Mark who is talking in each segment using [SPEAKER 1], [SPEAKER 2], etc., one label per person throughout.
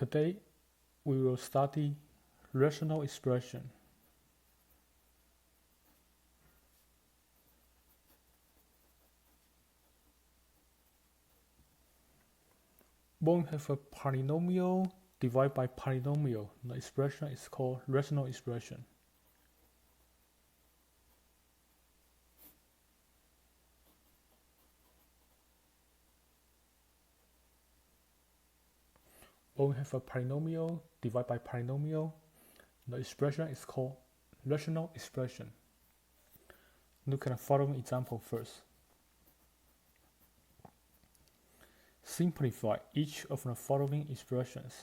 [SPEAKER 1] Today, we will study rational expression. When we have a polynomial divided by polynomial, the expression is called rational expression. When we have a polynomial divided by polynomial, the expression is called rational expression. Look at the following example first. Simplify each of the following expressions.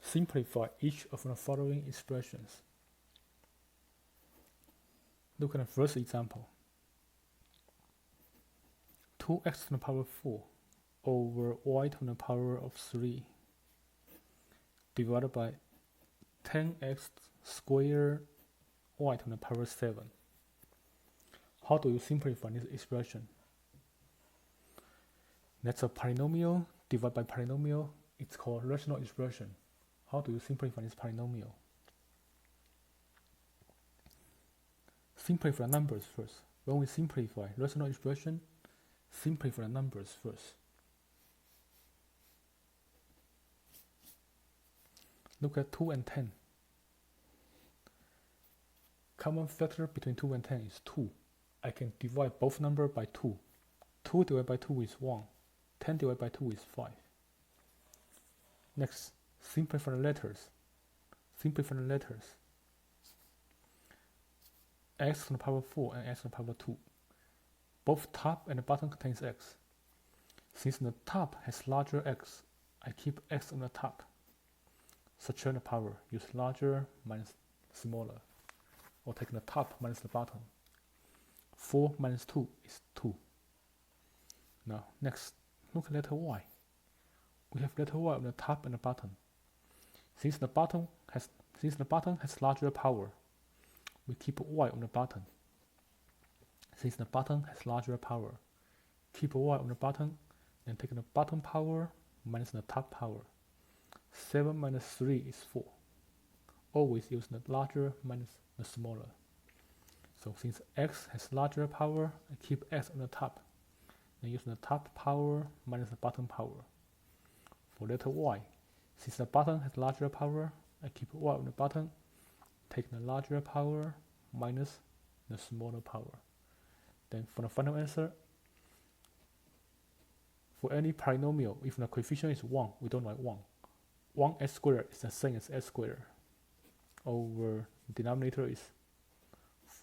[SPEAKER 1] Simplify each of the following expressions. Look at the first example. 2x to the power 4 over y to the power of 3 divided by 10x squared y to the power 7. How do you simplify this expression? That's a polynomial divided by polynomial. It's called rational expression. How do you simplify this polynomial? Simplify the numbers first. When we simplify rational expression, simplify the numbers first. Look at 2 and 10. Common factor between 2 and 10 is 2. I can divide both numbers by 2. 2 divided by 2 is 1. 10 divided by 2 is 5. Next, simplify the letters. Simplify the letters. X to the power 4 and x to the power 2. Both top and the bottom contains x. Since the top has larger x, I keep x on the top. Subtract the power. Use larger minus smaller. Or take the top minus the bottom. 4 minus 2 is 2. Now, next, look at letter y. We have letter y on the top and the bottom. Since the bottom has larger power, we keep y on the bottom. Since the bottom has larger power, keep y on the bottom, and take the bottom power minus the top power. 7 minus 3 is 4. Always use the larger minus the smaller. So since x has larger power, I keep x on the top, and use the top power minus the bottom power. For letter y, since the bottom has larger power, I keep y on the bottom, take the larger power minus the smaller power. Then for the final answer, for any polynomial, if the coefficient is 1, we don't write 1. 1x squared is the same as x squared over denominator is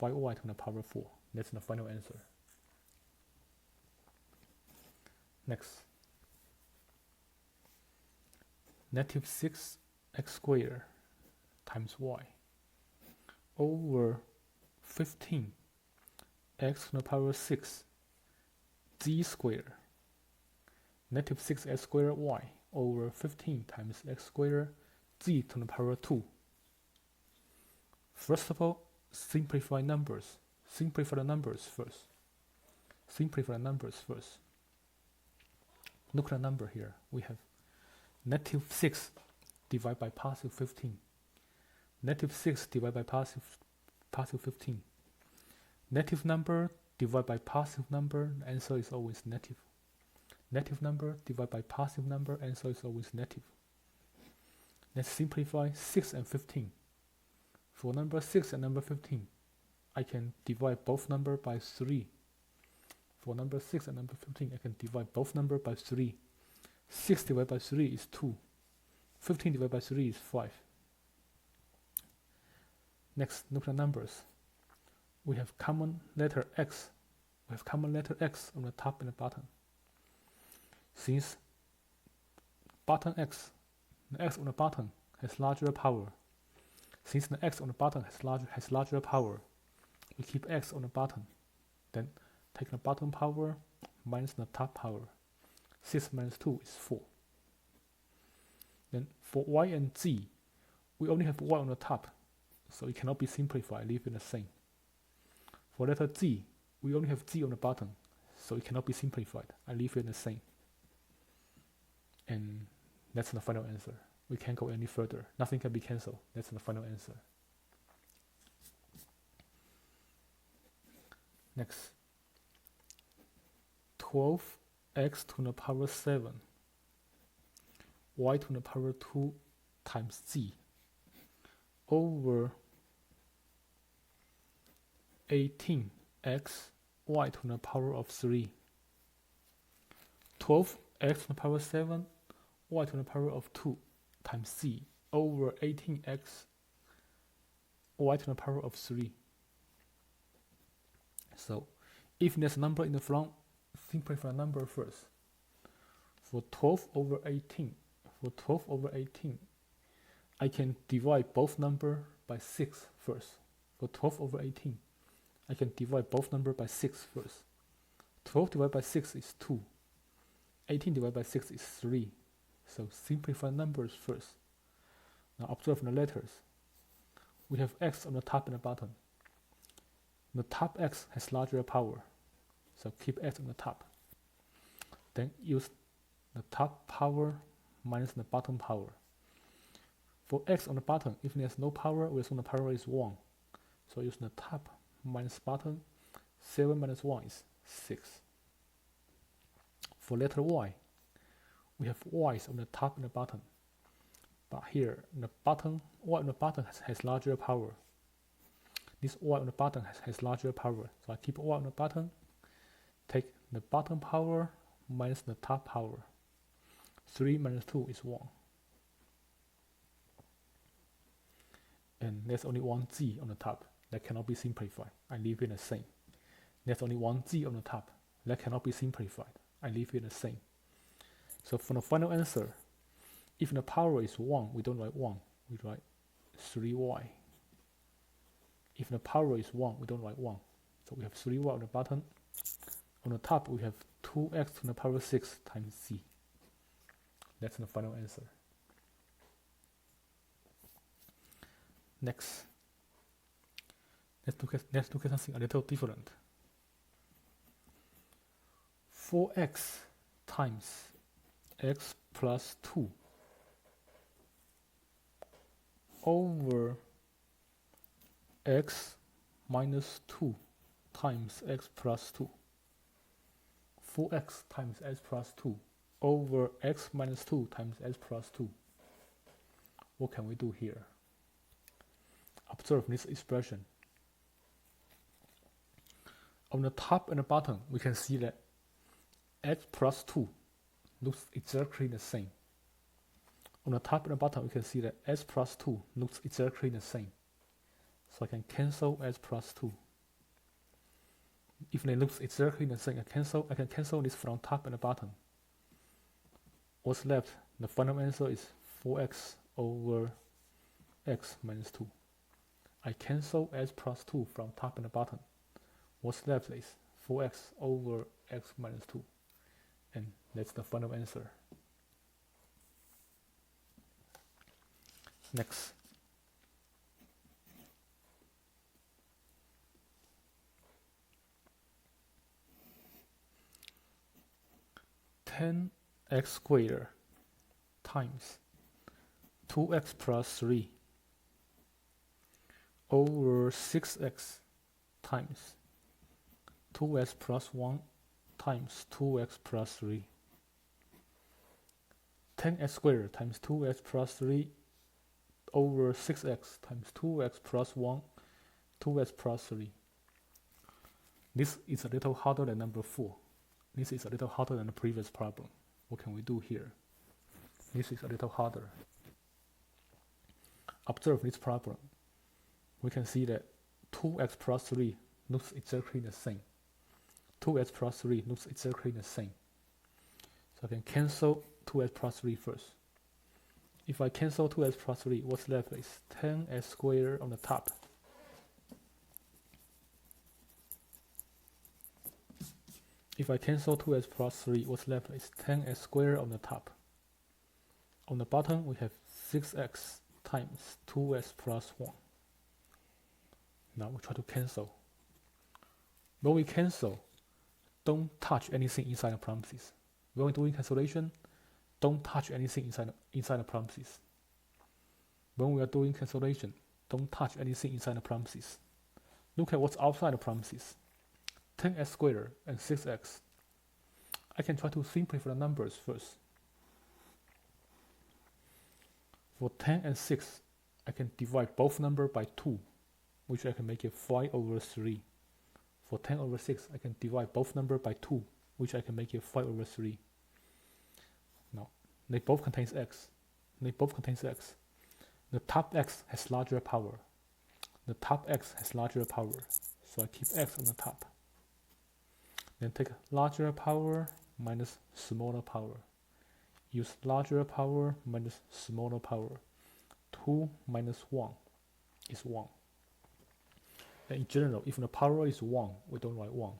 [SPEAKER 1] 5y to the power 4. That's the final answer. Next. Negative 6x squared times y over 15 x to the power 6 z squared. Negative 6x squared y over 15 times x squared z to the power 2. First of all, simplify numbers. Simplify the numbers first. Simplify the numbers first. Look at the number here. We have negative 6 divided by positive 15. Negative 6 divided by positive 15. Negative number divided by positive number, the answer is always negative. Negative number divided by positive number, answer is always negative. Let's simplify 6 and 15. For number 6 and number 15, I can divide both numbers by 3. For number 6 and number 15, I can divide both numbers by 3. 6 divided by 3 is 2. 15 divided by 3 is 5. Next, look at the numbers. We have common letter x. We have common letter x on the top and the bottom. Since bottom x, the x on the bottom has larger power. Since the x on the bottom has larger power, we keep x on the bottom. Then take the bottom power minus the top power. 6 minus 2 is 4. Then for y and z, we only have y on the top, so it cannot be simplified, leave it the same. For letter Z, we only have Z on the bottom, so it cannot be simplified, I leave it the same. And that's the final answer. We can't go any further. Nothing can be cancelled. That's the final answer. Next. 12x to the power 7 y to the power 2 times z over 18x y to the power of 3. 12x to the power 7 y to the power of 2 times z over 18x y to the power of 3. So if there's a number in the front, simplify the number first. For 12 over 18, I can divide both numbers by 6 first. For 12 over 18, I can divide both numbers by 6 first. 12 divided by 6 is 2. 18 divided by 6 is 3. So simplify numbers first. Now observe the letters. We have x on the top and the bottom. The top x has larger power, so keep x on the top. Then use the top power minus the bottom power. For x on the bottom, if there's no power, we assume the power is 1. So use the top minus bottom. 7 minus 1 is 6. For letter y, we have y's on the top and the bottom. But here, the bottom, y on the bottom has larger power. This y on the bottom has larger power. So I keep y on the bottom, take the bottom power minus the top power. 3 minus 2 is 1. And there's only one z on the top. That cannot be simplified. I leave it the same. There's only one z on the top. That cannot be simplified. I leave it the same. So for the final answer, if the power is 1, we don't write 1. We write 3y. If the power is 1, we don't write 1. So we have 3y on the bottom. On the top, we have 2x to the power 6 times z. That's the final answer. Next. Let's look at something a little different. 4x times x plus 2 over x minus 2 times x plus 2. 4x times x plus 2 over x minus 2 times x plus 2. What can we do here? Observe this expression. On the top and the bottom, we can see that x plus 2 looks exactly the same. On the top and the bottom, we can see that x plus 2 looks exactly the same. So I can cancel x plus 2. If they look exactly the same, I can cancel this from top and the bottom. What's left? The final answer is 4x over x minus 2. I cancel x plus 2 from top and the bottom. What's left is 4x over x minus 2. And that's the final answer. Next. X squared times 2x plus 3 over 6x times 2x plus 1 times 2x plus 3. 10x squared times 2x plus 3 over 6x times 2x plus 1, 2x plus 3. This is a little harder than number 4. This is a little harder than the previous problem. What can we do here? This is a little harder. Observe this problem. We can see that 2x plus 3 looks exactly the same. 2x plus 3 looks exactly the same. So I can cancel 2x plus 3 first. If I cancel 2x plus 3, what's left is 10x squared on the top. If I cancel 2x plus 3, what's left is 10x squared on the top. On the bottom, we have 6x times 2x plus 1. Now we try to cancel. When we cancel, don't touch anything inside the parentheses. When we're doing cancellation, don't touch anything inside the parentheses. When we are doing cancellation, don't touch anything inside the parentheses. Look at what's outside the parentheses. 10x squared and 6x. I can try to simplify the numbers first. For 10 and 6, I can divide both numbers by 2, which I can make it 5 over 3. For 10 over 6, I can divide both numbers by 2, which I can make it 5 over 3. Now, they both contain x. The top x has larger power. So I keep x on the top. Then take larger power minus smaller power. Use larger power minus smaller power. 2 minus 1 is 1. And in general, if the power is 1, we don't write 1.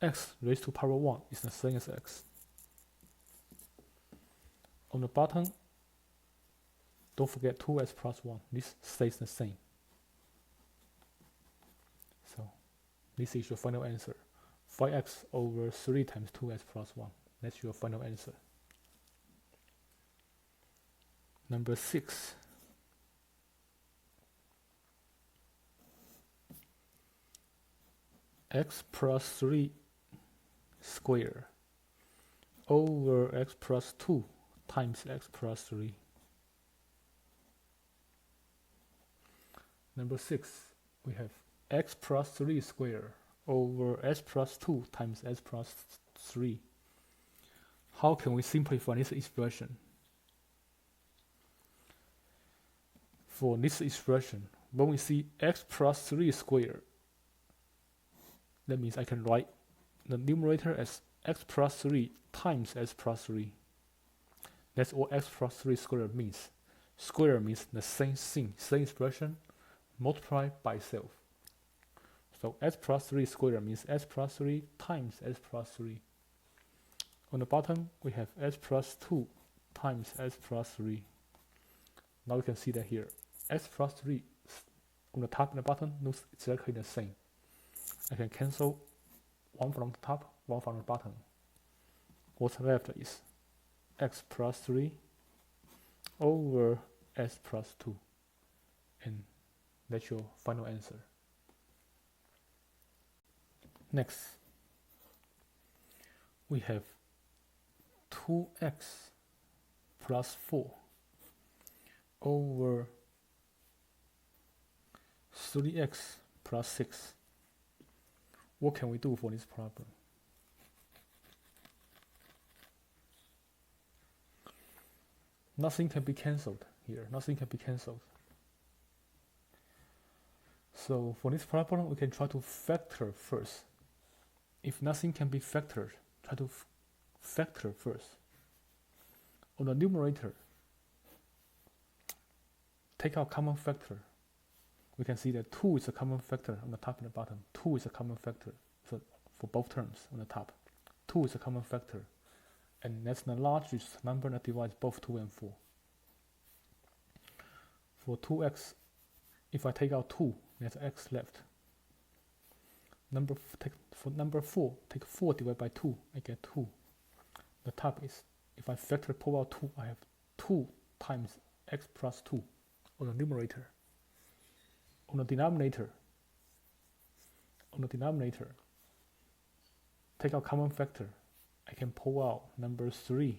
[SPEAKER 1] X raised to power 1 is the same as x. On the bottom, don't forget 2x plus 1. This stays the same. So this is your final answer. 5x over 3 times 2x plus 1. That's your final answer. Number 6. X plus 3 squared over x plus 2 times x plus 3. Number 6, we have x plus 3 squared over s plus 2 times s plus 3. How can we simplify this expression? For this expression, when we see x plus 3 squared, that means I can write the numerator as x plus 3 times s plus 3. That's what x plus 3 squared means. Square means the same thing, same expression, multiplied by itself. So s plus 3 squared means s plus 3 times s plus 3. On the bottom, we have s plus 2 times s plus 3. Now we can see that here. S plus 3 on the top and the bottom looks exactly the same. I can cancel one from the top, one from the bottom. What's left is x plus 3 over s plus 2. And that's your final answer. Next, we have 2x plus 4 over 3x plus 6. What can we do for this problem? Nothing can be cancelled here. Nothing can be cancelled. So for this problem, we can try to factor first. If nothing can be factored, try to factor first. On the numerator, take out common factor. We can see that 2 is a common factor on the top and the bottom. 2 is a common factor for both terms on the top. 2 is a common factor. And that's the largest number that divides both 2 and 4. For 2x, if I take out 2, there's x left. For number 4, take 4 divided by 2, I get 2. The top is, if I factor pull out 2, I have 2 times x plus 2 on the numerator. On the denominator, take out common factor. I can pull out number 3.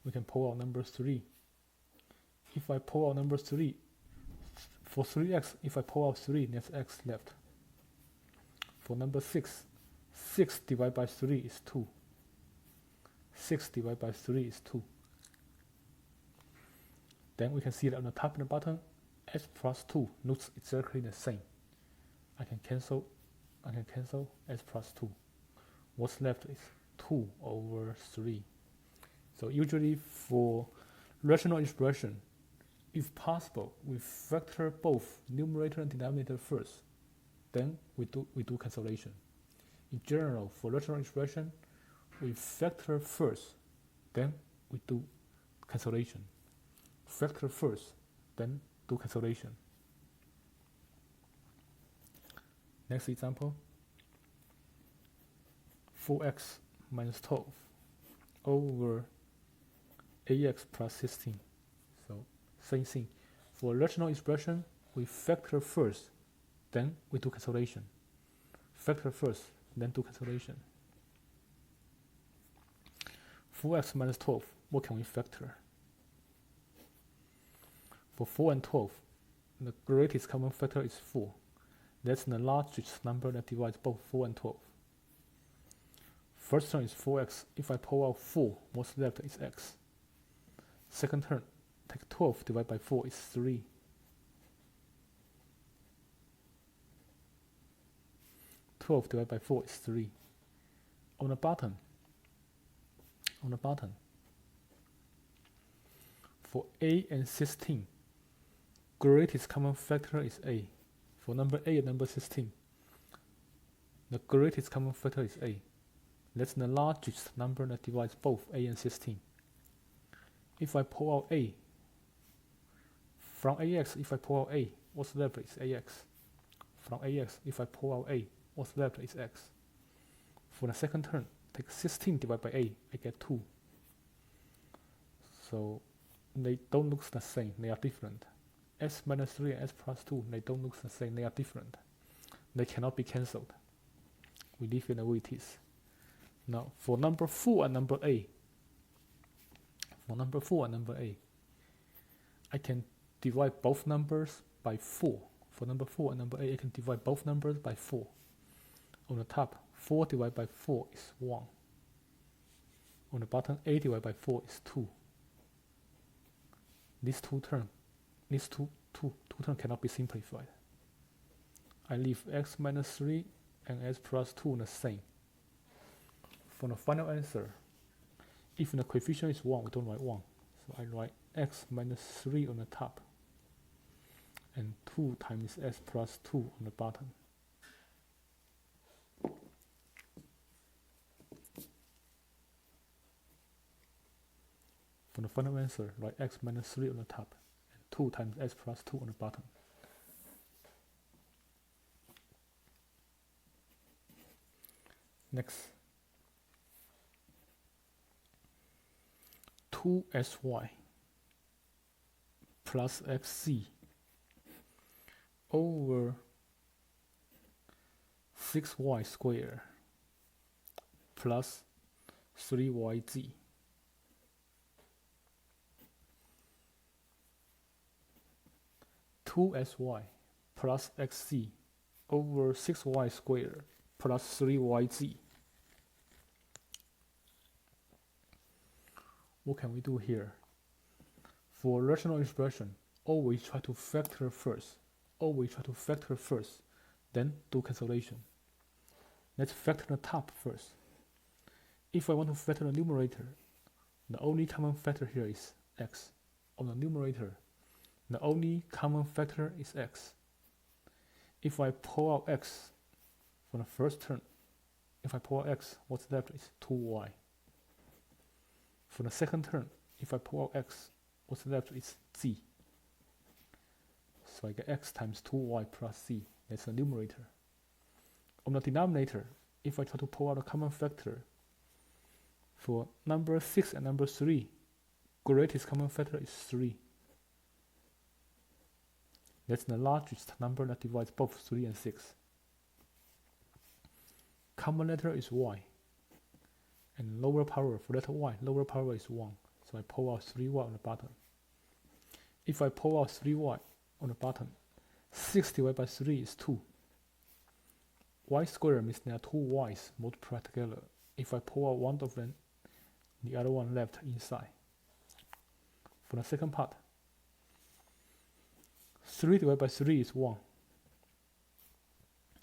[SPEAKER 1] We can pull out number 3. If I pull out number 3, for 3x, if I pull out 3, there's x left. For number 6, 6 divided by 3 is 2. 6 divided by 3 is 2. Then we can see that on the top and the bottom, s plus 2 looks exactly the same. I can cancel s plus 2. What's left is 2 over 3. So usually for rational expression, if possible, we factor both numerator and denominator first. Then we do cancellation. In general, for rational expression, we factor first, then we do cancellation. Factor first, then do cancellation. Next example, 4x minus 12 over ax plus 16. So same thing. For a rational expression, we factor first, then we do cancellation. Factor first, then do cancellation. 4x minus 12, what can we factor? For 4 and 12, the greatest common factor is 4. That's the largest number that divides both 4 and 12. First term is 4x. If I pull out 4, what's left is x. Second term, take 12 divided by 4 is 3. Divided by 4 is 3. On the bottom, for a and 16, greatest common factor is a. For number a and number 16, the greatest common factor is a. That's the largest number that divides both a and 16. If I pull out a, from ax, if I pull out a, what's left is ax. From ax, if I pull out a, what's left is x. For the second term, take 16 divided by a, I get 2. So they don't look the same, they are different. S minus 3 and S plus 2, they don't look the same, they are different. They cannot be cancelled. We leave it the way it is. Now, for number 4 and number A, I can divide both numbers by 4. For number 4 and number A, I can divide both numbers by 4. On the top, 4 divided by 4 is 1. On the bottom, A divided by 4 is 2. These two terms cannot be simplified. I leave x minus 3 and x plus 2 the same. For the final answer, if the coefficient is 1, we don't write 1. So I write x minus 3 on the top and 2 times x plus 2 on the bottom. For the final answer, write x minus 3 on the top and 2 times x plus 2 on the bottom. Next, 2sy plus xc over 6y squared plus 3yz. Sy plus xc over 6y squared plus 3yz. What can we do here? For rational expression, always try to factor first. Then do cancellation. Let's factor the top first. If I want to factor the numerator, the only common factor here is x. On the numerator, the only common factor is x. If I pull out x from the first term, what's left is 2y. For the second term, if I pull out x, what's left is z. So I get x times 2y plus z. That's the numerator. On the denominator, if I try to pull out a common factor, for number 6 and number 3, greatest common factor is 3. That's the largest number that divides both 3 and 6. Common letter is y. And lower power for letter y, lower power is 1. So I pull out 3y on the bottom. If I pull out 3y on the bottom, 6 divided by 3 is 2. Y squared means there are two y's multiplied together. If I pull out one of them, the other one left inside. For the second part, 3 divided by 3 is 1.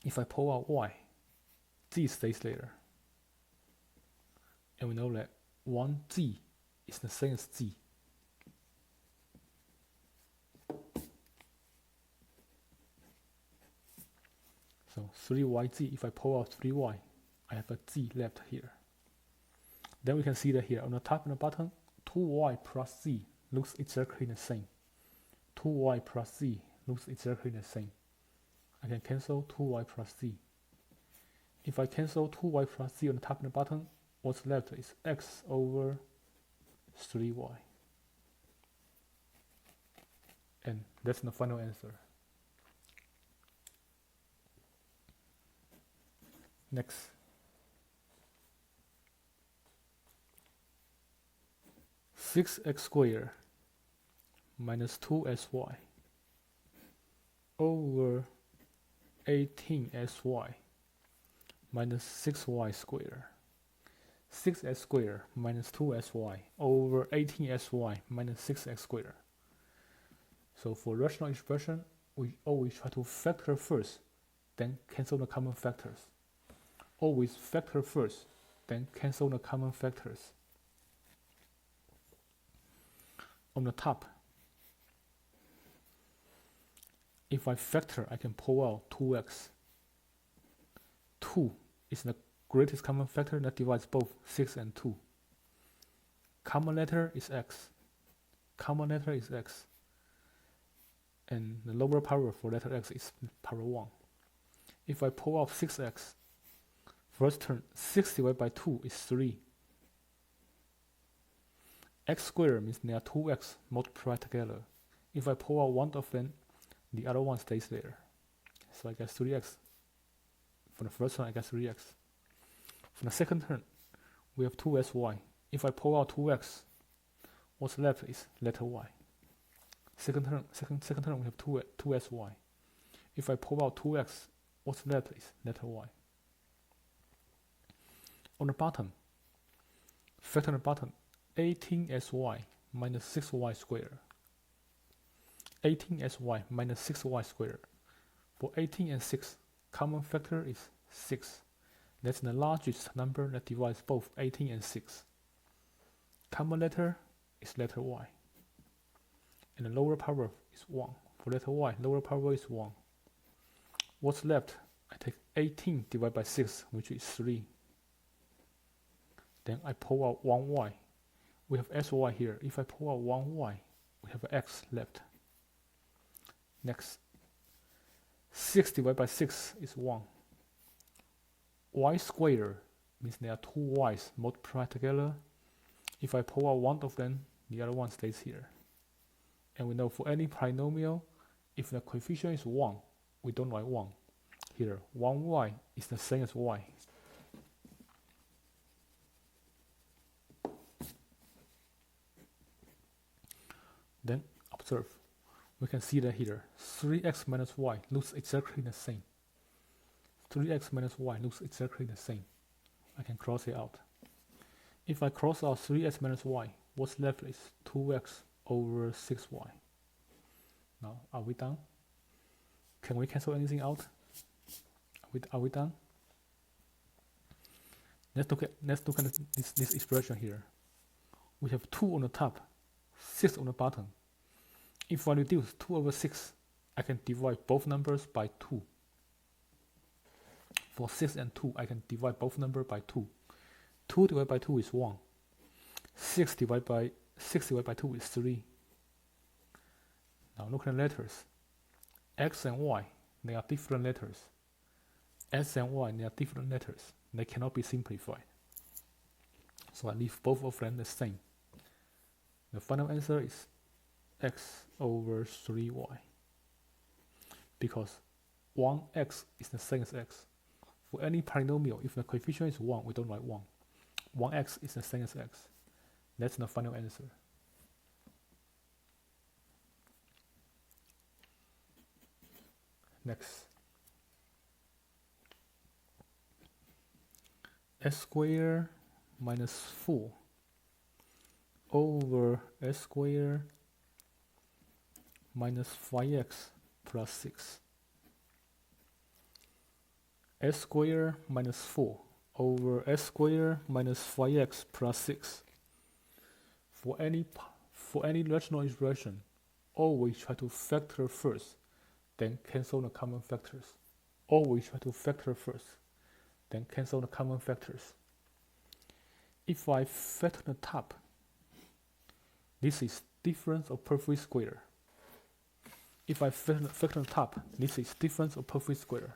[SPEAKER 1] If I pull out y, z stays there. And we know that 1z is the same as z. So 3yz, if I pull out 3y, I have a z left here. Then we can see that here on the top and the bottom, 2y plus z looks exactly the same. 2y plus z looks exactly the same. I can cancel 2y plus z. If I cancel 2y plus z on the top and the bottom, what's left is x over 3y. And that's the final answer. Next. Six x squared minus 2sy over 18sy minus 6y squared. 6x squared minus 2sy over 18sy minus 6x squared. So for rational expression, we always try to factor first, then cancel the common factors. Always factor first, then cancel the common factors. On the top, if I factor, I can pull out 2x. 2 is the greatest common factor that divides both 6 and 2. Common letter is x. Common letter is x. And the lower power for letter x is power 1. If I pull out 6x, first term, 6 divided by 2 is 3. X squared means there are 2x multiplied together. If I pull out one of them, the other one stays there. So I get 3x. For the first one, I get 3x. For the second term, we have 2sy. If I pull out 2x, what's left is letter y. Second term, we have 2sy. If I pull out 2x, what's left is letter y. On the bottom, factor on the bottom, 18sy minus 6y squared. 18sy minus 6y squared. For 18 and 6, common factor is 6. That's the largest number that divides both 18 and 6. Common letter is letter y. And the lower power is 1. For letter y, lower power is 1. What's left? I take 18 divided by 6, which is 3. Then I pull out 1y. We have sy here. If I pull out 1y, we have x left. Next, 6 divided by 6 is 1. Y squared means there are 2 y's multiplied together. If I pull out one of them, the other one stays here. And we know for any polynomial, if the coefficient is 1, we don't write 1. Here, 1y is the same as y. Then observe, we can see that here, 3x minus y looks exactly the same. 3x minus y looks exactly the same. I can cross it out. If I cross out 3x minus y, what's left is 2x over 6y. Now, are we done? Can we cancel anything out? Are we done? Let's look at this expression here. We have 2 on the top, 6 on the bottom. If I reduce 2 over 6, I can divide both numbers by 2. For 6 and 2, I can divide both numbers by 2. 2 divided by 2 is 1. 6 divided by 2 is 3. Now look at the letters. X and Y, they are different letters. S and Y, they are different letters. They cannot be simplified. So I leave both of them the same. The final answer is x over 3y. Because 1x is the same as x. For any polynomial, if the coefficient is 1, we don't write 1. 1x is the same as x. That's the final answer. Next. S squared minus 4 over s squared minus 5x plus 6. S squared minus 4 over s squared minus 5x plus 6. For any rational expression, always try to factor first, then cancel the common factors. Always try to factor first, then cancel the common factors. If I factor the top, this is difference of perfect square. If I factor on top, this is difference of perfect square.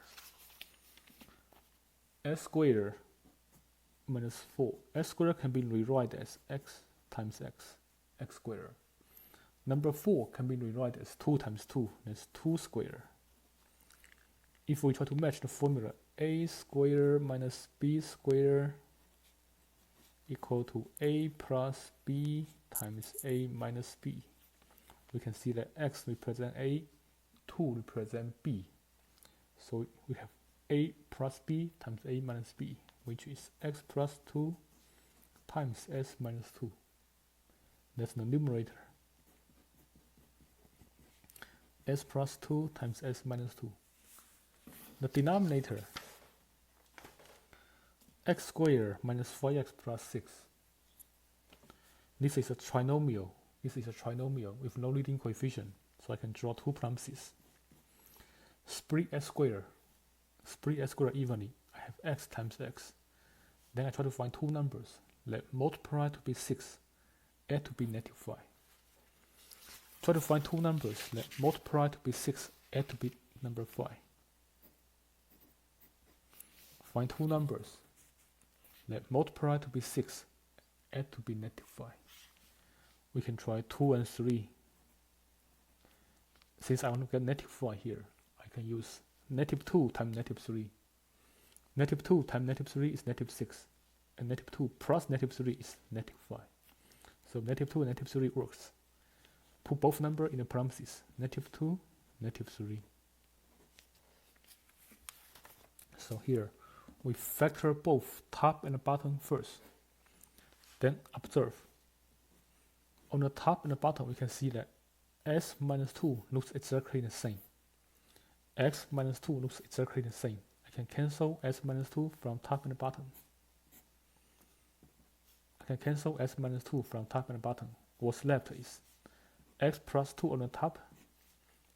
[SPEAKER 1] S squared minus 4. S squared can be rewritten as x times x squared. Number 4 can be rewritten as 2 times 2, that's 2 squared. If we try to match the formula, a squared minus b squared equal to a plus b times a minus b. We can see that x represents a, 2 represents b. So we have a plus b times a minus b, which is x plus 2 times s minus 2. That's the numerator. S plus 2 times s minus 2. The denominator, x squared minus 5x plus 6. This is a trinomial. This is a trinomial with no leading coefficient, so I can draw two premises. Split s squared evenly. I have x times x. Then I try to find two numbers. Let multiply to be 6, add to be negative 5. Try to find two numbers. Let multiply to be 6, add to be number 5. Find two numbers. Let multiply to be 6, add to be negative 5. We can try 2 and 3. Since I want to get negative 5 here, I can use negative 2 times negative 3. Negative 2 times negative 3 is negative 6. And negative 2 plus negative 3 is negative 5. So negative 2 and negative 3 works. Put both numbers in the parentheses. Negative 2, negative 3. So here, we factor both top and the bottom first. Then observe. On the top and the bottom, we can see that s minus 2 looks exactly the same. X minus 2 looks exactly the same. I can cancel s minus 2 from top and the bottom. I can cancel s minus 2 from top and bottom. What's left is x plus 2 on the top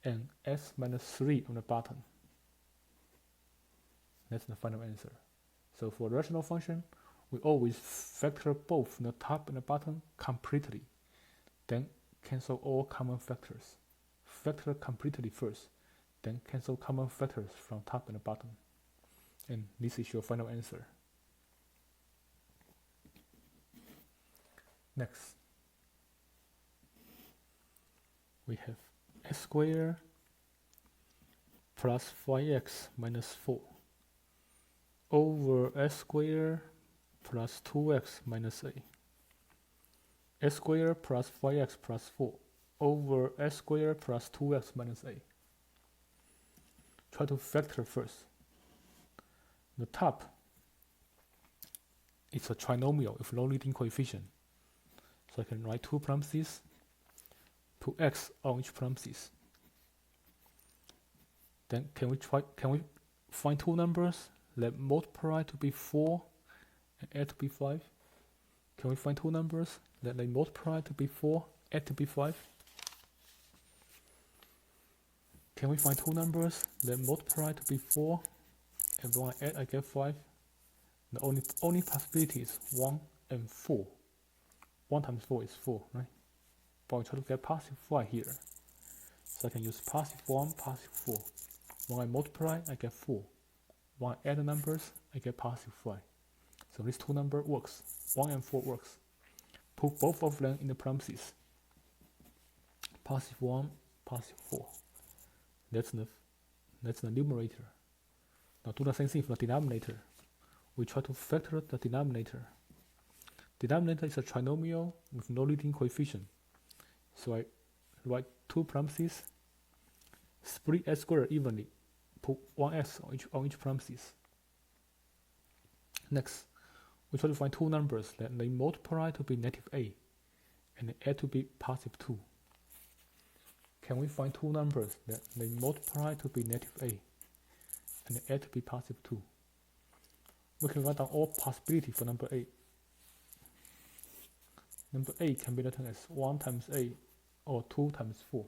[SPEAKER 1] and s minus 3 on the bottom. That's the final answer. So for rational function, we always factor both the top and the bottom completely. Then cancel all common factors. Factor completely first, then cancel common factors from top and the bottom. And this is your final answer. Next, we have s squared plus 5x minus 4 over s squared plus 2x minus a. S squared plus 5x plus 4 over s squared plus 2x minus a. Try to factor first. The top is a trinomial with no leading coefficient. So I can write two parentheses, put x on each parenthesis. Then can we find two numbers? Let multiply to be 4 and add to be 5. Can we find two numbers? Let they multiply to be 4, add to be 5. Can we find two numbers? Let multiply to be 4, and when I add, I get 5. The only possibility is 1 and 4. 1 times 4 is 4, right? But I try to get positive 5 here. So I can use positive 1, positive 4. When I multiply, I get 4. When I add the numbers, I get positive 5. So this two number works. 1 and 4 works. Put both of them in the parentheses. Positive 1, positive 4. That's the numerator. Now do the same thing for the denominator. We try to factor the denominator. Denominator is a trinomial with no leading coefficient. So I write two parentheses, split s squared evenly, put 1x on each parenthesis. Next, we try to find two numbers that they multiply to be negative a and add to be positive 2. Can we find two numbers that they multiply to be negative a and add to be positive 2? We can write down all possibilities for number a. Number a can be written as 1 times a or 2 times 4.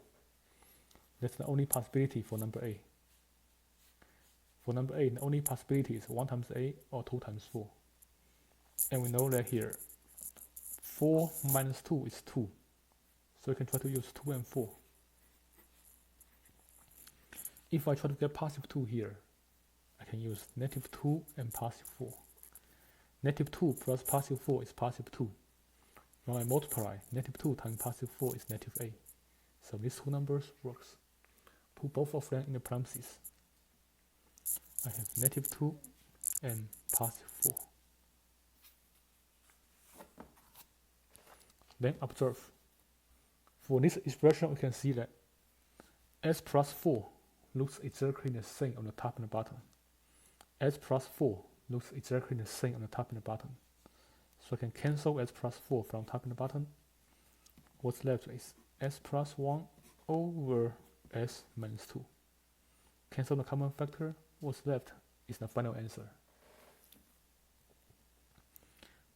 [SPEAKER 1] That's the only possibility for number a. For number a, the only possibility is 1 times a or 2 times 4. And we know that here, 4 minus 2 is 2. So you can try to use 2 and 4. If I try to get positive 2 here, I can use negative 2 and positive 4. Negative 2 plus positive 4 is positive 2. When I multiply, negative 2 times positive 4 is negative 8. So these two numbers works. Put both of them in the parentheses. I have negative 2 and positive 4. Then observe. For this expression, we can see that s plus 4 looks exactly the same on the top and the bottom. S plus 4 looks exactly the same on the top and the bottom. So I can cancel s plus 4 from top and the bottom. What's left is s plus 1 over s minus 2. Cancel the common factor. What's left is the final answer.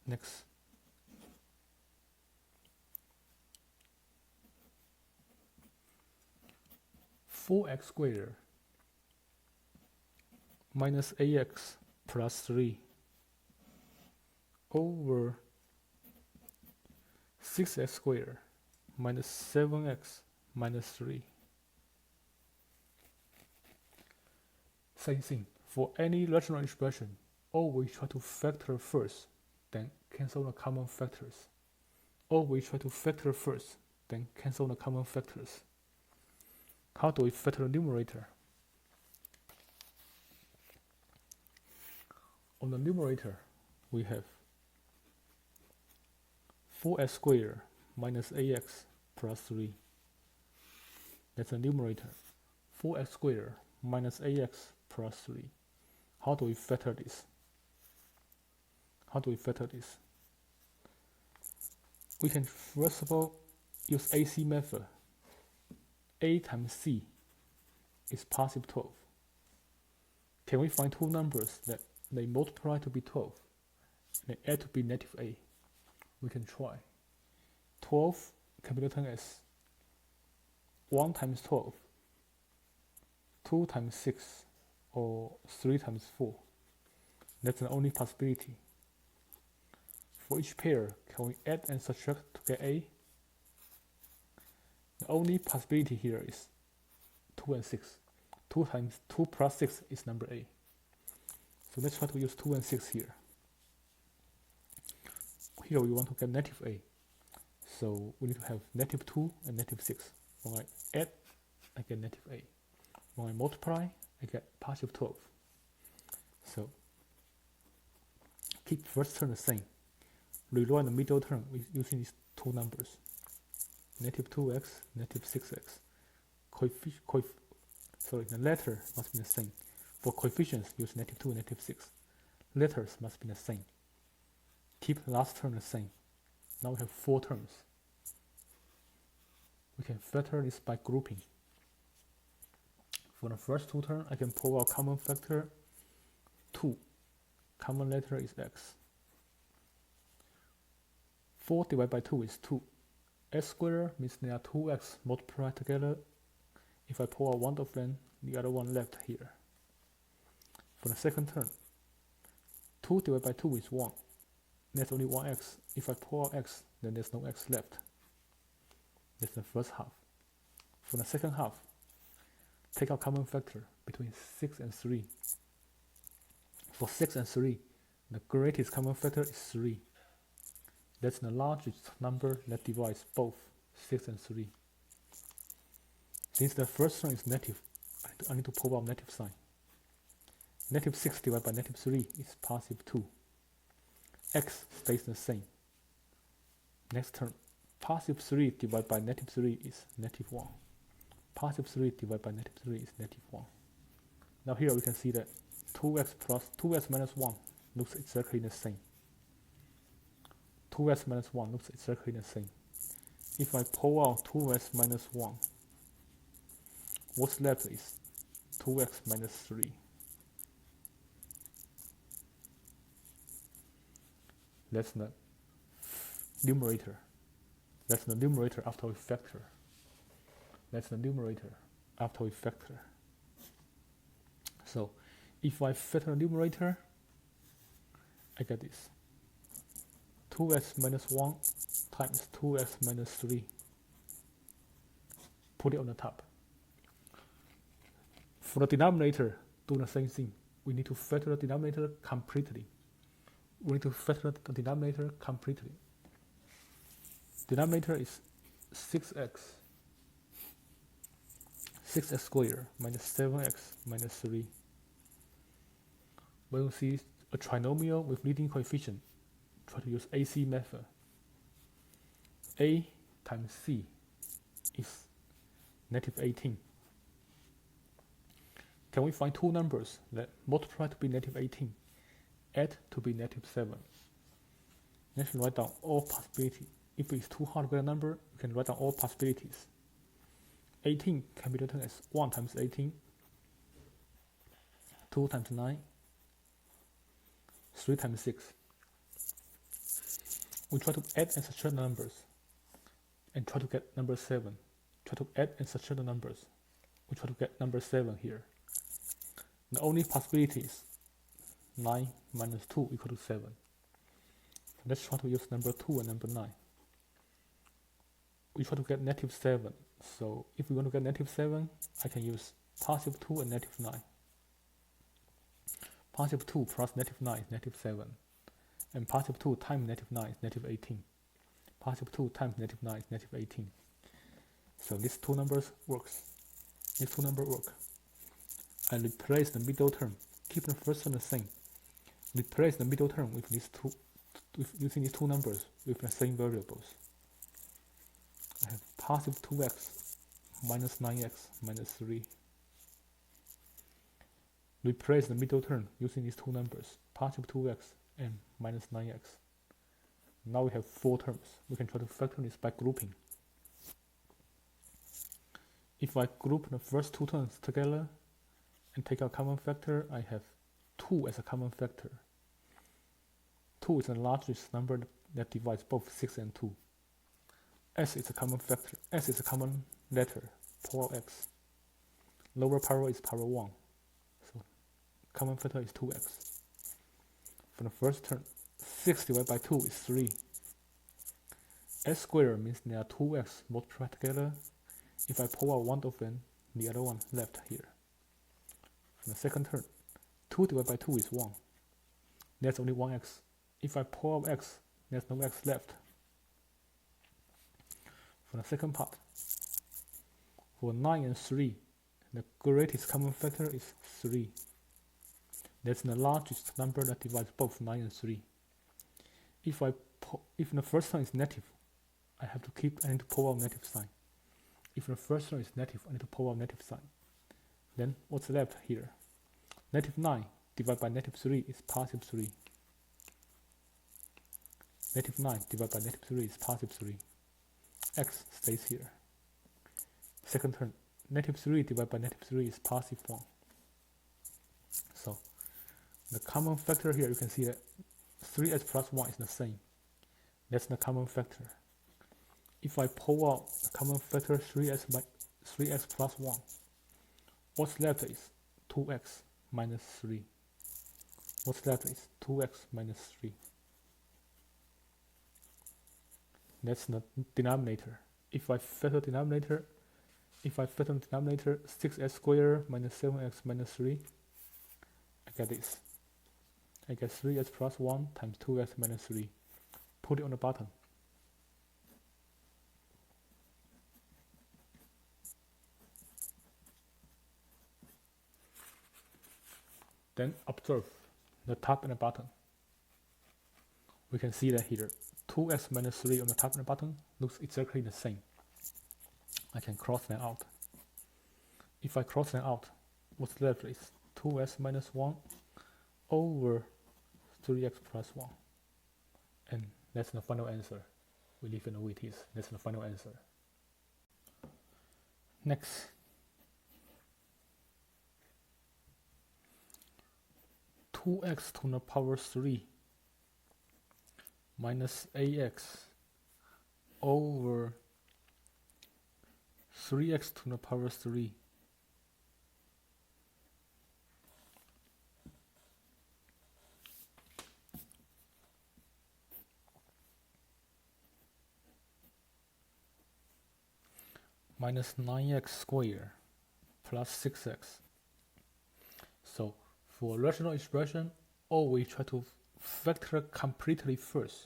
[SPEAKER 1] Next. (4x squared minus ax plus 3 over 6x squared minus 7x minus 3. Same thing. For any rational expression, always try to factor first, then cancel the common factors. Always try to factor first, then cancel the common factors. How do we factor the numerator? On the numerator, we have 4x squared minus ax plus 3. That's the numerator. 4x squared minus ax plus 3. How do we factor this? We can first of all use AC method. A times C is positive 12. Can we find two numbers that they multiply to be 12 and they add to be negative A? We can try. 12 can be written as 1 times 12, 2 times 6, or 3 times 4. That's the only possibility. For each pair, can we add and subtract to get A? The only possibility here is 2 and 6. 2 plus 6 is number A. So let's try to use 2 and 6 here. Here we want to get negative A. So we need to have negative 2 and negative 6. When I add, I get negative A. When I multiply, I get positive 12. So keep first term the same. Rewrite the middle term using these two numbers. Negative 2x, negative 6x. The letter must be the same. For coefficients, use negative 2 and negative 6. Letters must be the same. Keep the last term the same. Now we have 4 terms. We can factor this by grouping. For the first 2 terms, I can pull out common factor 2. Common letter is x. 4 divided by 2 is 2. X squared means there are 2x multiplied together. If I pull out one of them, the other one left here. For the second term, 2 divided by 2 is 1. There's only 1x. If I pull out x, then there's no x left. That's the first half. For the second half, take out common factor between 6 and 3. For 6 and 3, the greatest common factor is 3. That's the largest number that divides both 6 and 3. Since the first term is negative, I need to pull out negative sign. Negative 6 divided by negative 3 is positive 2. X stays the same. Next term, positive 3 divided by negative 3 is negative 1. Positive 3 divided by negative 3 is negative 1. Now here we can see that 2x minus 1 looks exactly the same. 2x minus 1 looks exactly the same. If I pull out 2x minus 1, what's left is 2x minus 3. That's the numerator. That's the numerator after we factor. That's the numerator after we factor. So if I factor the numerator, I get this. 2x minus 1 times 2x minus 3 put it on the top. For the denominator, do the same thing. We need to factor the denominator completely. Denominator is 6x squared minus 7x minus 3. When you see a trinomial with leading coefficient, try to use AC method. A times C is negative 18. Can we find two numbers that multiply to be negative 18, add to be negative 7? Let's write down all possibilities. If it's too hard to get a number, you can write down all possibilities. 18 can be written as 1 times 18, 2 times 9, 3 times 6. We try to add and subtract the numbers and try to get number 7. Try to add and subtract the numbers. We try to get number 7 here. The only possibility is 9 minus 2 equal to 7. So let's try to use number 2 and number 9. We try to get negative 7. So if we want to get negative 7, I can use positive 2 and negative 9. Positive 2 plus negative 9 is negative 7. And positive 2 times negative 9 is negative 18. Positive 2 times negative 9 is negative 18. So these two numbers works. These two numbers work. I replace the middle term. Keep the first term the same. Replace the middle term with these two, using these two numbers with the same variables. I have positive 2x minus 9x minus 3. Replace the middle term using these two numbers, positive 2x and minus 9x. Now we have 4 terms. We can try to factor this by grouping. If I group the first 2 terms together and take a common factor, I have 2 as a common factor. 2 is the largest number that divides both 6 and 2. S is a common factor. S is a common letter, power x. Lower power is power 1. So common factor is 2x. For the first term, 6 divided by 2 is 3. S squared means there are 2x multiplied together. If I pull out one of them, the other one left here. For the second term, 2 divided by 2 is 1. There's only 1x. If I pull out x, there's no x left. For the second part, for 9 and 3, the greatest common factor is 3. That's the largest number that divides both 9 and 3. If the first term is negative, I need to pull out negative sign. If the first term is negative, I need to pull out negative sign. Then what's left here? Negative 9 divided by negative 3 is positive 3. Negative 9 divided by negative 3 is positive 3. X stays here. Second term, negative 3 divided by negative 3 is positive 1. So the common factor here, you can see that 3x plus 1 is the same. That's the common factor. If I pull out the common factor 3x plus 1, what's left is 2x minus 3. What's left is 2x minus 3. That's the denominator. If I factor the denominator, 6x squared minus 7x minus 3, I get this. I get 3x plus 1 times 2x minus 3. Put it on the bottom. Then observe the top and the bottom. We can see that here. 2x minus 3 on the top and the bottom looks exactly the same. I can cross them out. If I cross them out, what's left is 2x minus 1 over 3x plus 1. And that's the final answer. We leave it the way it is. That's the final answer. Next. Two x to the power 3 minus ax over 3x to the power 3 minus minus 9x squared plus 6x. So for rational expression, always try to factor completely first,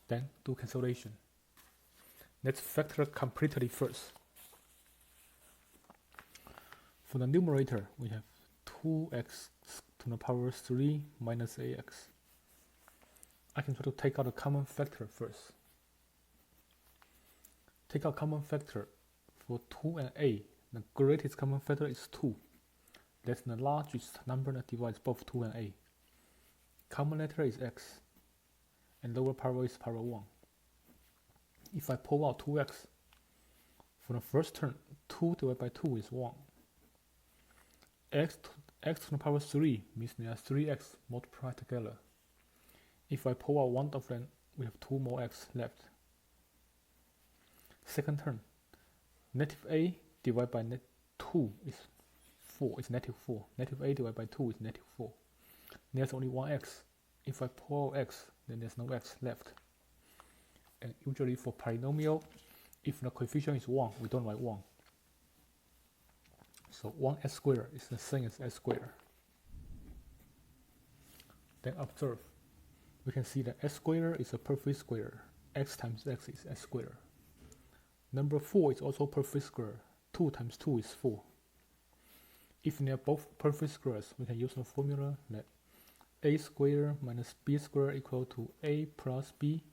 [SPEAKER 1] then do cancellation. Let's factor completely first. For the numerator, we have 2x to the power 3 minus ax. I can try to take out a common factor first. Take out common factor for 2 and a. The greatest common factor is 2. That's the largest number that divides both 2 and a. Common letter is x, and lower power is power 1. If I pull out 2x, for the first term, 2 divided by 2 is 1. X to the power 3 means there are 3x multiplied together. If I pull out one of them, we have 2 more x left. Second term, negative a divided by 2 is 4, it's negative 4. Negative a divided by 2 is negative 4. There's only one x. If I pull out x, then there's no x left. And usually for polynomial, if the coefficient is 1, we don't write 1. So 1s squared is the same as s squared. Then observe, we can see that s squared is a perfect square. X times x is s squared. Number 4 is also perfect square. 2 times 2 is 4. If they are both perfect squares, we can use the formula that a squared minus b squared equal to a plus b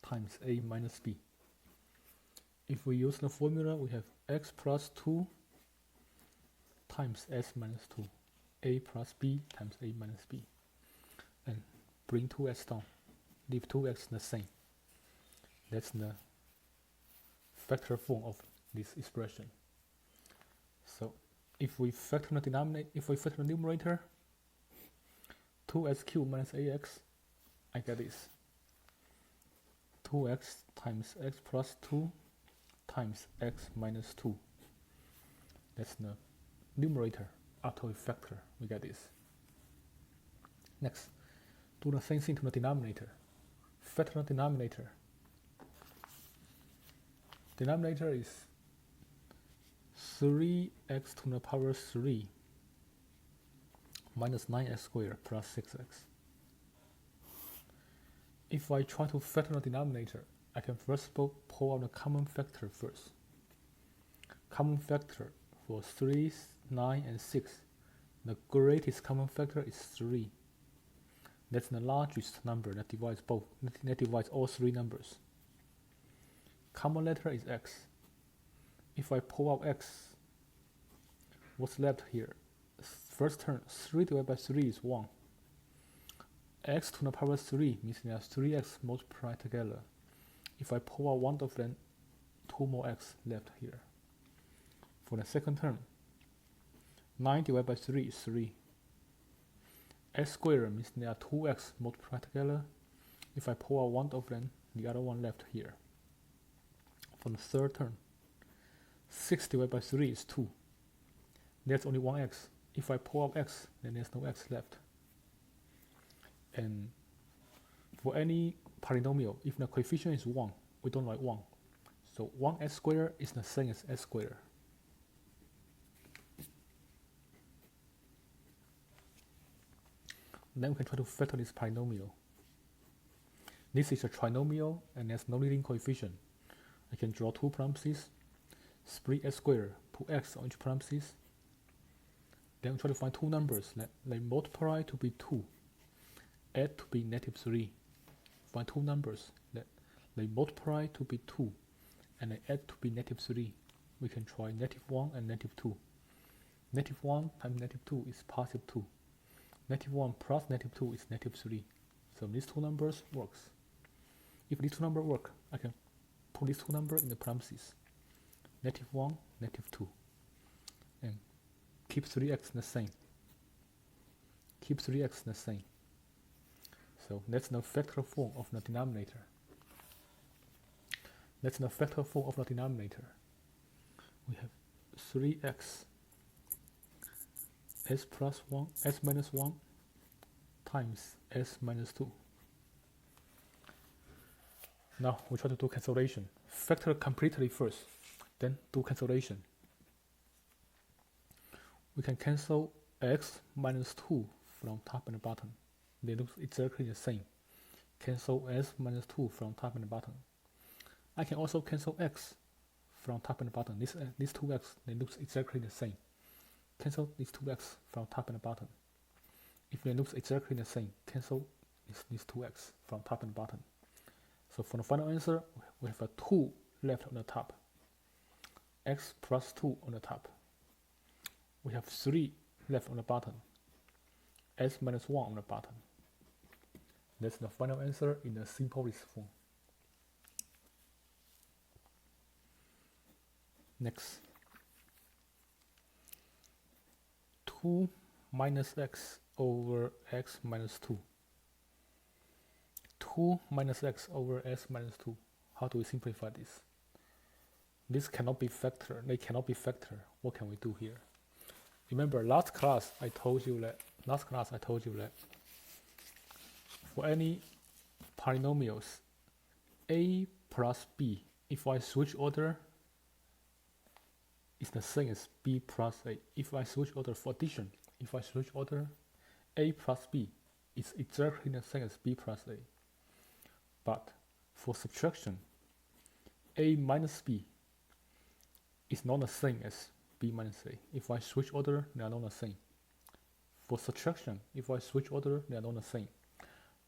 [SPEAKER 1] times a minus b. If we use the formula, we have x plus 2 times s minus 2, a plus b times a minus b. And bring 2s down, leave 2x the same. That's the factor form of this expression. So if we factor the denominator, if we factor the numerator, 2s cubed minus ax, I get this. 2x times x plus 2 times x minus 2. That's the numerator. After we factor, we get this. Next, do the same thing to the denominator. Factor the denominator. Denominator is 3x to the power 3 minus 9x squared plus 6x. If I try to factor the denominator, I can first of all pull out the common factor first. Common factor for 3, 9, and 6. The greatest common factor is 3. That's the largest number that divides both. That divides all 3 numbers. Common letter is x. If I pull out x, what's left here? First term, 3 divided by 3 is 1. X to the power 3 means there are 3x multiplied together. If I pull out one of them, 2 more x left here. For the second term, 9 divided by 3 is 3. X squared means there are 2x multiplied together. If I pull out one of them, the other one left here. For the third term, 6 divided by 3 is 2. There's only one x. If I pull out x, then there's no x left. And for any polynomial, if the coefficient is 1, we don't write 1. So 1s squared is the same as s squared. Then we can try to factor this polynomial. This is a trinomial and there's no leading coefficient. I can draw 2 parentheses, split s squared, put x on each parenthesis. Then try to find 2 numbers that they multiply to be 2, add to be negative 3. Find 2 numbers that they multiply to be 2 and they add to be negative 3. We can try negative 1 and negative 2. Negative 1 times negative 2 is positive 2. Negative 1 plus negative 2 is negative 3. So these 2 numbers works. If these 2 numbers work, I can put these 2 numbers in the parentheses. Negative 1, negative 2. And keep 3x the same. Keep 3x the same. So that's the factor form of the denominator. That's the factor form of the denominator. We have 3x s plus 1, s minus 1 times s minus 2. Now we try to do cancellation. Factor completely first. then do cancellation. We can cancel x minus 2 from top and bottom. They look exactly the same. Cancel s minus 2 from top and bottom. I can also cancel x from top and bottom. These two x, they look exactly the same. Cancel these two x from top and bottom. If they look exactly the same, cancel these two x from top and bottom. So for the final answer, we have a 2 left on the top. X plus 2 on the top. We have 3 left on the bottom. S minus 1 on the bottom. That's the final answer in the simplest form. Next. 2 minus x over x minus 2. 2 minus x over x minus 2. How do we simplify this? This cannot be factor. They cannot be factor. What can we do here? Remember last class I told you that for any polynomials a plus b, if I switch order, it's the same as b plus a. If I switch order for addition, if I switch order, a plus b is exactly the same as b plus a. But for subtraction, a minus b is not the same as b minus a. If I switch order, they are not the same. For subtraction, if I switch order, they are not the same.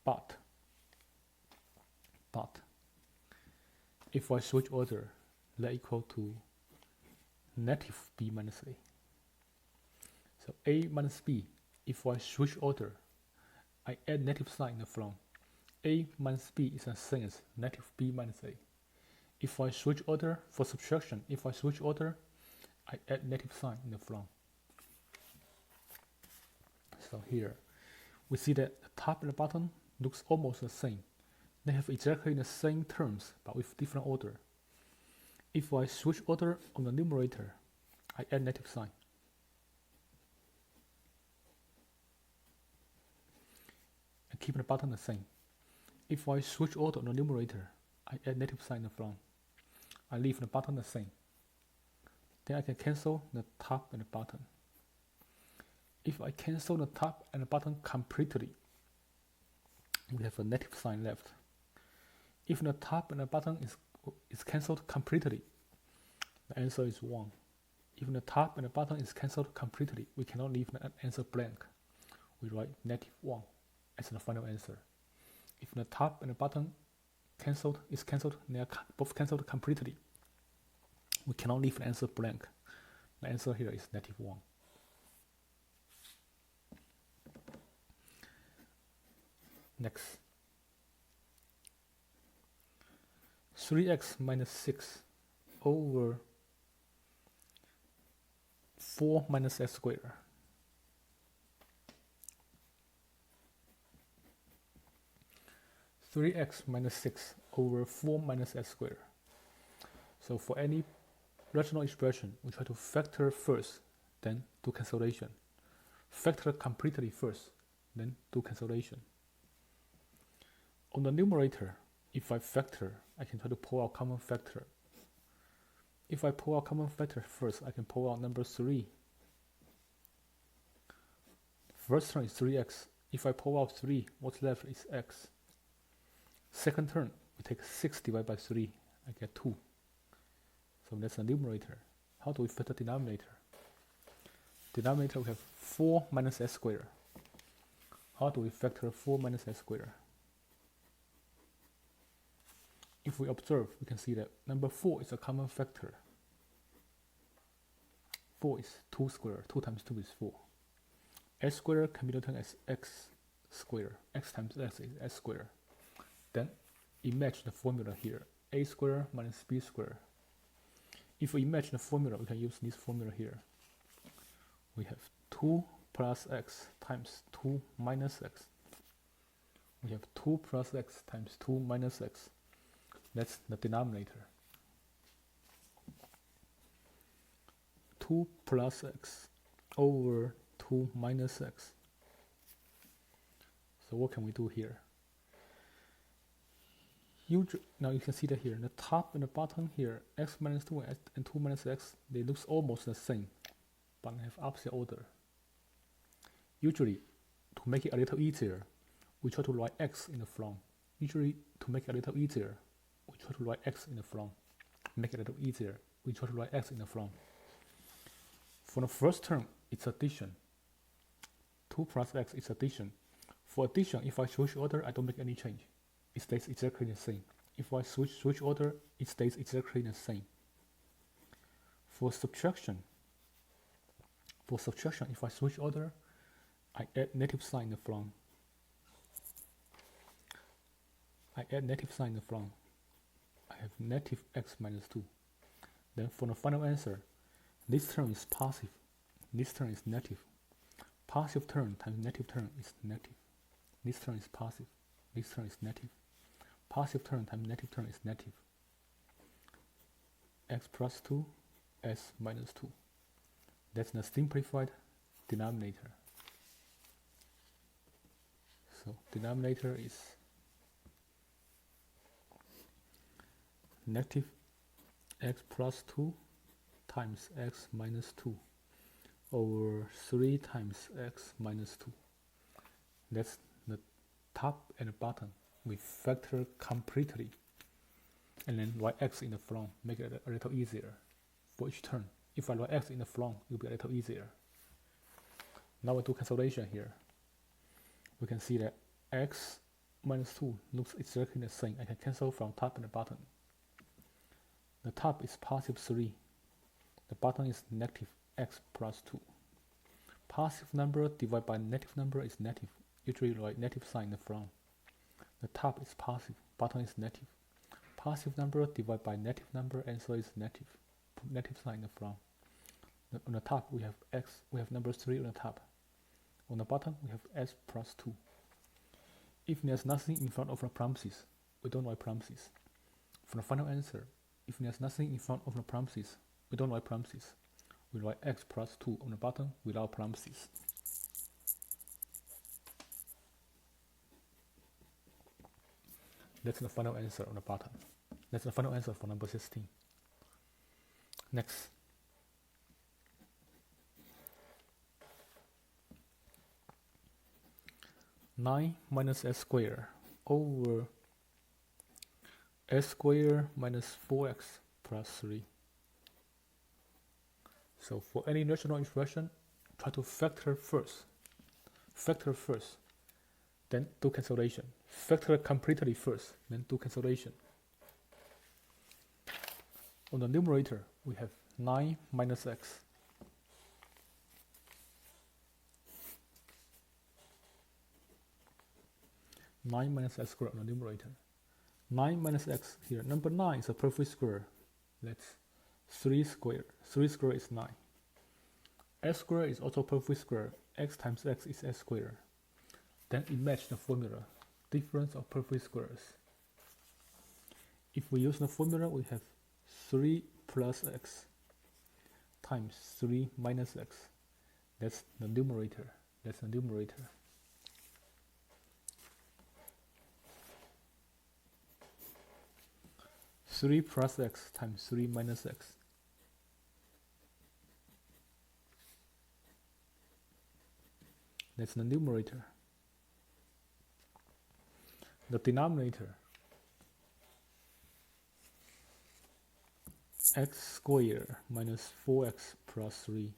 [SPEAKER 1] But if I switch order, they equal to negative b minus a. So a minus b, if I switch order, I add negative sign in the front. A minus b is the same as negative b minus a. If I switch order for subtraction, if I switch order, I add negative sign in the front. So here, we see that the top and the bottom looks almost the same. They have exactly the same terms, but with different order. If I switch order on the numerator, I add negative sign. And keep the bottom the same. If I switch order on the numerator, I add negative sign in the front. I leave the bottom the same. Then I can cancel the top and the bottom. If I cancel the top and the bottom completely, we have a negative sign left. If the top and the bottom is cancelled completely, the answer is 1. If the top and the bottom is cancelled completely, we cannot leave the answer blank. We write negative 1 as the final answer. If the top and the bottom is cancelled, they are both cancelled completely, we cannot leave the answer blank. The answer here is negative 1. Next. 3x minus 6 over 4 minus x squared. 3x minus 6 over 4 minus x squared. So for any rational expression, we try to factor first, then do cancellation. Factor completely first, then do cancellation. On the numerator, if I factor, I can try to pull out common factor. If I pull out common factor first, I can pull out number 3. First term is 3x. If I pull out 3, what's left is x. Second term, we take 6 divided by 3, I get 2. So that's the numerator. How do we factor denominator? Denominator, we have 4 minus s squared. How do we factor 4 minus s squared? If we observe, we can see that number 4 is a common factor. 4 is 2 squared. 2 times 2 is 4. S squared can be written as x squared. X times x is s squared. Then imagine the formula here. A squared minus b squared. If we imagine the formula, we can use this formula here. We have 2 plus x times 2 minus x. We have 2 plus x times 2 minus x. That's the denominator. 2 plus x over 2 minus x. So what can we do here? Now you can see that here, the top and the bottom here, x minus 2 and 2 minus x, they look almost the same, but have opposite order. Usually, to make it a little easier, we try to write x in the front. Usually, to make it a little easier, we try to write x in the front. Make it a little easier, we try to write x in the front. For the first term, it's addition. 2 plus x is addition. For addition, if I switch order, I don't make any change. It stays exactly the same. If I switch order, it stays exactly the same. For subtraction, if I switch order, I add negative sign in the front. I have negative x minus 2. Then for the final answer, this term is positive. This term is negative. Positive term times negative term is negative. This term is positive. This term is negative. Positive term times negative term is negative. X plus 2, s minus 2. That's the simplified denominator. So denominator is negative x plus 2 times x minus 2 over 3 times x minus 2. That's the top and the bottom. We factor completely and then write x in the front, make it a little easier for each term. If I write x in the front, it will be a little easier. Now we do cancellation here. We can see that x minus 2 looks exactly the same. I can cancel from top and the bottom. The top is positive 3. The bottom is negative x plus 2. Positive number divided by negative number is negative. Usually write negative sign in the front. The top is positive, bottom is negative. Positive number divided by negative number, answer is negative. Put negative sign in the front. On the top we have x, we have number 3 on the top. On the bottom we have s plus 2. If there's nothing in front of the parentheses, we don't write parentheses. For the final answer, if there's nothing in front of the parentheses, we don't write parentheses. We write x plus 2 on the bottom without parentheses. That's the final answer on the bottom. That's the final answer for number 16. Next. Nine minus s squared over s squared minus 4x plus 3. So for any rational expression, try to factor first, then do cancellation. Factor completely first, then do cancellation. On the numerator, we have 9 minus x. Nine minus x squared on the numerator. 9 minus x here. Number 9 is a perfect square. That's 3 squared. 3 squared is 9. S squared is also perfect square. X times x is s squared. Then imagine the formula. Difference of perfect squares. If we use the formula, we have 3 plus x times 3 minus x. That's the numerator. 3 plus x times 3 minus x. That's the numerator. The denominator, x squared minus 4x plus 3.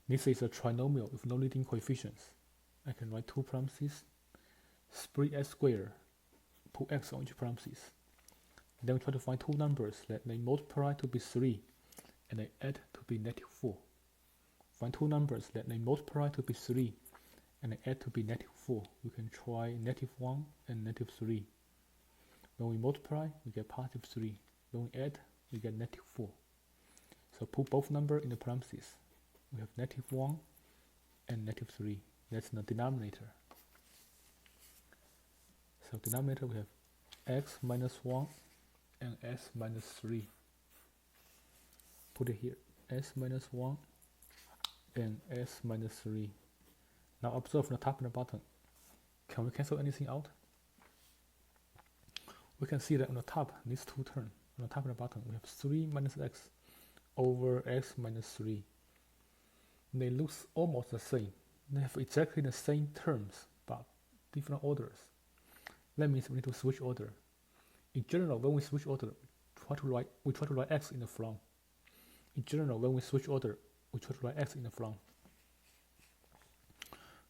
[SPEAKER 1] This is a trinomial with no leading coefficients. I can write 2 parentheses, split s squared, put x on each parentheses. Then we try to find two numbers that they multiply to be 3 and they add to be negative 4. Find two numbers that they multiply to be 3 and they add to be negative 4. We can try negative 1 and negative 3. When we multiply, we get positive 3. When we add, we get negative 4. So put both numbers in the parentheses. We have negative 1 and negative 3. That's the denominator. So denominator, we have x minus 1 and s minus 3. Put it here, s minus 1 and s minus 3. Now observe the top and the bottom. Can we cancel anything out? we can see that on the top, these two terms, on the top and the bottom, we have 3 minus x over x minus 3. They look almost the same. They have exactly the same terms, but different orders. That means we need to switch order. In general, when we switch order, we try to write x in the front. In general, when we switch order, we try to write x in the front.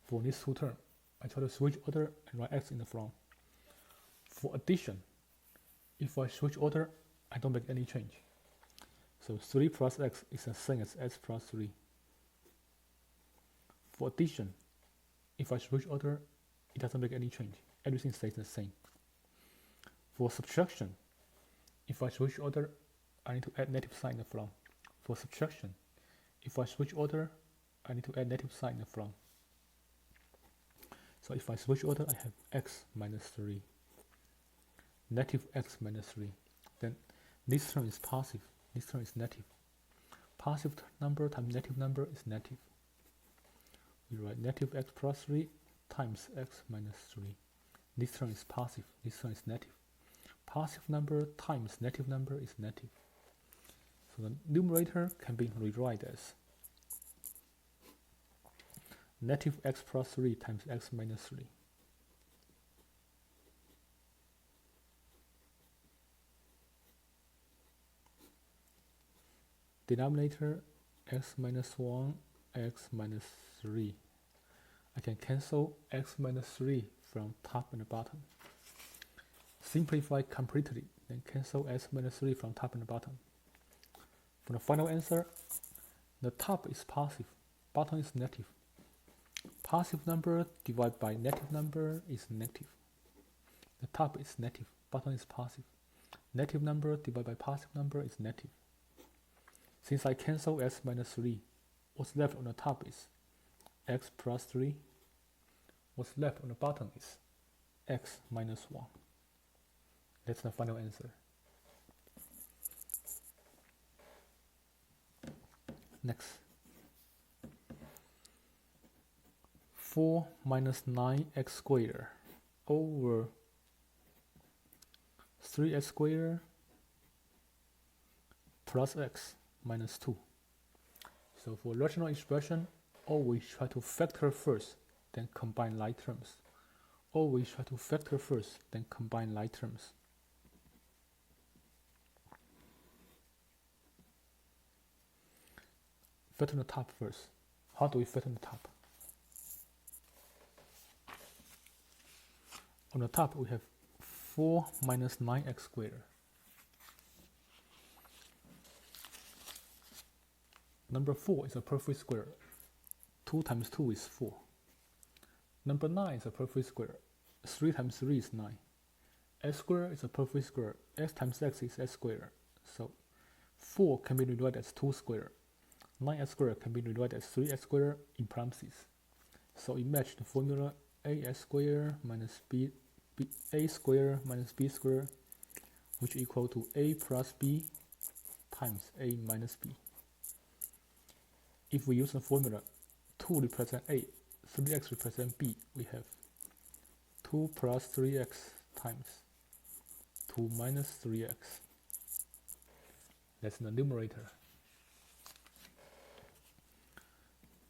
[SPEAKER 1] For these two terms, I try to switch order and write x in the front. For addition, if I switch order, I don't make any change. So 3 plus x is the same as x plus 3. For addition, if I switch order, it doesn't make any change. Everything stays the same. For subtraction, if I switch order, I need to add negative sign in the front. For subtraction, if I switch order, I need to add negative sign in the front. So if I switch order, I have x minus 3. Negative x minus 3. Then this term is positive. This term is negative. Positive number times negative number is negative. We write negative x plus 3 times x minus 3. This term is positive. This term is negative. Positive number times negative number is negative. So the numerator can be rewritten as negative x plus 3 times x minus 3. Denominator x minus 1, x minus 3. I can cancel x minus 3 from top and bottom. Simplify completely, then cancel x minus 3 from top and bottom. For the final answer, the top is positive, bottom is negative. Positive number divided by negative number is negative. The top is negative, bottom is positive. Negative number divided by positive number is negative. Since I cancel x minus 3, what's left on the top is x plus 3. What's left on the bottom is x minus 1. That's the final answer. Next. 4 minus 9x squared over 3x squared plus x minus 2. So for rational expression, always try to factor first, then combine like terms. Always try to factor first, then combine like terms. Factor the top first. How do we factor the top? On the top, we have 4 minus 9x squared. Number 4 is a perfect square. 2 times 2 is 4. Number 9 is a perfect square. 3 times 3 is 9. X squared is a perfect square. X times x is x squared. So 4 can be rewritten as 2 squared. 9x squared can be rewritten as 3x squared in parentheses. So it matches the formula ax squared minus a squared minus b squared, which is equal to a plus b times a minus b. If we use the formula 2 represent a, 3x represent b, we have 2 plus 3x times 2 minus 3x. That's the numerator.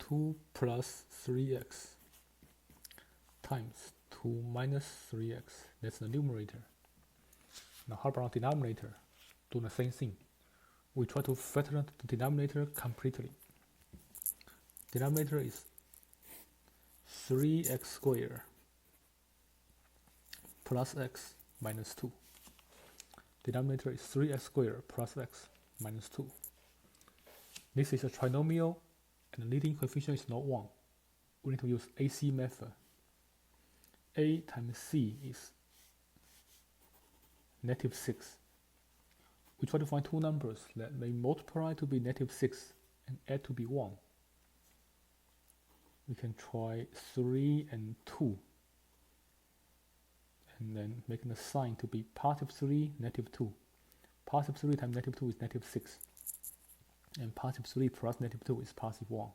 [SPEAKER 1] 2 plus 3x times 2 minus 3x. That's the numerator. Now how about denominator? Do the same thing. We try to factor the denominator completely. Denominator is 3x squared plus x minus 2. Denominator is 3x squared plus x minus 2. This is a trinomial and the leading coefficient is not 1. We need to use AC method. A times C is negative 6. We try to find two numbers that may multiply to be negative 6 and add to be 1. We can try 3 and 2. And then making the sign to be positive 3, negative 2. Positive 3 times negative 2 is negative 6. And positive 3 plus negative 2 is positive 1.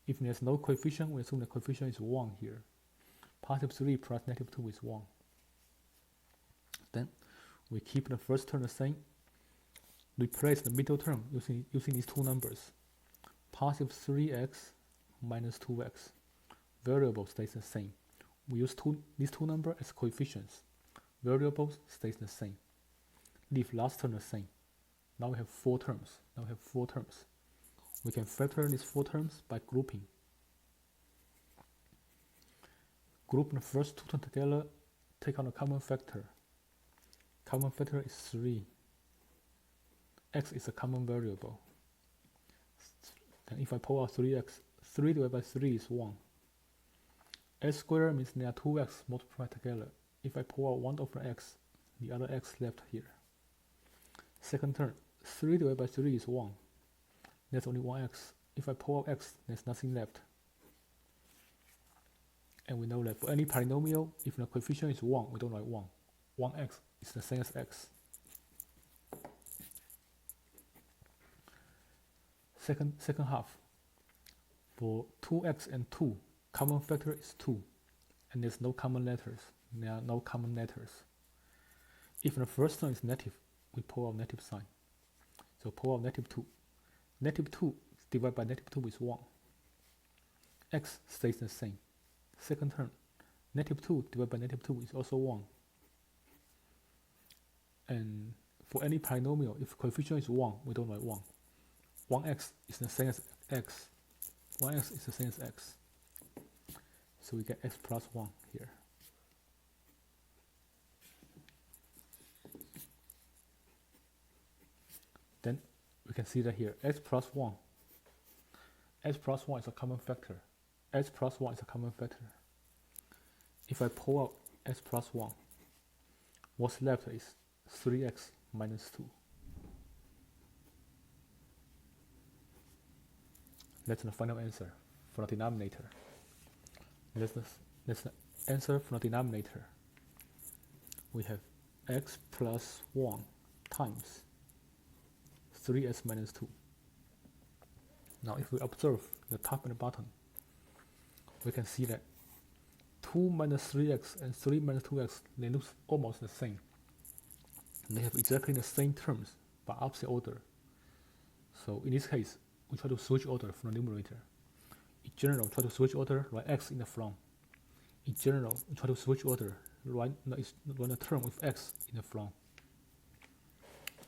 [SPEAKER 1] If there's no coefficient, we assume the coefficient is 1 here. Positive 3 plus negative 2 is 1. Then We keep the first term the same. Replace the middle term using these two numbers. Positive 3x minus 2x. Variable stays the same. We use these two numbers as coefficients. Variables stays the same. Leave last term the same. Now we have 4 terms. We can factor these 4 terms by grouping. Group the first 2 terms together, take out a common factor. Common factor is 3. X is a common variable. And if I pull out 3x, 3 divided by 3 is 1. X squared means there are 2x multiplied together. If I pull out 1 over x, the other x left here. Second term, 3 divided by 3 is 1. There's only 1x. If I pull out x, there's nothing left. And we know that for any polynomial, if the coefficient is 1, we don't write 1. 1x is the same as x. Second half. For 2x and 2, common factor is 2. And there's no common letters. There are no common letters. If the first term is negative, we pull out negative sign. So pull out negative 2. Negative 2 divided by negative 2 is 1. X stays the same. Second term, negative 2 divided by negative 2 is also 1. And for any polynomial, if coefficient is 1, we don't write 1. 1x is the same as x. 1x is the same as x. So we get x plus 1 here. Then we can see that here, x plus 1. X plus 1 is a common factor. X plus 1 is a common factor. If I pull out x plus 1, what's left is 3x minus 2. That's the final answer for the denominator. That's the answer for the denominator. We have x plus 1 times 3x minus 2. Now if we observe the top and the bottom, we can see that 2 minus 3x and 3 minus 2x, they look almost the same. They have exactly the same terms, but opposite order. So in this case, we try to switch order from the numerator. In general, try to switch order, write x in the front. In general, we try to switch order, write a term with x in the front.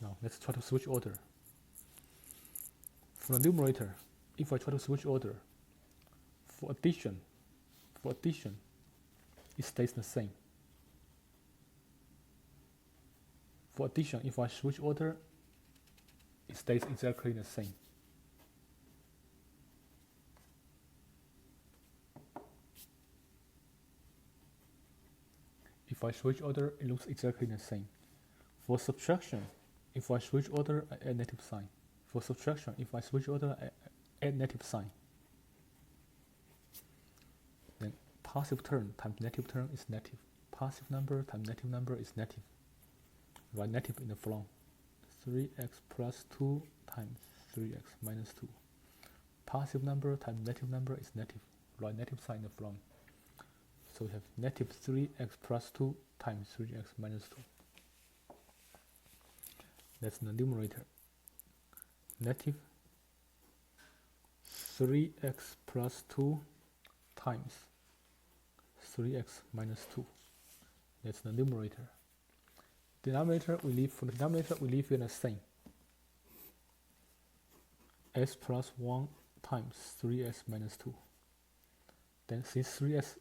[SPEAKER 1] Now let's try to switch order. For the numerator, if I try to switch order, for addition, it stays the same. For addition, if I switch order, it stays exactly the same. If I switch order, it looks exactly the same. For subtraction, if I switch order, I add negative sign. For subtraction, if I switch order, I add negative sign. Then positive term times negative term is negative. Positive number times negative number is negative. Write negative in the front. 3x plus 2 times 3x minus 2. Positive number times negative number is negative. Write negative sign in the front. So we have negative 3x plus 2 times 3x minus 2. That's the numerator. Negative 3x plus 2 times 3x minus 2. That's the numerator. Denominator, for the denominator, we leave it the same. S plus 1 times 3s minus 2. Then since 3s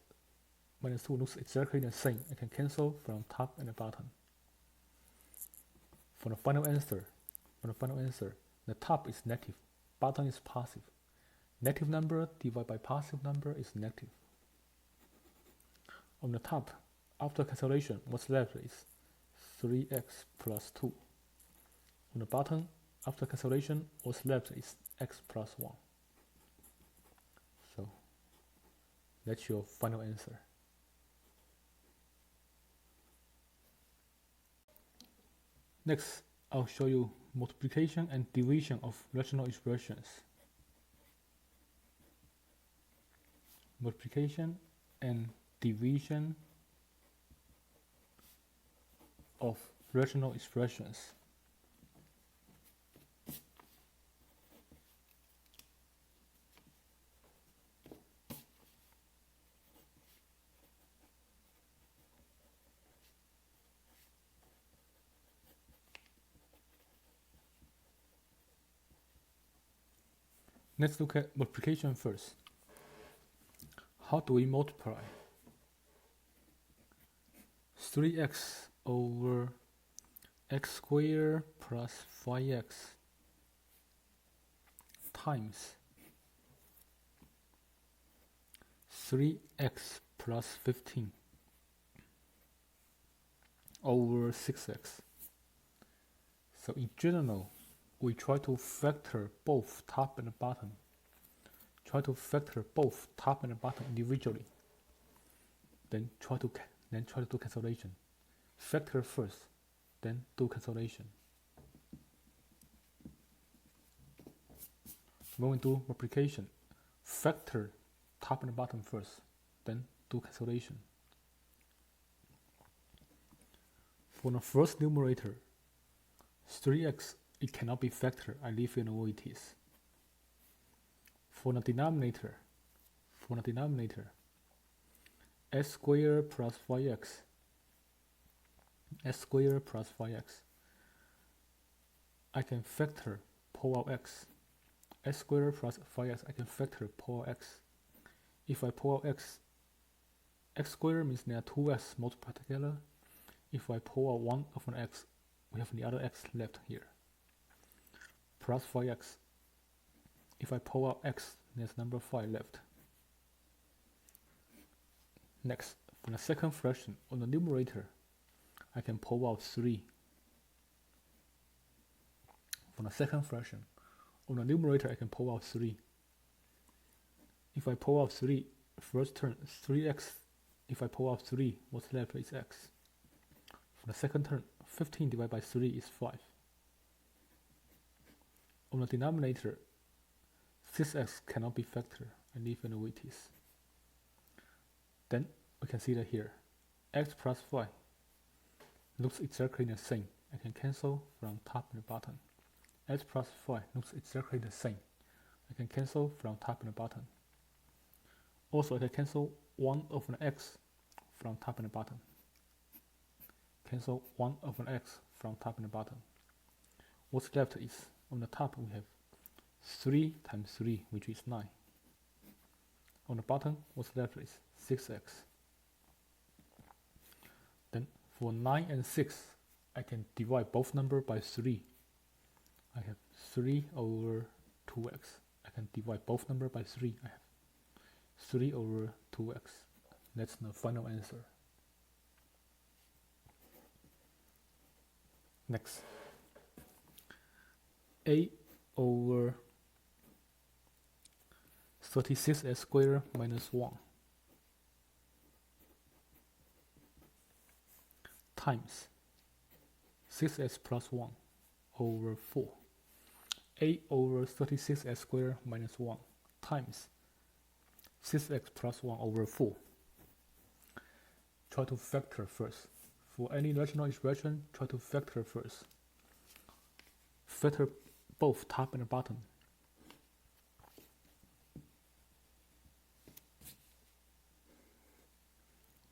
[SPEAKER 1] minus 2 looks exactly the same, I can cancel from top and the bottom. For the final answer, the top is negative, bottom is positive. Negative number divided by positive number is negative. On the top, after cancellation, what's left is 3x plus 2. On the bottom, after cancellation, what's left is x plus 1. So that's your final answer. Next, I'll show you multiplication and division of rational expressions. Multiplication and division of rational expressions. Let's look at multiplication first. How do we multiply? 3x over x squared plus 5x times 3x plus 15 over 6x. So in general, we try to factor both top and bottom. Try to factor both top and bottom individually. Then try to do cancellation. Factor first, then do cancellation. When we do multiplication, factor top and bottom first, then do cancellation. For the first numerator, 3x, it cannot be factored. I leave it the way it is. For the denominator, x squared plus 5x, I can factor power x. X squared plus 5x, I can factor power x. If I pull out x squared means there are 2x multiplied together. If I pull out one of an x, we have the other x left here. Plus 5x. If I pull out x, there's number 5 left. Next, for the second fraction on the numerator, I can pull out 3. For the second fraction on the numerator, I can pull out 3. If I pull out 3, first term 3x. If I pull out 3, what's left is x. For the second term, 15 divided by 3 is 5. On the denominator, 6x cannot be factored. I leave it the way it is. Then we can see that here, x plus 5 looks exactly the same. I can cancel from top and bottom. X plus 5 looks exactly the same. I can cancel from top and bottom. Also, I can cancel one of an x from top and bottom. Cancel one of an x from top and bottom. What's left is, on the top we have 3 times 3, which is 9. On the bottom, what's left is 6x. Then for 9 and 6, I can divide both numbers by 3. I have 3 over 2x. I can divide both numbers by 3. I have 3 over 2x. That's the final answer. Next, a over 36x squared minus 1 times 6x plus 1 over 4. A over 36x squared minus 1 times 6x plus 1 over 4. Try to factor first. For any rational expression, try to factor first. Factor both top and bottom.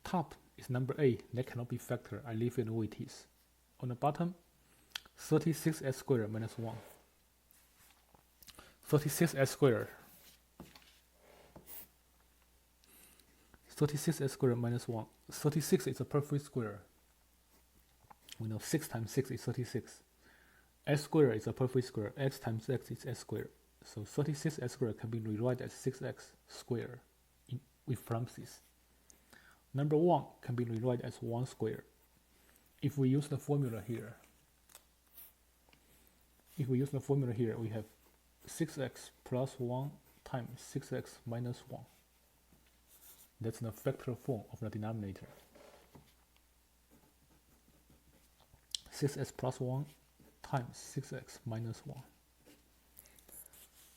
[SPEAKER 1] Top is number a, that cannot be factored. I leave it the way it is. On the bottom, 36x squared minus 1. 36x squared. 36x squared minus 1. 36 is a perfect square. We know 6 times 6 is 36. X squared is a perfect square. X times x is x squared. So 36x squared can be rewritten as 6x squared with parentheses. Number 1 can be rewritten as 1 squared. If we use the formula here, we have 6x plus 1 times 6x minus 1. That's the factor form of the denominator. 6x plus 1 times 6x minus 1.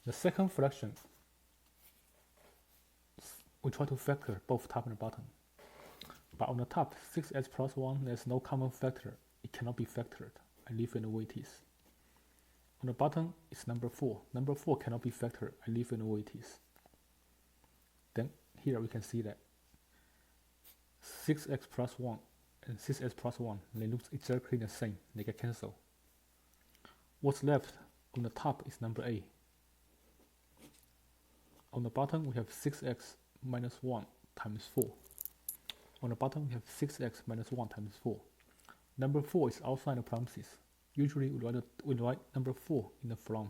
[SPEAKER 1] The second fraction, we try to factor both top and bottom. But on the top, 6x plus 1, there's no common factor. it cannot be factored. I leave it the way it is. On the bottom is number 4. Number 4 cannot be factored. I leave it the way it is. Then here we can see that 6x plus 1 and 6x plus 1, they look exactly the same. They get cancelled. What's left on the top is number A. On the bottom we have 6x minus 1 times 4. On the bottom we have 6x minus 1 times 4. Number 4 is outside the parentheses. Usually we write number 4 in the front.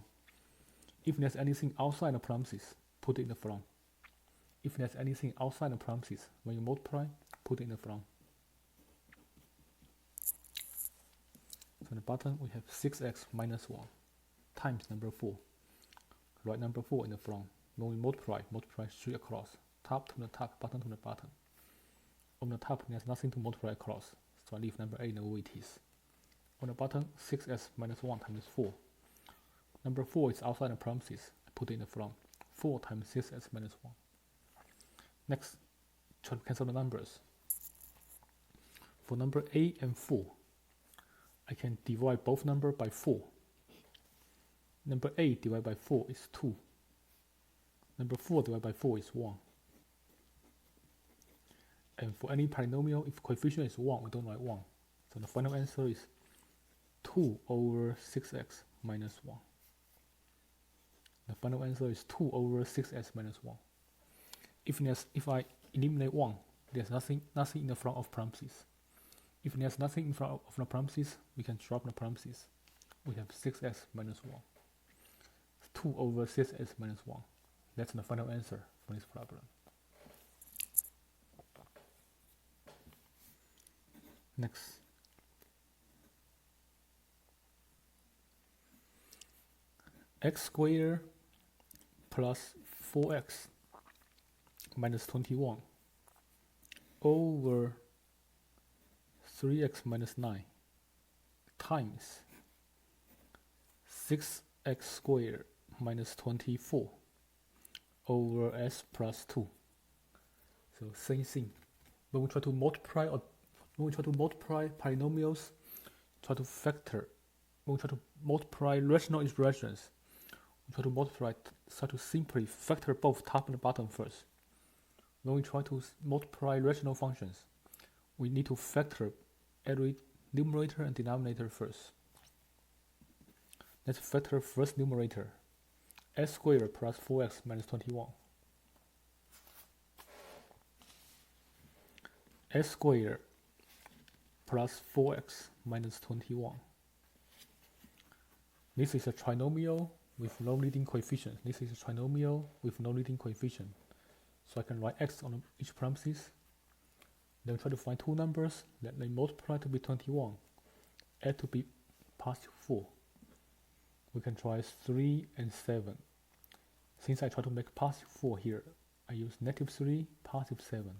[SPEAKER 1] If there's anything outside the parentheses, put it in the front. If there's anything outside the parentheses, when you multiply, put it in the front. So on the bottom we have 6x minus 1 times number 4. Write number 4 in the front. When we multiply straight across, top to the top, bottom to the bottom. On the top there's nothing to multiply across, so I leave number A the way it is. On the bottom, 6x minus 1 times 4. Number 4 is outside the parentheses. I put it in the front. 4 times 6x minus 1. Next, try to cancel the numbers. For number A and 4, I can divide both numbers by 4. Number A divided by 4 is 2. Number 4 divided by 4 is 1. And for any polynomial, if coefficient is 1, we don't write 1. So the final answer is 2 over 6x minus 1. The final answer is 2 over 6x minus 1. If I eliminate 1, there's nothing in the front of parentheses. If there's nothing in front of the parentheses, we can drop the parentheses. We have 6x minus 1. 2 over 6x minus 1. That's the final answer for this problem. Next. X squared plus 4x minus 21 over 3x minus 9 times 6x squared minus 24 over s plus 2. So same thing. When we try to multiply polynomials, try to factor. When we try to multiply rational expressions, we try to simply factor both top and bottom first. When we try to multiply rational functions, we need to factor every numerator and denominator first. Let's factor first numerator, s squared plus 4x minus 21. S squared plus 4x minus 21. This is a trinomial with no leading coefficient. This is a trinomial with no leading coefficient. So I can write x on each parenthesis. Then try to find two numbers that they multiply to be 21, add to be positive 4. We can try 3 and 7. Since I try to make positive 4 here, I use negative 3, positive 7.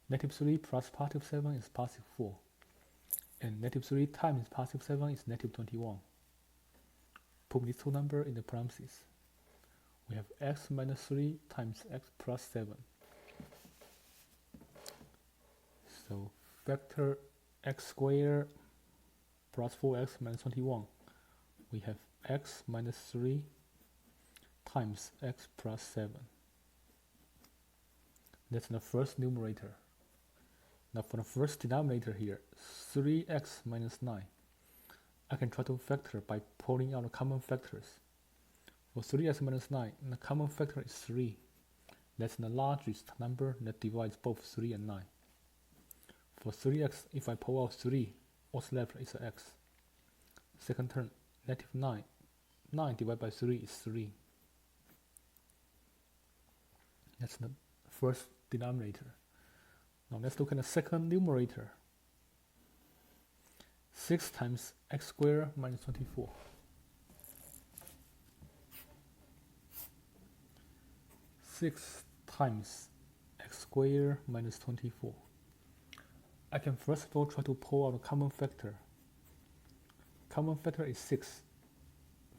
[SPEAKER 1] Negative 3 plus positive 7 is positive 4. And negative 3 times positive 7 is negative 21. Put these two numbers in the parentheses. We have x minus 3 times x plus 7. So factor x squared plus 4x minus 21. We have x minus 3 times x plus 7. That's the first numerator. Now for the first denominator here, 3x minus 9. I can try to factor by pulling out the common factors. For 3x minus 9, the common factor is 3. That's the largest number that divides both 3 and 9. For 3x, if I pull out 3, what's left is x. Second term, negative 9. 9 divided by 3 is 3. That's the first denominator. Now let's look at the second numerator. 6 times x squared minus 24. 6 times x squared minus 24. I can first of all try to pull out a common factor. Common factor is 6.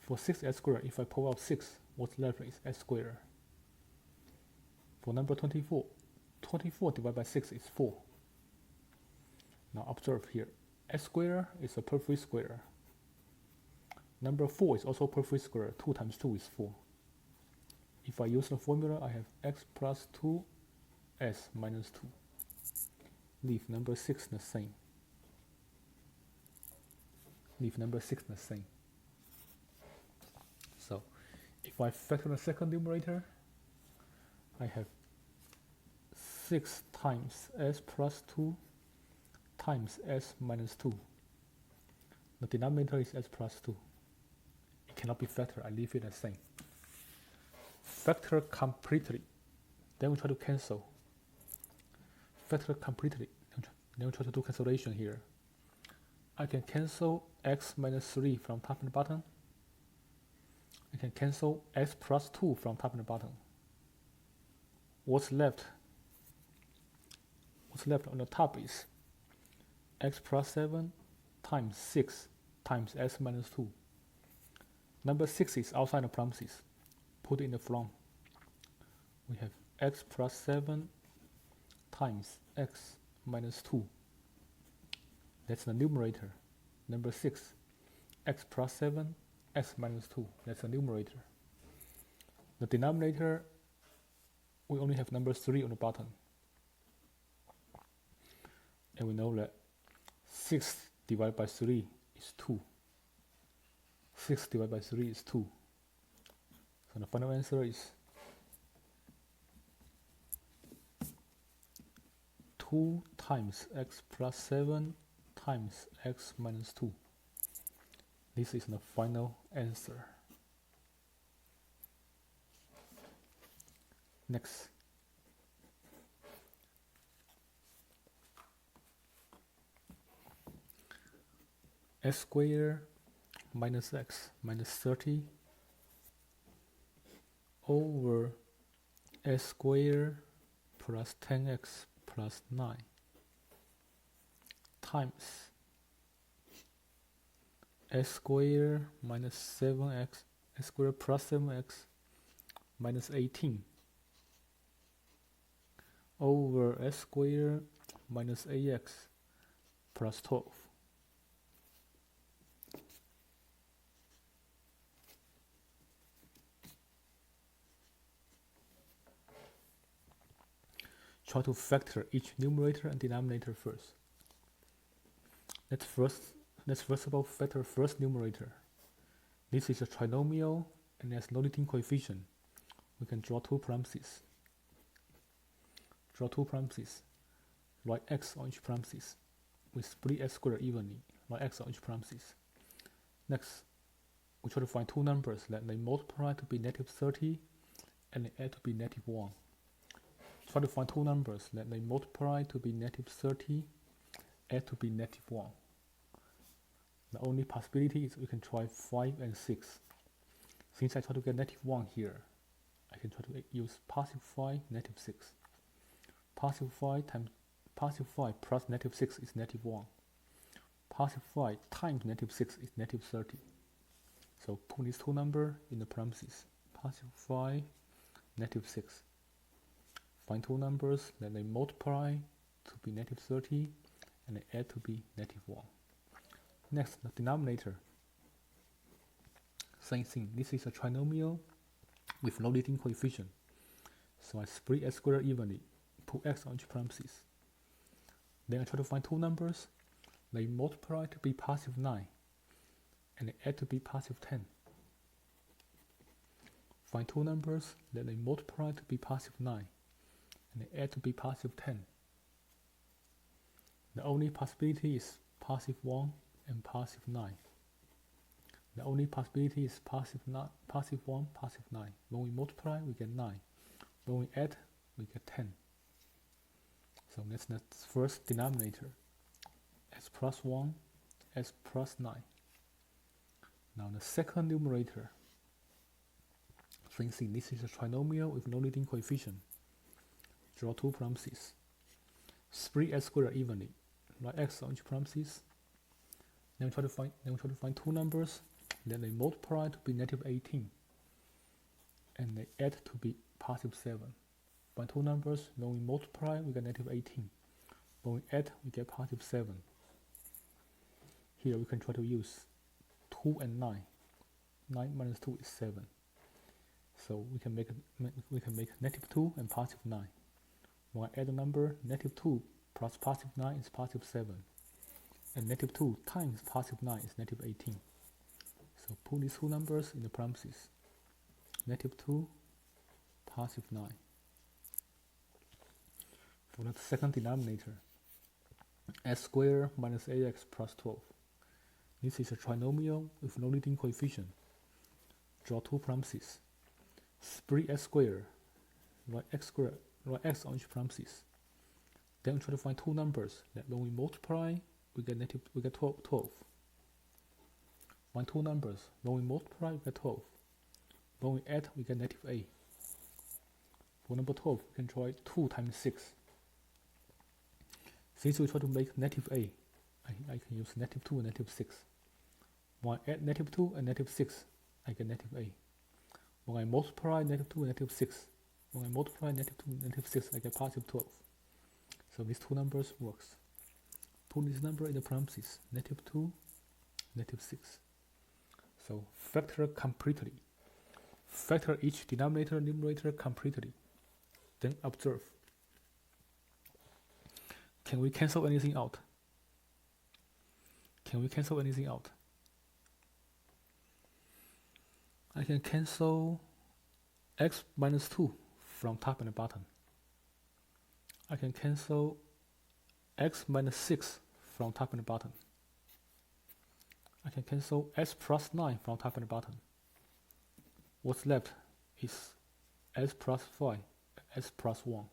[SPEAKER 1] For 6x squared, if I pull out 6, what's left is x squared. For number 24, 24 divided by 6 is 4. Now observe here, S squared is a perfect square. Number 4 is also perfect square. 2 times 2 is 4. If I use the formula, I have x plus 2, s minus 2. Leave number 6 the same. Leave number 6 the same. So, if I factor the second numerator, I have 6 times s plus 2 times s minus 2. The denominator is s plus 2. It cannot be factored. I leave it the same. Factor completely. Then we try to cancel. Factor completely. Then we try to do cancellation here. I can cancel x minus 3 from top and bottom. I can cancel x plus 2 from top and bottom. What's left on the top is x plus 7 times 6 times s minus 2. Number 6 is outside the parentheses. Put it in the front. We have x plus 7 times x minus 2. That's the numerator. Number 6, x plus 7, x minus 2. That's the numerator. The denominator, we only have number 3 on the bottom. And we know that 6 divided by 3 is 2. 6 divided by 3 is 2. So the final answer is 2 times x plus 7 times x minus 2. This is the final answer. Next. S squared minus x minus 30 over s squared plus 10x plus 9 times s squared minus 7x, s squared plus 7x minus 18 over s squared minus ax plus 12. Try to factor each numerator and denominator first. Let's first of all factor first numerator. This is a trinomial and has no leading coefficient. We can draw two parentheses. Write x on each parenthesis. We split s squared evenly. Write x on each parenthesis. Next, we try to find two numbers that they multiply to be negative 30 and they add to be negative 1. Try to find two numbers that they multiply to be negative 30, add to be negative 1. The only possibility is we can try 5 and 6. Since I try to get negative 1 here, I can try to use positive 5, negative 6. Positive 5 plus negative 6 is negative 1. Positive 5 times negative 6 is negative 30. So put these two numbers in the parentheses. Positive 5, negative 6. Find two numbers that they multiply to be negative 30 and they add to be negative 1. Next, the denominator. Same thing. This is a trinomial with no leading coefficient. So I split s squared evenly, put x on each parenthesis. Then I try to find two numbers. They multiply to be positive 9 and they add to be positive 10. Find two numbers that they multiply to be positive 9 and they add to be positive 10. The only possibility is positive 1 and positive 9. The only possibility is positive 1, positive 9. When we multiply, we get 9. When we add, we get 10. So that's the first denominator. S plus 1, s plus 9. Now the second numerator. Same thing. This is a trinomial with no leading coefficient. Draw two parentheses. Split s squared evenly. Write x on each parenthesis. Then we try to find two numbers. Then they multiply to be negative 18. And they add to be positive 7. Find two numbers. When we multiply, we get negative 18. When we add, we get positive 7. Here we can try to use 2 and 9. 9 minus 2 is 7. So we can make negative 2 and positive 9. When I add the number, negative 2 plus positive 9 is positive 7. And negative 2 times positive 9 is negative 18. So put these two numbers in the parentheses. Negative 2, positive 9. For the second denominator, x squared minus ax plus 12. This is a trinomial with no leading coefficient. Draw two parentheses. Split x squared, write x on each parenthesis. Then try to find two numbers that when we multiply, we get 12. Find two numbers. When we multiply, we get 12. When we add, we get negative 8. For number 12, we can try 2 times 6. Since we try to make negative 8, I can use negative 2 and negative 6. When I add negative 2 and negative 6, I get negative 8. When I multiply negative 2 and negative 6, I get positive 12. So these two numbers works. Put this number in the parentheses, negative 2, negative 6. So factor completely. Factor each denominator and numerator completely. Then observe. Can we cancel anything out? I can cancel x minus 2 from top and bottom. I can cancel x minus 6 from top and bottom. I can cancel s plus 9 from top and bottom. What's left is s plus 5 and s plus 1.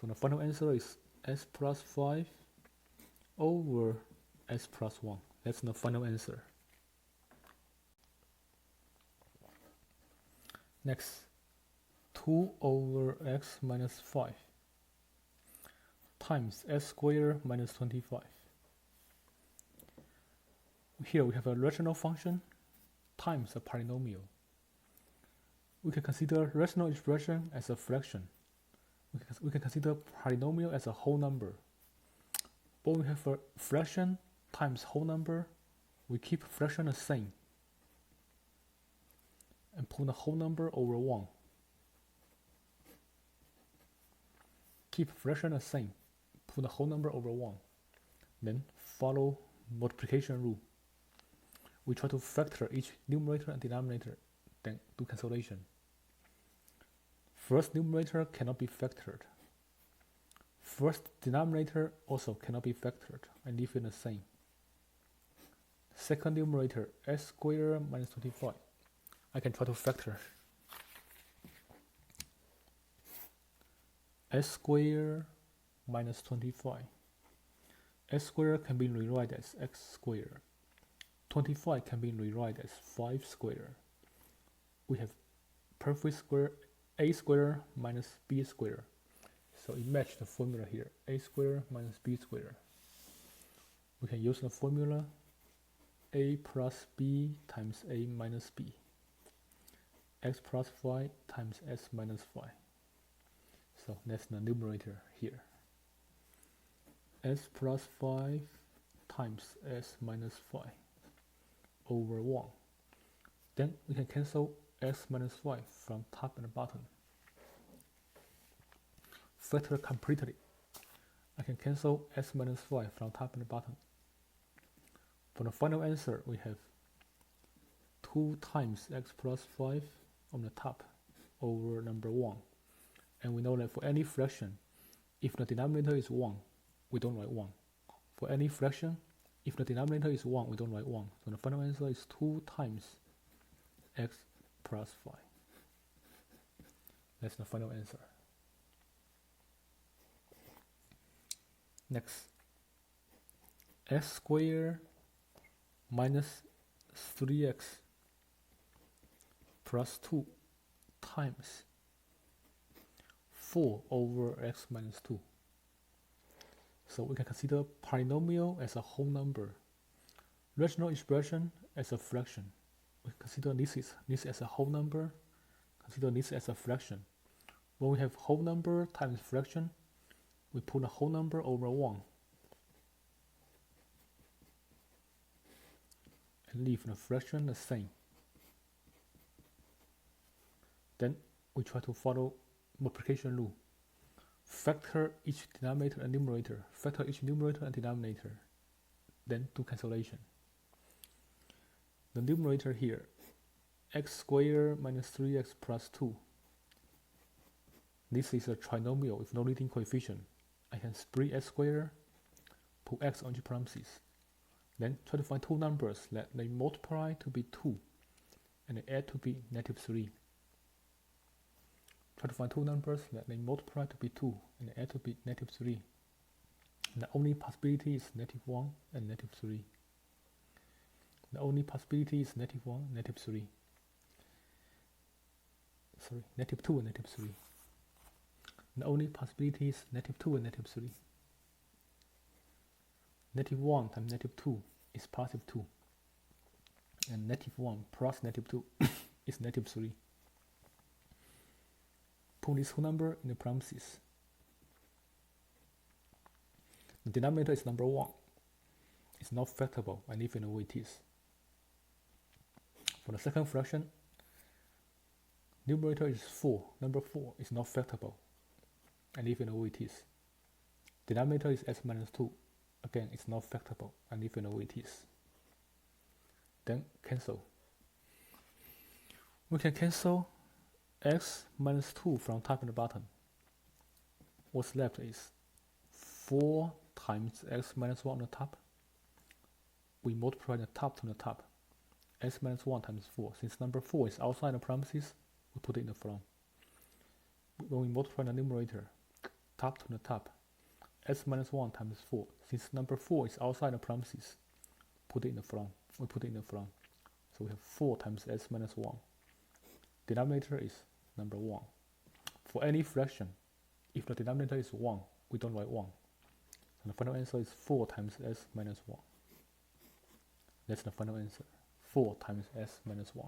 [SPEAKER 1] So the final answer is s plus 5 over s plus 1. That's the final answer. Next, 2 over x minus 5 times s squared minus 25. Here we have a rational function times a polynomial. We can consider rational expression as a fraction. We can consider polynomial as a whole number. But we have a fraction times whole number, we keep fraction the same and put the whole number over 1. Keep fraction the same, put the whole number over 1. Then follow multiplication rule. We try to factor each numerator and denominator, then do cancellation. First numerator cannot be factored. First denominator also cannot be factored. I leave it the same. Second numerator, s squared minus 25. I can try to factor. S squared minus 25. S squared can be rewritten as x squared. 25 can be rewritten as 5 squared. We have perfect square a squared minus b squared. So it matches the formula here, a squared minus b squared. We can use the formula a plus b times a minus b. X plus 5 times s minus 5. So that's the numerator here. S plus 5 times s minus 5 over 1. Then we can cancel s minus 5 from top and bottom. Factor completely. I can cancel s minus 5 from top and bottom. For the final answer, we have 2 times x plus 5 on the top over number 1. And we know that for any fraction, if the denominator is 1, we don't write 1. For any fraction, if the denominator is 1, we don't write 1. So the final answer is 2 times x plus 5. That's the final answer. Next, x squared minus 3x plus 2 times 4 over x minus 2. So we can consider polynomial as a whole number, rational expression as a fraction. We consider this as a whole number, consider this as a fraction. When we have whole number times fraction, we put the whole number over 1. can leave the fraction the same. Then we try to follow multiplication rule. Factor each denominator and numerator. Factor each numerator and denominator. Then do cancellation. The numerator here, x squared minus 3x plus 2. This is a trinomial with no leading coefficient. I can split x squared, put x on each parentheses. Then try to find two numbers that they multiply to be 2 and they add to be negative 3. Try to find two numbers that they multiply to be 2 and they add to be negative 3. And the only possibility is negative 1 and negative 3. The only possibility is negative 1, negative 3. Sorry, negative 2 and negative 3. The only possibility is negative 2 and negative 3. Negative 1 times negative 2 is positive 2. And negative 1 plus negative 2 is negative 3. Put this whole number in the parentheses. The denominator is number 1. It's not factorable. I leave it the way it is. For the second fraction, numerator is 4. Number 4 is not factorable. I leave it the way it is. Denominator is x minus 2. Again, it's not factorable. I leave it the way it is. Then cancel. We can cancel x minus 2 from top and the bottom. What's left is 4 times x minus 1 on the top. We multiply the top to the top. X minus 1 times 4. Since number 4 is outside the parentheses, we put it in the front. When we multiply the numerator, top to the top, x minus 1 times 4. Since number 4 is outside the parentheses, put it in the front. We put it in the front. So we have 4 times x minus 1. Denominator is number 1. For any fraction, if the denominator is 1, we don't write 1. So the final answer is 4 times s minus 1. That's the final answer. 4 times s minus 1.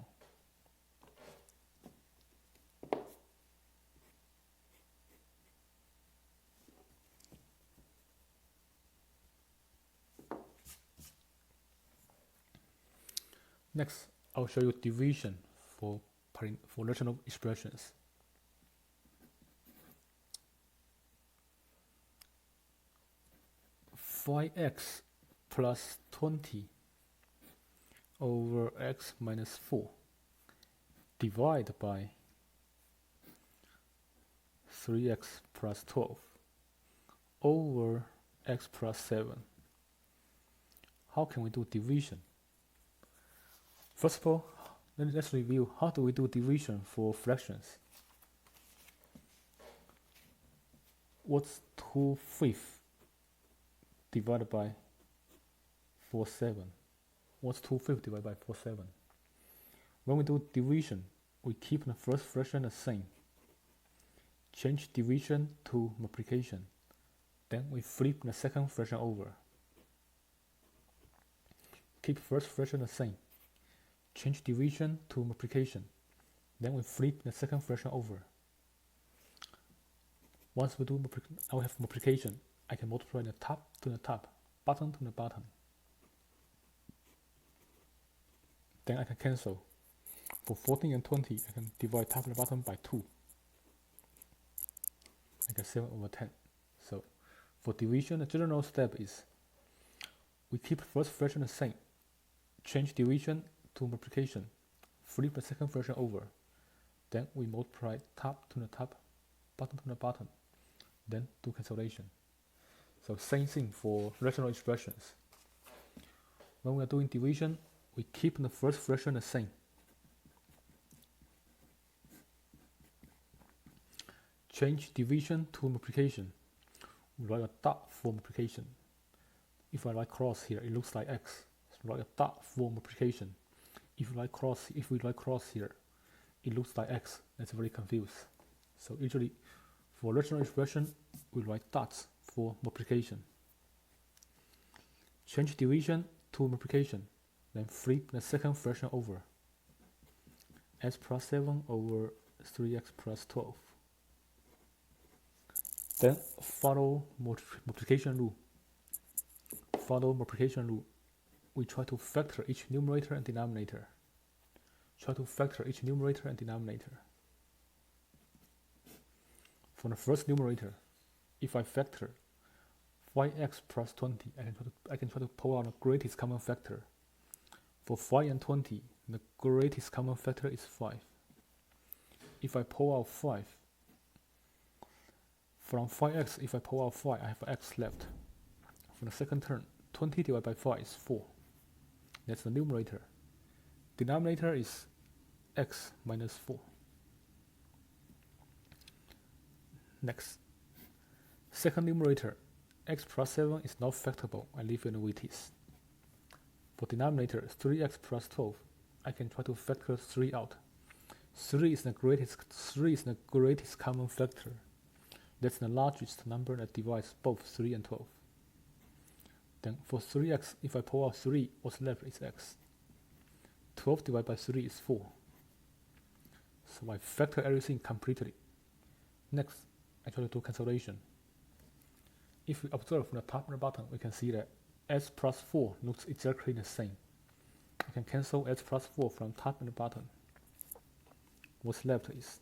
[SPEAKER 1] Next, I'll show you division for rational expressions. Find x plus 20 over x minus 4 divided by 3x plus 12 over x plus 7. How can we do division? First of all, let's review how do we do division for fractions. What's 2/5 divided by 4/7? What's 2/5 divided by 4/7? When we do division, we keep the first fraction the same. Change division to multiplication. Then we flip the second fraction over. Keep first fraction the same. Change division to multiplication. Then we flip the second fraction over. Once we do I will have multiplication. I can multiply the top to the top, bottom to the bottom. Then I can cancel. For 14 and 20, I can divide top and bottom by 2. I get 7 over 10. So for division, the general step is we keep first fraction the same. Change division to multiplication. Flip the second fraction over. Then we multiply top to the top, bottom to the bottom. Then do cancellation. So same thing for rational expressions. When we are doing division, we keep the first fraction the same. Change division to multiplication. We write a dot for multiplication. If I write cross here, it looks like x. So write a dot for multiplication. If we write cross here, it looks like x. That's very confused. So usually, for rational expression, we write dots for multiplication. Change division to multiplication. Then flip the second fraction over. X plus 7 over 3x plus 12. Then follow multiplication rule. Follow multiplication rule. we try to factor each numerator and denominator. Try to factor each numerator and denominator. For the first numerator, if I factor 5x plus 20, I can try to pull out the greatest common factor. For 5 and 20, the greatest common factor is 5. If I pull out 5, from 5x, if I pull out 5, I have x left. For the second term, 20 divided by 5 is 4. That's the numerator. Denominator is x minus 4. Next, second numerator, x plus 7 is not factorable. I leave it the way it is. For denominator, 3x plus 12, I can try to factor 3 out. 3 is the greatest common factor. That's the largest number that divides both 3 and 12. Then for 3x, if I pull out 3, what's left is x. 12 divided by 3 is 4. So I factor everything completely. Next, I try to do cancellation. If we observe from the top and the bottom, we can see that s plus 4 looks exactly the same. I can cancel s plus 4 from top and the bottom. What's left is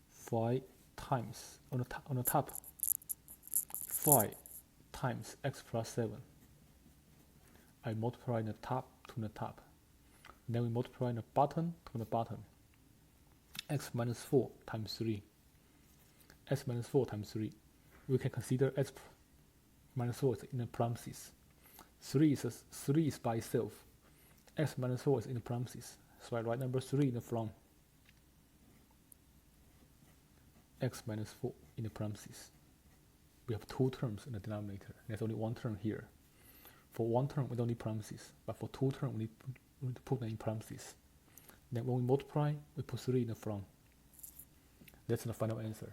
[SPEAKER 1] 5 times, on the top, 5 times x plus 7. I multiply the top to the top. Then we multiply the bottom to the bottom. X minus 4 times 3. S minus 4 times 3. We can consider s minus 4 is in the parentheses. 3 is by itself. S minus 4 is in the parentheses. So I write number 3 in the front. X minus 4 in the parentheses. We have 2 terms in the denominator. There's only 1 term here. For 1 term, we don't need parentheses. But for 2 terms, we need to put them in parentheses. Then when we multiply, we put 3 in the front. That's the final answer.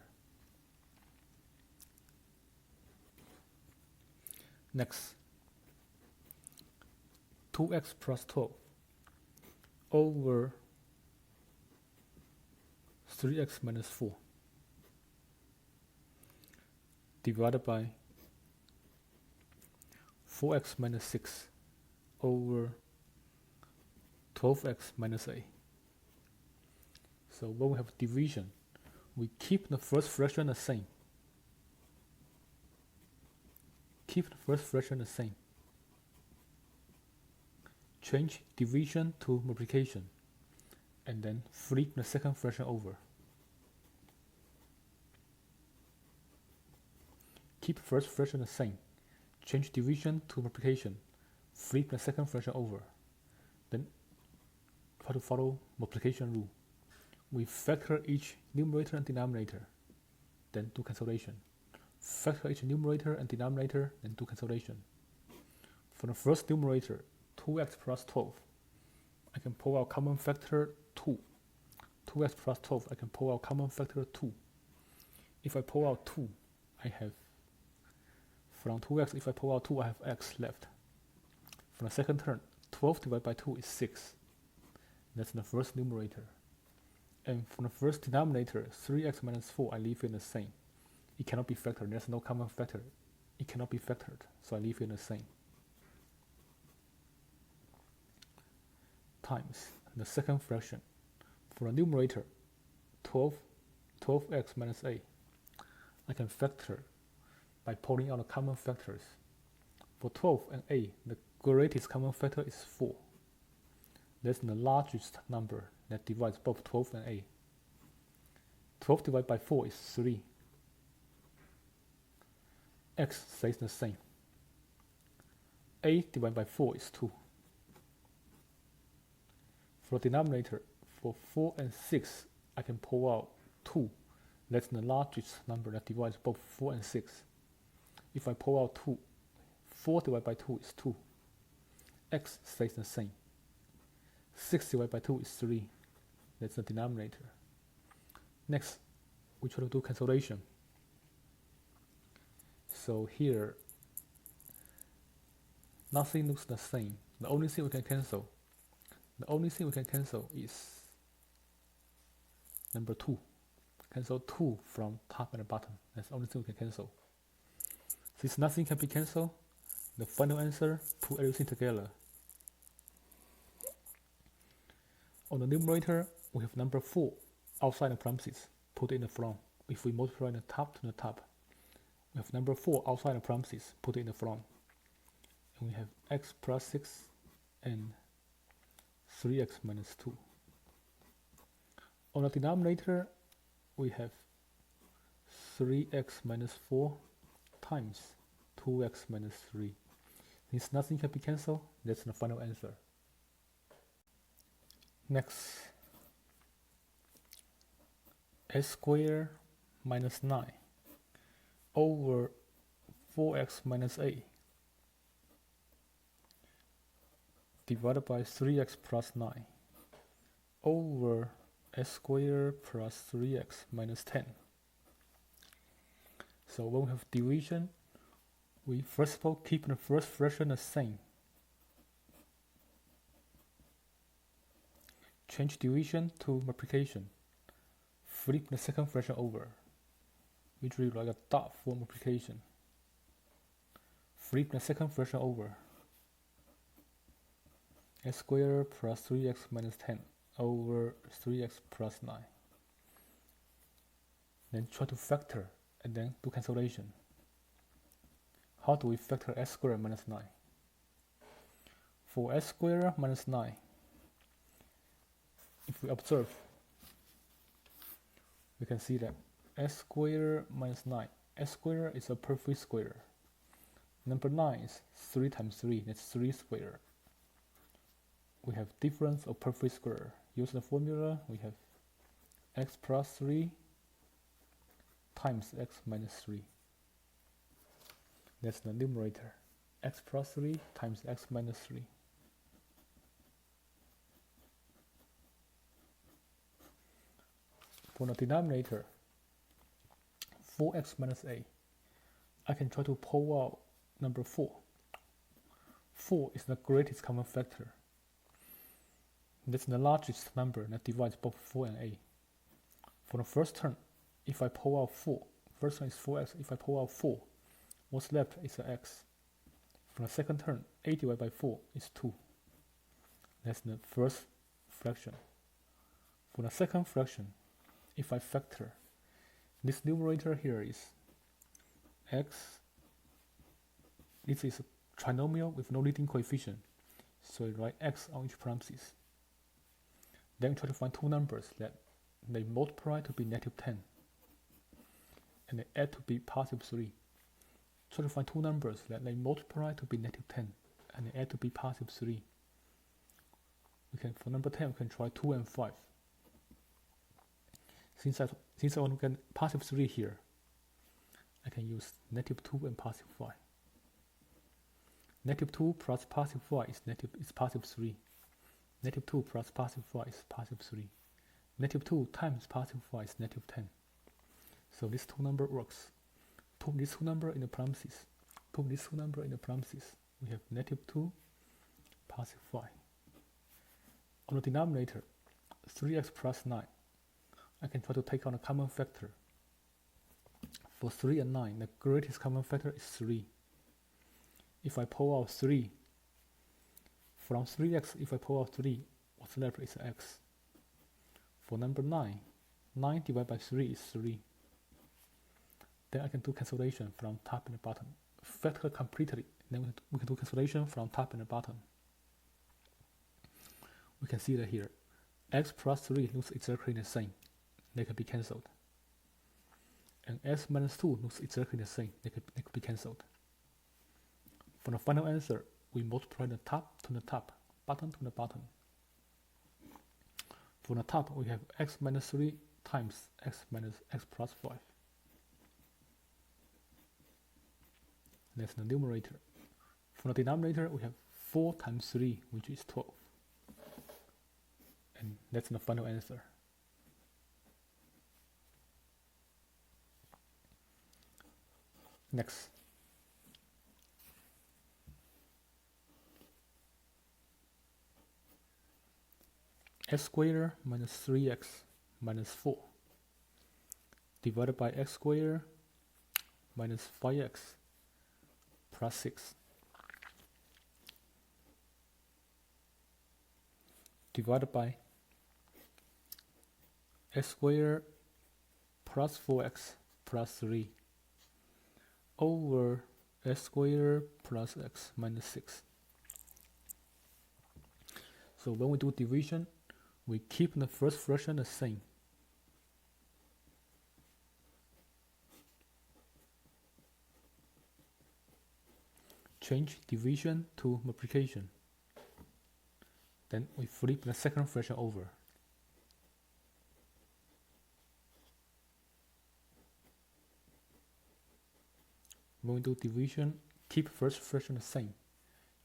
[SPEAKER 1] Next, 2x plus 12 over 3x minus 4 divided by 4x minus 6 over 12x minus a. So when we have division, we keep the first fraction the same. Keep the first fraction the same. Change division to multiplication, and then flip the second fraction over. Keep first fraction the same. Change division to multiplication. Flip the second fraction over. Then try to follow multiplication rule. We factor each numerator and denominator, then do cancellation. Factor each numerator and denominator, then do cancellation. For the first numerator, 2x plus 12, I can pull out common factor 2. 2x plus 12, I can pull out common factor 2. If I pull out 2, I have, from 2x, if I pull out 2, I have x left. For the second term, 12 divided by 2 is 6. That's the first numerator. And for the first denominator, 3x minus 4, I leave it the same. It cannot be factored. There's no common factor. It cannot be factored, so I leave it the same. Times the second fraction. For the numerator, 12x minus a, I can factor by pulling out the common factors. For 12 and a, the greatest common factor is 4. That's the largest number that divides both 12 and a. 12 divided by 4 is 3. X stays the same. A divided by 4 is 2. For the denominator, for 4 and 6, I can pull out 2. That's the largest number that divides both 4 and 6. If I pull out 2, 4 divided by 2 is 2. X stays the same. 6 divided by 2 is 3. That's the denominator. Next, we try to do cancellation. So here, nothing looks the same. The only thing we can cancel is number 2. Cancel 2 from top and the bottom. That's the only thing we can cancel. Since nothing can be cancelled, the final answer, put everything together. On the numerator, we have number 4 outside the parentheses, put it in the front. If we multiply the top to the top, we have number 4 outside the parentheses, put it in the front. And we have x plus 6 and 3x minus 2. On the denominator, we have 3x minus 4 times 2x minus 3. Since nothing can be cancelled, that's the final answer. Next, s squared minus 9 over 4x minus 8 divided by 3x plus 9 over s squared plus 3x minus 10. So when we have division, we first of all keep the first fraction the same. Change division to multiplication. Flip the second fraction over, which read like a dot for multiplication. Flip the second fraction over. S squared plus 3x minus 10 over 3x plus 9. Then try to factor and then do cancellation. How do we factor s squared minus 9? For s squared minus 9, if we observe, we can see that s squared minus 9, s squared is a perfect square. Number 9 is 3 times 3, that's 3 squared. We have difference of perfect square. Use the formula, we have x plus 3 times x minus 3. That's the numerator. X plus 3 times x minus 3. For the denominator, 4x minus 8, I can try to pull out number 4. 4 is the greatest common factor. That's the largest number that divides both 4 and 8. For the first term, if I pull out 4, first one is 4x, if I pull out 4, what's left is an x. For the second term, 8 divided by 4 is 2. That's the first fraction. For the second fraction, if I factor, this numerator here is x. This is a trinomial with no leading coefficient, so I write x on each parenthesis. Then try to find two numbers that they multiply to be negative 10 and they add to be positive 3. Try to find two numbers that they multiply to be negative 10 and they add to be positive 3. We can, for number 10, we can try 2 and 5. Since I want to get positive 3 here, I can use negative 2 and positive 5. Negative 2 plus positive 5 is positive 3. Negative 2 plus positive 5 is positive 3. Negative 2 times positive 5 is negative 10. So this two number works. Put this two number in the parentheses. Put this two number in the parentheses. We have negative 2, positive 5. On the denominator, 3x plus 9. I can try to take out a common factor. For 3 and 9, the greatest common factor is 3. If I pull out 3, from 3x, if I pull out 3, what's left is x. For number 9, 9 divided by 3 is 3. Then I can do cancellation from top and the bottom. Factor completely, then we can do cancellation from top and the bottom. We can see that here, x plus 3 looks exactly the same. They can be cancelled. And x minus 2 looks exactly the same. They could be cancelled. For the final answer, we multiply the top to the top, bottom to the bottom. For the top, we have x minus 3 times x minus x plus 5. That's the numerator. For the denominator, we have 4 times 3, which is 12. And that's the final answer. Next. S squared minus 3x minus 4 divided by x squared minus 5x plus 6. divided by x squared plus 4x plus 3 over x squared plus x minus 6. So when we do division, we keep the first fraction the same. Change division to multiplication. Then we flip the second fraction over. When we do division, keep first fraction the same.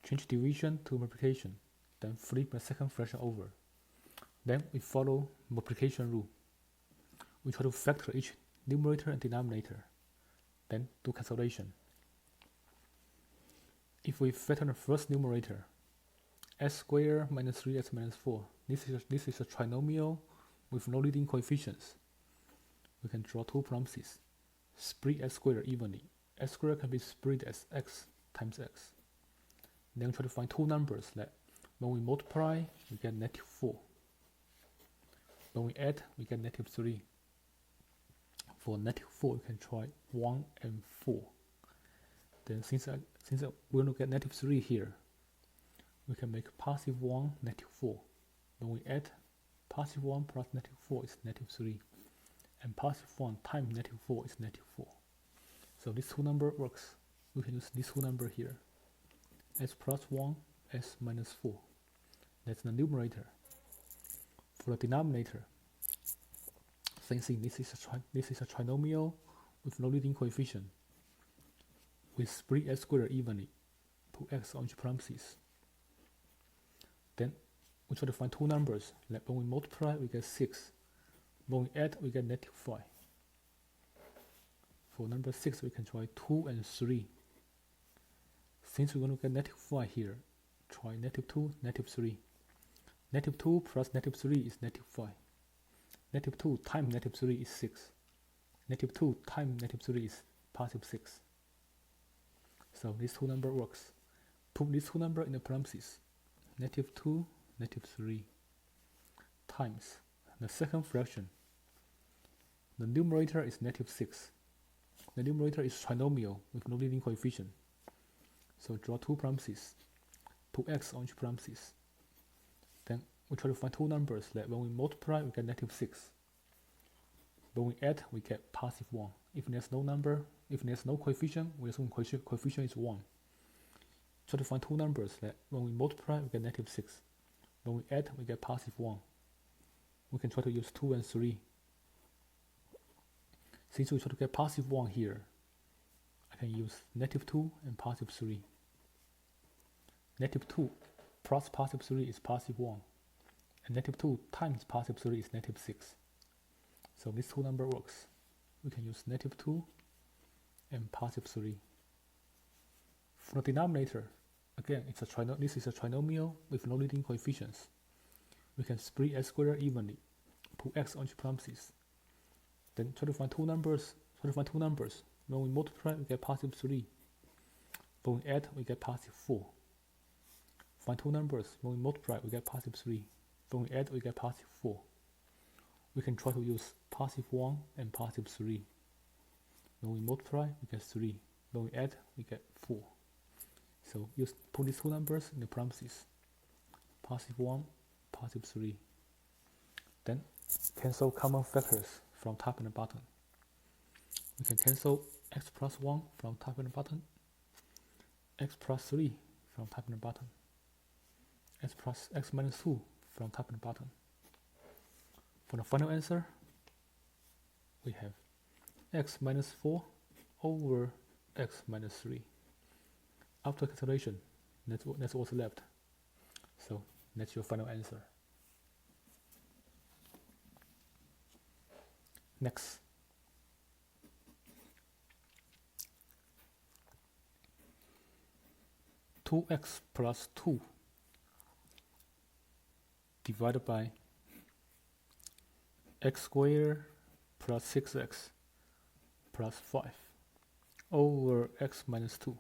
[SPEAKER 1] Change division to multiplication. Then flip the second fraction over. Then we follow multiplication rule. We try to factor each numerator and denominator. Then do cancellation. If we factor the first numerator, x squared minus 3x minus 4, this is a trinomial with no leading coefficients. We can draw two parentheses. Split x squared evenly. X squared can be split as x times x. Then we try to find two numbers that when we multiply, we get negative 4. When we add, we get negative 3. For negative 4, we can try 1 and 4. Then since we're going to get negative 3 here, we can make positive 1, negative 4. When we add, positive 1 plus negative 4 is negative 3. And positive 1 times negative 4 is negative 4. So this two number works. We can use this two number here. S plus 1, S minus 4. That's the numerator. For the denominator, same thing. This is a trinomial with no leading coefficient. We split x squared evenly. Put x on each parentheses. Then we try to find two numbers. Like when we multiply, we get 6. When we add, we get negative 5. For number 6, we can try 2 and 3. Since we're going to get negative 5 here, try negative 2, negative 3. Negative 2 plus negative 3 is negative 5. Negative 2 times negative 3 is 6. Negative 2 times negative 3 is positive 6. So this two number works. Put this two number in the parentheses. Negative 2, negative 3 times the second fraction. The numerator is negative 6. The numerator is trinomial with no leading coefficient. So draw two parentheses. Put x on each parentheses. Then we try to find two numbers that when we multiply, we get negative 6. When we add, we get positive 1. If there's no number, if there's no coefficient, we assume coefficient is 1. Try to find two numbers that when we multiply, we get negative 6. When we add, we get positive 1. We can try to use 2 and 3. Since we try to get positive 1 here, I can use negative 2 and positive 3. Negative 2 plus positive 3 is positive 1. And negative 2 times positive 3 is negative 6. So this two number works. We can use negative 2 and positive 3. For the denominator, again, this is a trinomial with no leading coefficients. We can split x squared evenly. Put x on each parentheses. Then try to find two numbers. When we multiply, we get positive 3. When we add, we get positive 4. Find two numbers. When we multiply, we get positive 3. When we add, we get positive 4. We can try to use positive 1 and positive 3. When we multiply, we get 3. When we add, we get 4. So put these two numbers in the parentheses. Positive 1, positive 3. Then cancel common factors from top and the bottom. We can cancel x plus 1 from top and the bottom, x plus 3 from top and the bottom, x minus 2 from top and the bottom. For the final answer, we have x minus 4 over x minus 3. After cancellation, that's what's left. So that's your final answer. Next. Two x plus 2 divided by x squared plus 6x plus 5 over x minus 2.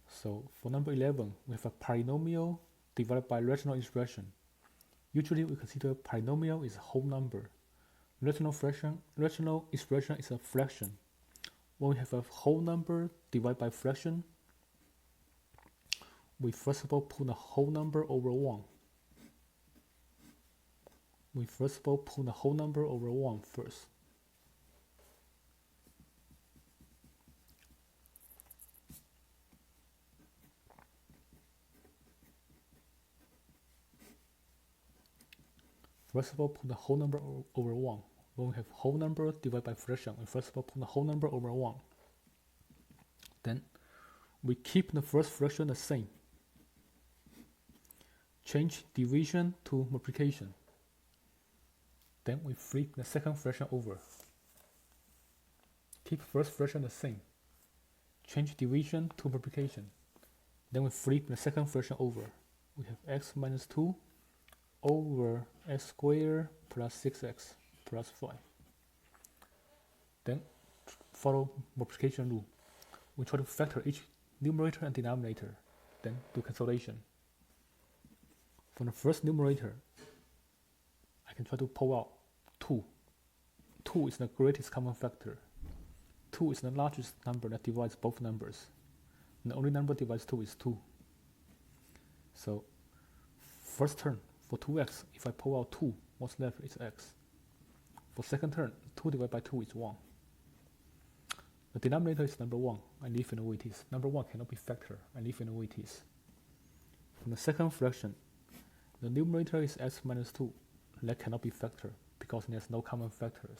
[SPEAKER 1] So for number 11, we have a polynomial divided by rational expression Usually we consider polynomial is a whole number. Rational expression is a fraction. When we have a whole number divided by fraction, we first of all put the whole number over 1. We first of all put the whole number over 1 first. First of all, put the whole number over 1. When we have whole number divided by fraction, we first of all put the whole number over 1. Then we keep the first fraction the same. Change division to multiplication. Then we flip the second fraction over. Keep first fraction the same. Change division to multiplication. Then we flip the second fraction over. We have x minus 2 over x squared plus 6x plus 5. Then follow multiplication rule. We try to factor each numerator and denominator, then do cancellation. For the first numerator, I can try to pull out 2. 2 is the greatest common factor. 2 is the largest number that divides both numbers. And the only number divides 2 is 2. So, first term, for 2x, if I pull out 2, what's left is x. For second term, 2 divided by 2 is 1. The denominator is number 1. I leave it the way it is. Number 1 cannot be factored. I leave it the way it is. For the second fraction, the numerator is x minus 2. That cannot be factored because there's no common factors.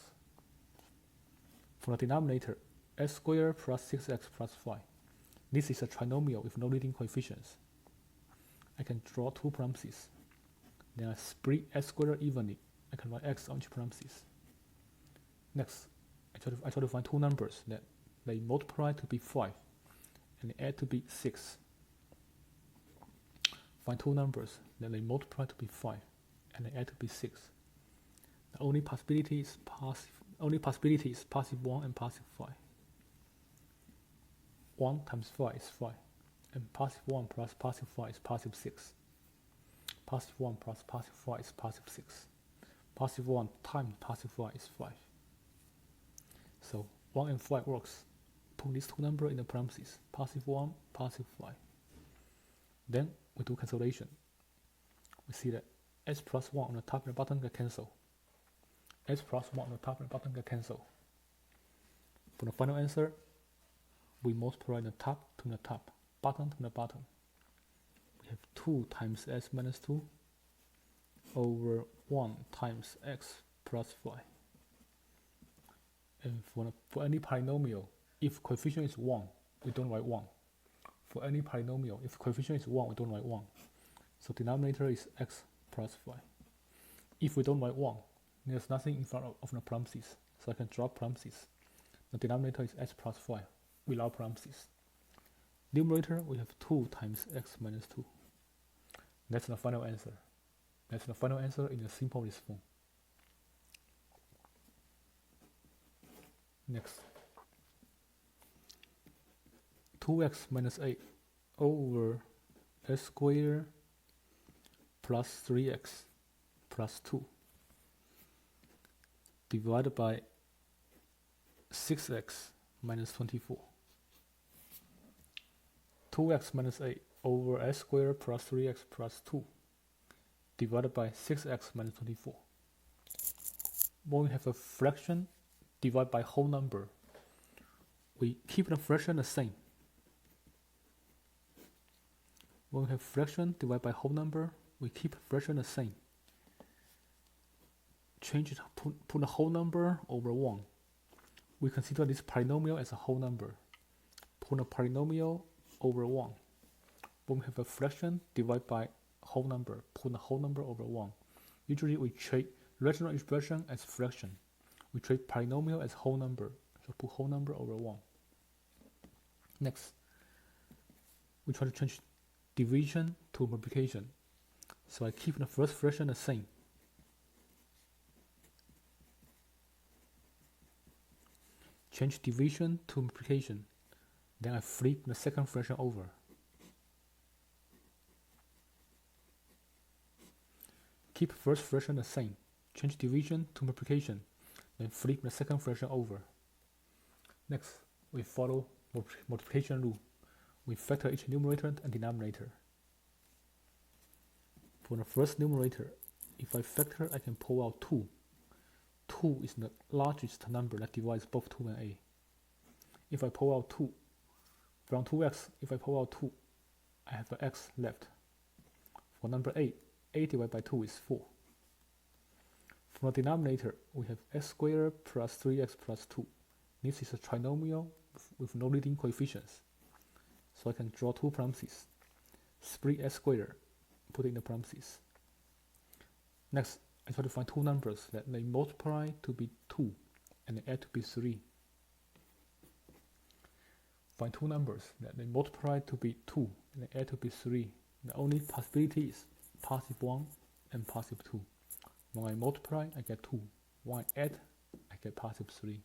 [SPEAKER 1] For the denominator, x squared plus 6x plus 5. This is a trinomial with no leading coefficients. I can draw 2 parentheses. Then I split x squared evenly. I can write x on each parentheses. Next, I try to find 2 numbers that they multiply to be 5 and they add to be 6. Find 2 numbers that they multiply to be 5 and they add to be 6. The only possibility is positive 1 and positive 5. 1 times 5 is 5, and positive 1 plus positive 5 is positive 6. Positive 1 plus positive 5 is positive 6. Positive 1 times positive 5 is 5. So 1 and 5 works. Put these 2 numbers in the parentheses. Positive 1, positive 5. Then we do cancellation. We see that x plus 1 on the top and the bottom get cancelled. X plus 1 on the top and the bottom get cancelled. For the final answer, we multiply the top to the top, bottom to the bottom. We have 2 times x minus 2 over 1 times x plus 5. And for any polynomial, if coefficient is 1, we don't write 1. For any polynomial, if coefficient is 1, we don't write 1. So denominator is x plus 5. If we don't write 1, there's nothing in front of the parentheses, so I can drop parentheses. The denominator is x plus 5 without parentheses. Numerator, we have 2 times x minus 2. That's the final answer. That's the final answer in the simplest form. Next. 2x minus 8 over x squared plus 3x plus 2 divided by 6x minus 24. 2x minus 8 over x squared plus 3x plus 2 divided by 6x minus 24. When we have a fraction divided by whole number, we keep the fraction the same. When we have fraction divided by whole number, we keep fraction the same. Change it, put the whole number over 1. We consider this polynomial as a whole number. Put the polynomial over 1. When we have a fraction divided by whole number, put the whole number over 1. Usually we treat rational expression as fraction. We treat polynomial as whole number, so put whole number over 1. Next, we try to change division to multiplication. So I keep the first fraction the same. Change division to multiplication. Then I flip the second fraction over. keep first fraction the same, change division to multiplication, then flip the second fraction over. Next, we follow multiplication rule. We factor each numerator and denominator. For the first numerator, if I factor, I can pull out 2. 2 is the largest number that divides both 2 and a. If I pull out 2, from 2x, if I pull out 2, I have an x left. For number a divided by 2 is 4. For the denominator, we have x squared plus 3x plus 2. This is a trinomial with no leading coefficients. So I can draw two parentheses. Split x squared, put it in the parentheses. Next, I try to find two numbers that they multiply to be 2 and they add to be 3. Find two numbers that they multiply to be 2 and they add to be 3. The only possibility is positive 1 and positive 2. When I multiply, I get 2. When I add, I get positive 3.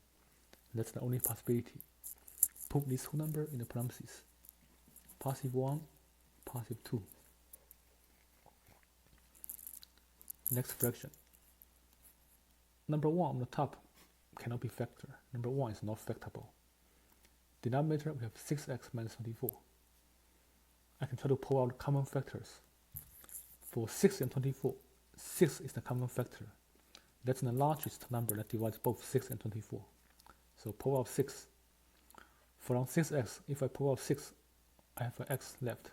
[SPEAKER 1] That's the only possibility. Put these two numbers in the parentheses. Positive 1, positive 2. Next fraction. Number 1 on the top cannot be factored. Number 1 is not factorable. Denominator, we have 6x minus 24. I can try to pull out common factors. For 6 and 24, 6 is the common factor. That's the largest number that divides both 6 and 24. So pull out 6. From 6x, if I pull out 6, I have an x left.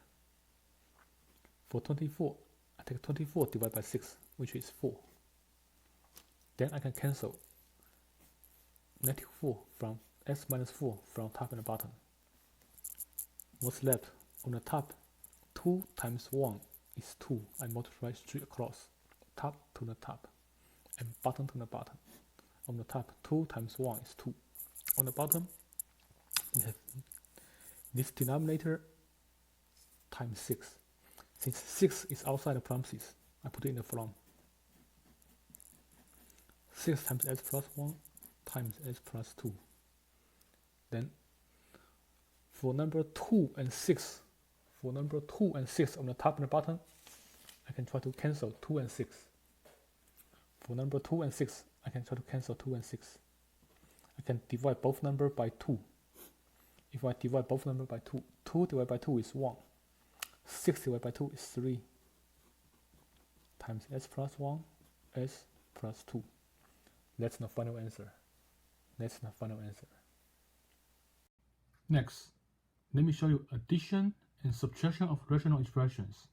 [SPEAKER 1] For 24, I take 24 divided by 6, which is 4. Then I can cancel negative 4 from x minus 4 from top and the bottom. What's left? On the top, 2 times 1 is 2. I multiply straight across, top to the top, and bottom to the bottom. On the top, 2 times 1 is 2. On the bottom, we have this denominator times 6. Since 6 is outside the parentheses, I put it in the front. 6 times s plus 1 times s plus 2. Then, for number 2 and 6, on the top and the bottom, I can try to cancel 2 and 6. For number 2 and 6, I can try to cancel 2 and 6. I can divide both numbers by 2. If I divide both numbers by 2, 2 divided by 2 is 1. 6 divided by 2 is 3. Times s plus 1, s plus 2. That's the final answer. Next, let me show you addition and subtraction of rational expressions.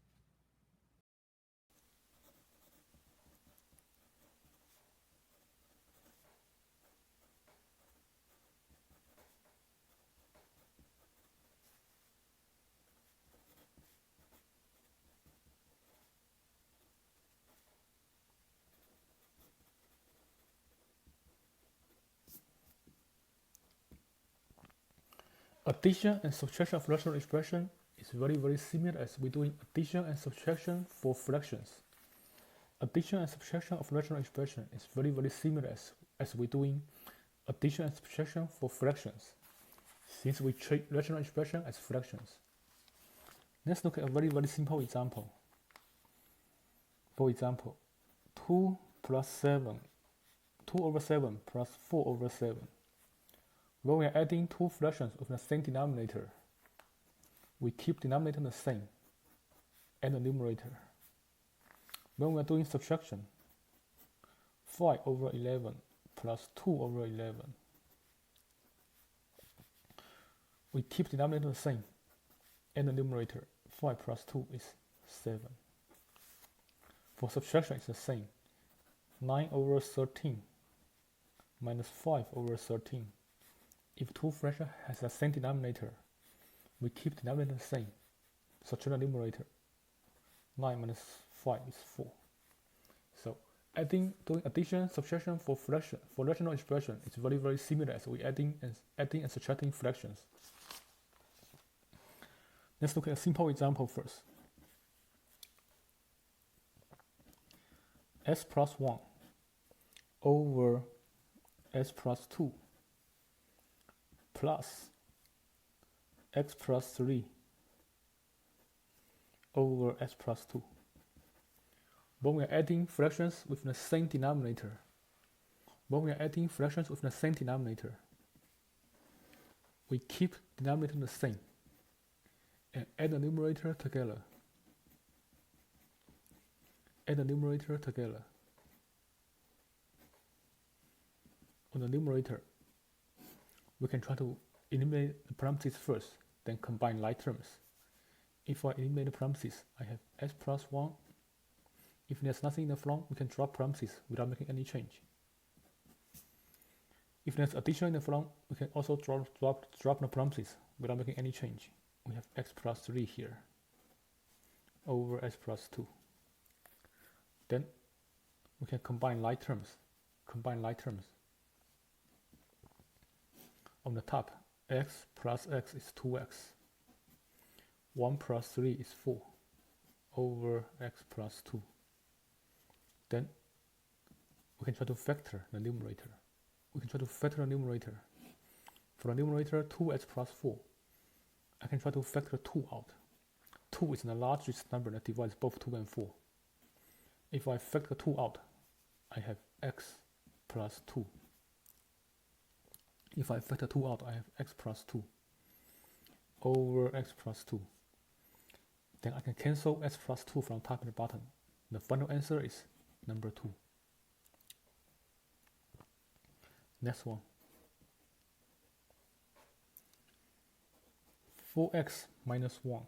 [SPEAKER 1] Addition and subtraction of rational expression is very similar as we're doing addition and subtraction for fractions. Addition and subtraction of rational expression is very similar as we're doing addition and subtraction for fractions, since we treat rational expression as fractions. Let's look at a very simple example. For example, 2 plus 7, 2 over 7 plus 4 over 7. When we are adding two fractions with the same denominator, we keep denominator the same and the numerator. When we are doing subtraction, 5 over 11 plus 2 over 11, we keep denominator the same and the numerator. 5 plus 2 is 7. For subtraction, it's the same. 9 over 13 minus 5 over 13. If two fractions has the same denominator, we keep denominator the same. Subtract the numerator. 9 minus 5 is 4. So doing addition, subtraction for rational expression is very similar as we adding and subtracting fractions. Let's look at a simple example first. S plus 1 over s plus 2 plus x plus 3 over s plus 2. When we are adding fractions with the same denominator, we keep denominator the same and add the numerator together. On the numerator, we can try to eliminate the parentheses first, then combine like terms. If I eliminate the parentheses, I have s plus 1. If there's nothing in the front, we can drop parentheses without making any change. If there's addition in the front, we can also drop the parentheses without making any change. We have x plus 3 here over s plus 2. Then we can combine like terms. On the top, x plus x is 2x. 1 plus 3 is 4 over x plus 2. Then we can try to factor the numerator. For the numerator, 2x plus 4, I can try to factor 2 out. 2 is the largest number that divides both 2 and 4. If I factor 2 out, I have x plus 2. If I factor 2 out, I have x plus 2 over x plus 2. Then I can cancel x plus 2 from top and the bottom. The final answer is number 2. Next one. 4x minus 1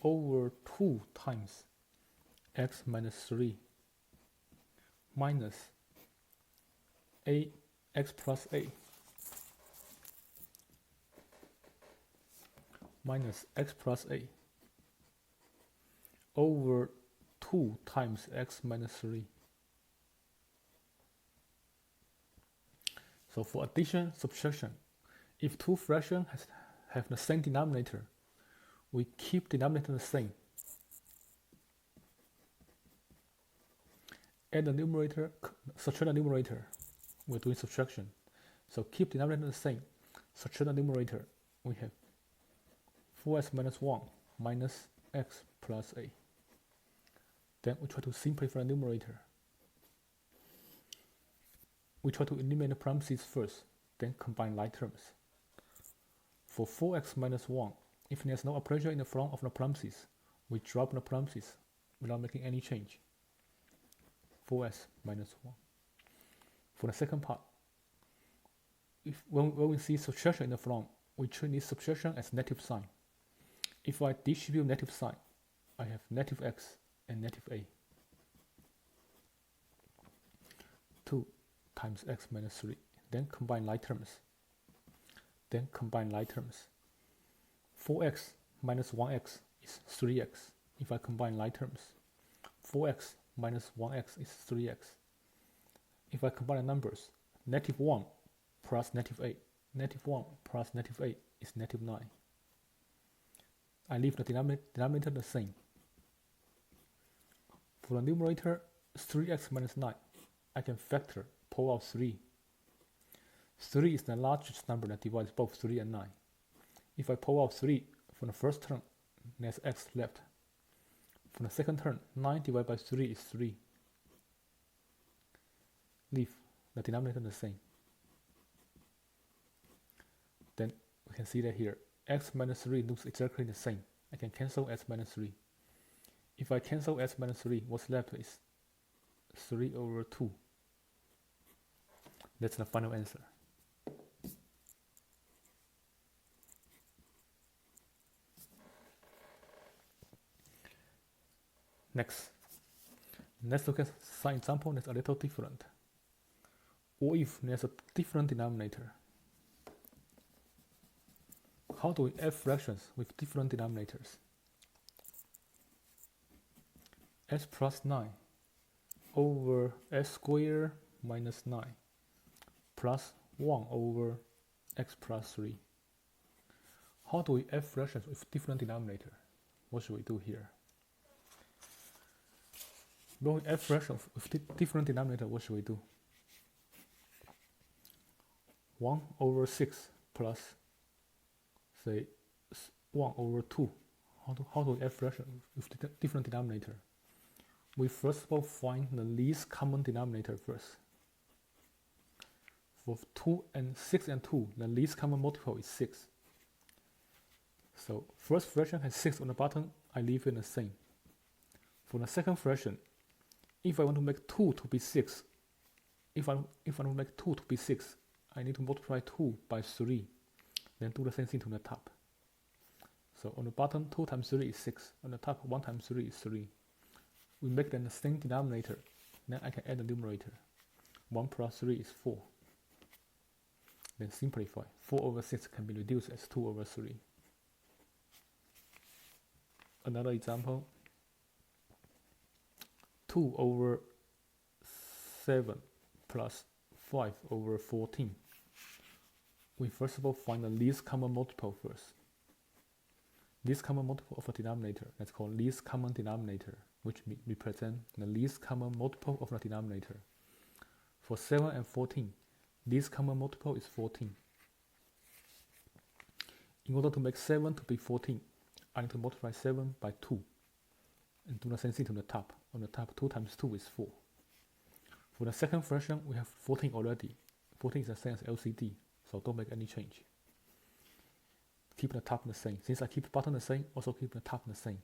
[SPEAKER 1] over 2 times x minus 3 minus x plus a minus x plus a over 2 times x minus 3. So for addition, subtraction, if two fractions have the same denominator, we keep denominator the same. Add the numerator, subtract the numerator. We're doing subtraction. So keep denominator the same. Subtract the numerator. We have 4x minus 1 minus x plus a. Then we try to simplify the numerator. We try to eliminate the parentheses first, then combine like terms. For 4x minus 1, if there's no operation in the front of the parentheses, we drop the parentheses without making any change. 4x minus 1. For the second part, when we see subtraction in the front, we treat this subtraction as negative sign. If I distribute negative sign, I have negative x and negative a. 2 times x minus 3. Then combine like terms. 4x minus 1x is 3x. If I combine like terms, 4x minus 1x is 3x. If I combine the numbers, negative 1 plus negative 8. Negative 1 plus negative 8 is negative 9. I leave the denominator the same. For the numerator, 3x minus 9, I can factor, pull out 3. 3 is the largest number that divides both 3 and 9. If I pull out 3 from the first term, there's x left. For the second term, 9 divided by 3 is 3. Leave the denominator the same. Then we can see that here, x minus 3 looks exactly the same. I can cancel x minus 3. If I cancel x minus 3, what's left is 3 over 2. That's the final answer. Next, let's look at some example that's a little different. Or if there's a different denominator, how do we add fractions with different denominators? S plus 9 over s squared minus 9 plus 1 over x plus 3. How do we add fractions with different denominator? What should we do here? When we add fractions with different denominator, what should we do? 1 over 6 plus, say, 1 over 2. How do we add fractions with different denominator? we first of all find the least common denominator first. For 6 and 2, the least common multiple is 6. So first fraction has 6 on the bottom, I leave it the same. For the second fraction, if I want to make 2 to be 6, if I want to make 2 to be 6, I need to multiply 2 by 3, then do the same thing to the top. So on the bottom, 2 times 3 is 6. On the top, 1 times 3 is 3. We make them the same denominator. Then I can add the numerator. 1 plus 3 is 4. Then simplify. 4 over 6 can be reduced as 2 over 3. Another example. 2 over 7 plus 5 over 14. We first of all find the least common multiple first. Least common multiple of a denominator, that's called least common denominator, which represents the least common multiple of the denominator. For 7 and 14, least common multiple is 14. In order to make 7 to be 14, I need to multiply 7 by 2 and do the same thing to the top. On the top, 2 times 2 is 4. For the second fraction, we have 14 already. 14 is the same as LCD, so don't make any change. Keep the top the same. Since I keep the bottom the same, also keep the top the same.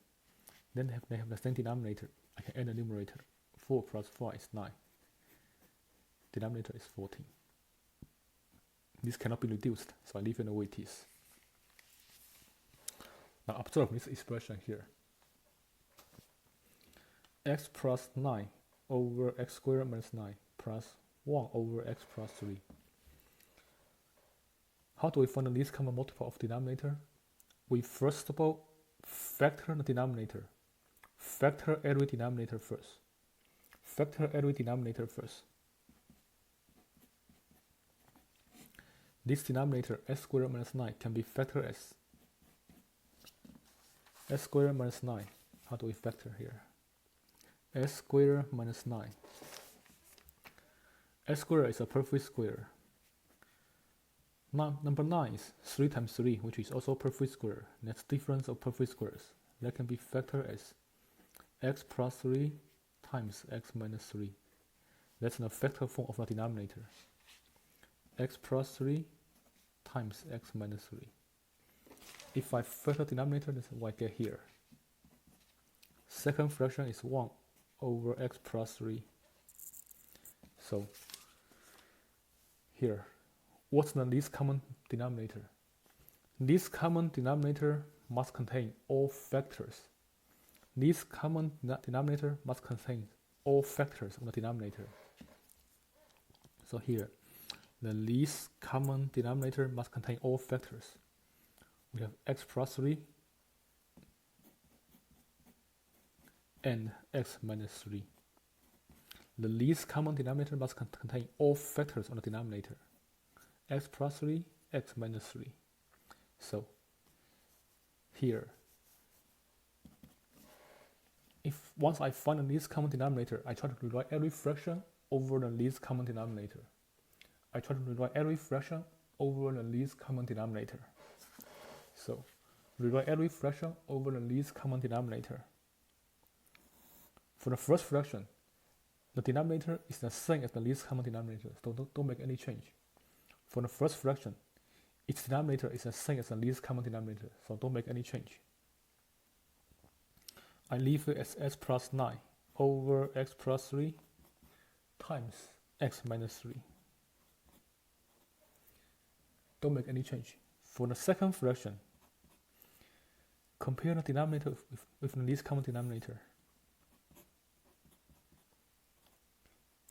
[SPEAKER 1] Then they have the same denominator. I can add the numerator. 4 plus 4 is 9. Denominator is 14. This cannot be reduced, so I leave it the way it is. Now observe this expression here. X plus 9 over x squared minus 9 plus 1 over x plus 3. How do we find the least common multiple of denominator? We first of all factor the denominator. Factor every denominator first. Factor every denominator first. This denominator, x squared minus 9, can be factored as x squared minus 9. How do we factor here? S squared minus 9. S squared is a perfect square. Number 9 is 3 times 3, which is also perfect square. That's difference of perfect squares. That can be factored as x plus 3 times x minus 3. That's the factor form of the denominator. X plus 3 times x minus 3. If I factor denominator, that's what I get here. Second fraction is 1 over x plus 3. So here, what's the least common denominator? Least common denominator must contain all factors. Least common denominator must contain all factors of the denominator. So here, the least common denominator must contain all factors. We have x plus 3 and x minus 3. The least common denominator must contain all factors of the denominator. X plus 3, x minus 3. So here, if once I find the least common denominator, I try to rewrite every fraction over the least common denominator. I try to rewrite every fraction over the least common denominator. So rewrite every fraction over the least common denominator. For the first fraction, the denominator is the same as the least common denominator, so don't make any change. For the first fraction, its denominator is the same as the least common denominator, so don't make any change. I leave it as x plus 9 over x plus 3 times x minus 3. Don't make any change. For the second fraction, compare the denominator with the least common denominator.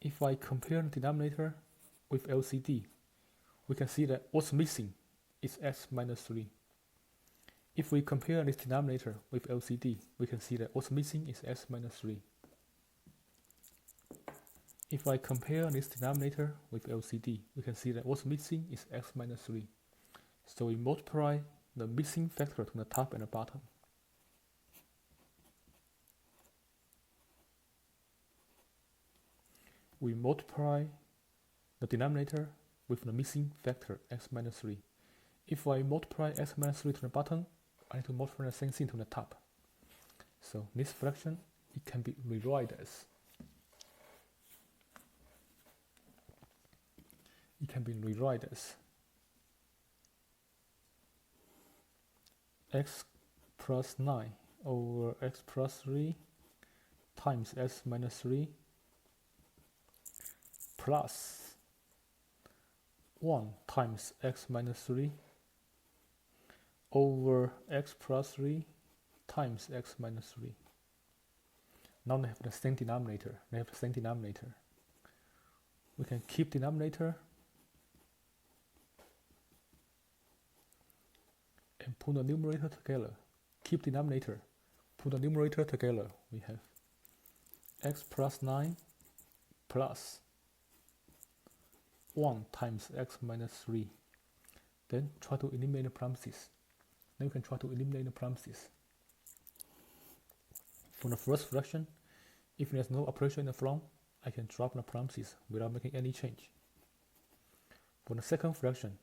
[SPEAKER 1] If I compare the denominator with LCD, we can see that what's missing is x minus 3. If we compare this denominator with LCD, we can see that what's missing is x minus 3. If I compare this denominator with LCD, we can see that what's missing is x minus 3. So we multiply the missing factor to the top and the bottom. We multiply the denominator with the missing factor x minus 3. If I multiply x minus 3 to the bottom, I need to multiply the same thing to the top. So this fraction it can be rewritten as x plus 9 over x plus 3 times x minus 3 plus 1 times x minus 3 over x plus 3 times x minus 3. Now they have the same denominator. We can keep denominator and put the numerator together. Keep denominator, put the numerator together. We have x plus 9 plus 1 times x minus 3. Then try to eliminate the parentheses. Then you can try to eliminate the parentheses. For the first fraction, if there's no operation in the front, I can drop the parentheses without making any change. For the second fraction,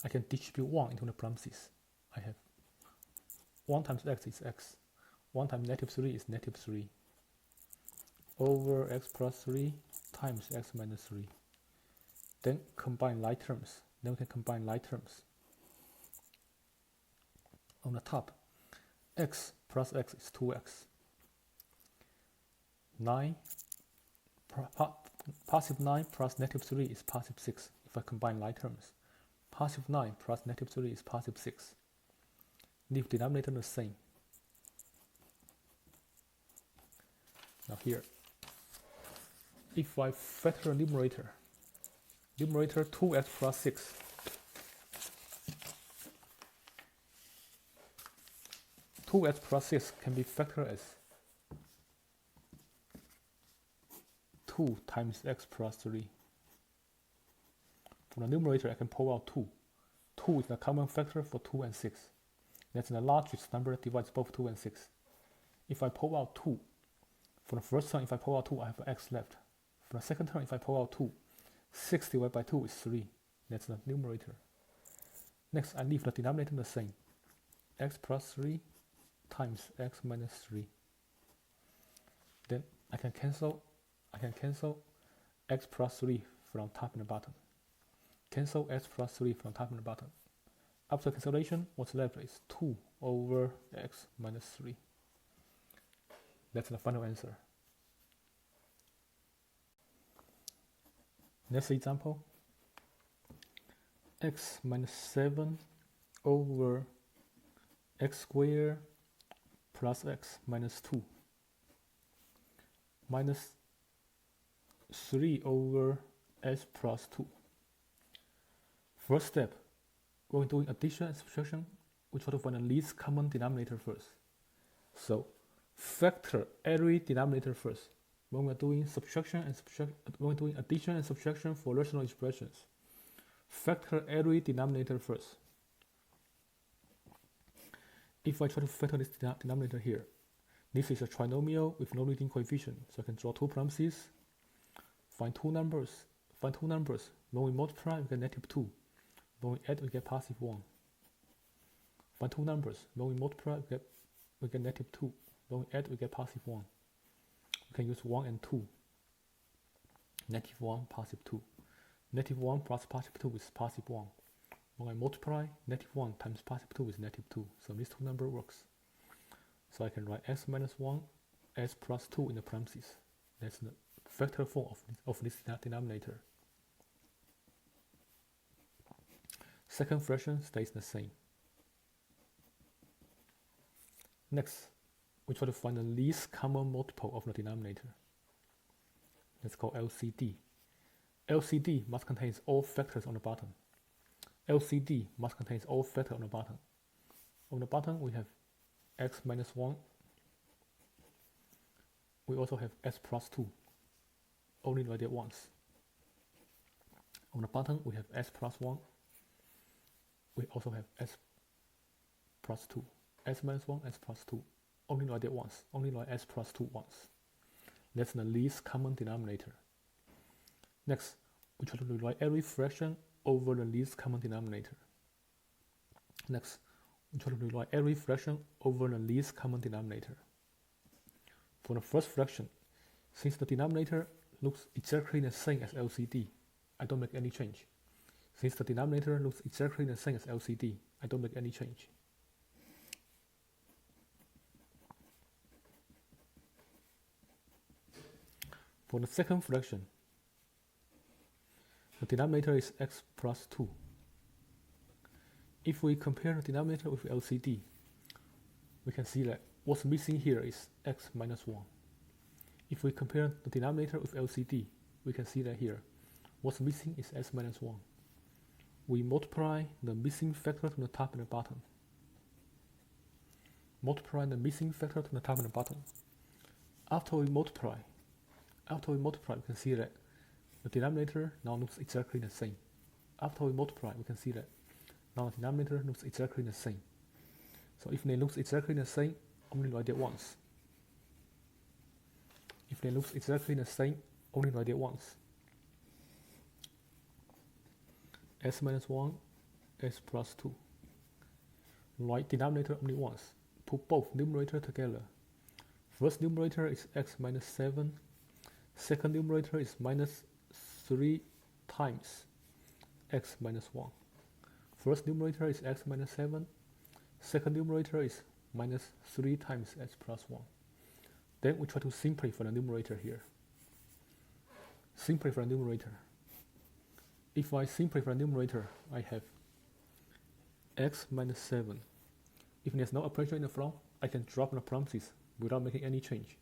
[SPEAKER 1] I can distribute 1 into the parentheses. I have 1 times x is x, 1 times negative 3 is negative 3, over x plus 3 times x minus 3. Then combine like terms. Then we can combine like terms. On the top, x plus x is 2x. 9, positive 9 plus negative 3 is positive 6. If I combine like terms, positive 9 plus negative 3 is positive 6. Leave denominator the same. Now here, if I factor numerator 2x plus 6, can be factored as 2 times x plus 3. For the numerator, I can pull out 2. 2 is the common factor for 2 and 6. That's the largest number that divides both 2 and 6. If I pull out 2, for the first term, if I pull out 2, I have x left. For the second term, if I pull out 2, 6 divided by 2 is 3. That's the numerator. Next, I leave the denominator the same. X plus 3 times x minus 3. Then I can cancel x plus 3 from top and the bottom. Cancel x plus 3 from top and the bottom. After cancellation, what's left is 2 over x minus 3. That's the final answer. Next example, x minus 7 over x squared plus x minus 2 minus 3 over x plus 2. First step, when we're doing addition and subtraction, we try to find the least common denominator first. So factor every denominator first. When we're doing when we're doing addition and subtraction for rational expressions, factor every denominator first. If I try to factor this denominator here, this is a trinomial with no leading coefficient, so I can draw 2 parentheses, find two numbers. When we multiply, we get negative 2. When we add, we get positive 1. Find two numbers. When we multiply, we get negative 2. When we add, we get positive 1. We can use 1 and 2. Negative 1, positive 2. Negative 1 plus positive 2 is positive 1. When I multiply, negative 1 times positive 2 is negative 2. So this two number works. So I can write x minus 1, x plus 2 in the parentheses. That's the factor form of this denominator. Second fraction stays the same. Next, we try to find the least common multiple of the denominator. Let's call LCD. LCD must contain all factors on the bottom. LCD must contain all factors on the bottom. On the bottom, we have x minus 1. We also have x plus 2, only divided once. On the bottom, we have x plus 1. We also have x plus 2. x minus 1, x plus 2, only divided once. Only divide x plus 2 once. That's the least common denominator. Next, we try to rewrite every fraction over the least common denominator. Next, we try to rewrite every fraction over the least common denominator. For the first fraction, since the denominator looks exactly the same as LCD, I don't make any change. Since the denominator looks exactly the same as LCD, I don't make any change. For the second fraction, the denominator is x plus 2. If we compare the denominator with LCD, we can see that what's missing here is x minus 1. If we compare the denominator with LCD, we can see that here, what's missing is x minus 1. We multiply the missing factor to the top and the bottom. Multiply the missing factor to the top and the bottom. After we multiply, we can see that the denominator now looks exactly the same. After we multiply, we can see that now the denominator looks exactly the same. So if they look exactly the same, only write it once. If they look exactly the same, only write it once. S minus 1, S plus 2. Write denominator only once. Put both numerator together. First numerator is x minus 7. Second numerator is minus 3 times x minus 1. First numerator is x minus 7. Second numerator is minus 3 times x plus 1. Then we try to simplify the numerator here. Simplify the numerator. If I simplify the numerator, I have x minus 7. If there's no operation in the front, I can drop the parentheses without making any change.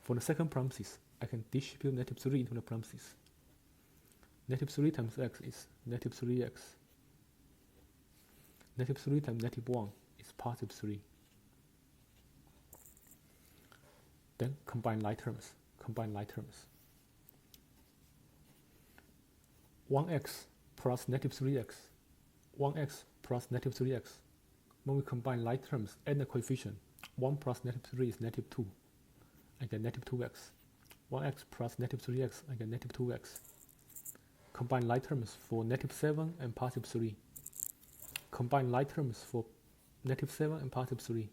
[SPEAKER 1] For the second parenthesis, I can distribute negative 3 into the parentheses. Negative 3 times x is negative 3x. Negative 3 times negative 1 is positive 3. Then combine like terms. 1x plus negative 3x. 1x plus negative 3x. When we combine like terms and the coefficient, 1 plus negative 3 is negative 2. I get negative 2x. 1x plus negative 3x, I get negative 2x. Combine like terms for negative 7 and positive 3. Combine like terms for negative 7 and positive 3.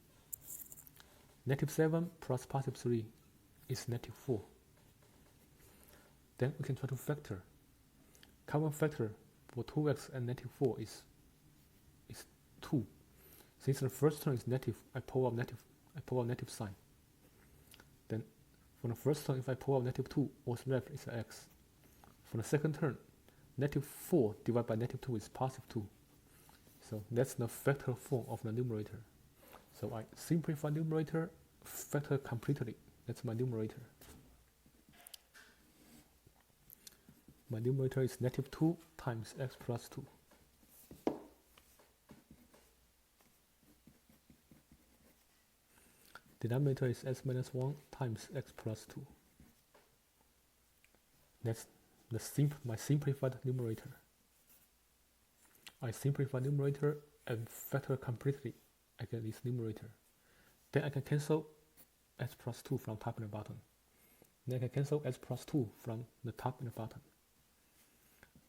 [SPEAKER 1] Negative 7 plus positive 3 is negative 4. Then we can try to factor. Common factor for 2x and negative 4 is 2. Since the first term is negative, I pull out negative sign. Then for the first term, if I pull out negative 2, what's left is an x. For the second term, negative 4 divided by negative 2 is positive 2. So that's the factor form of the numerator. So I simplify numerator, factor completely. That's my numerator. My numerator is negative 2 times x plus 2. Denominator is x minus 1 times x plus 2. That's my simplified numerator. I simplify numerator and factor completely. I get this numerator. Then I can cancel x plus 2 from top and the bottom. Then I can cancel x plus 2 from the top and the bottom.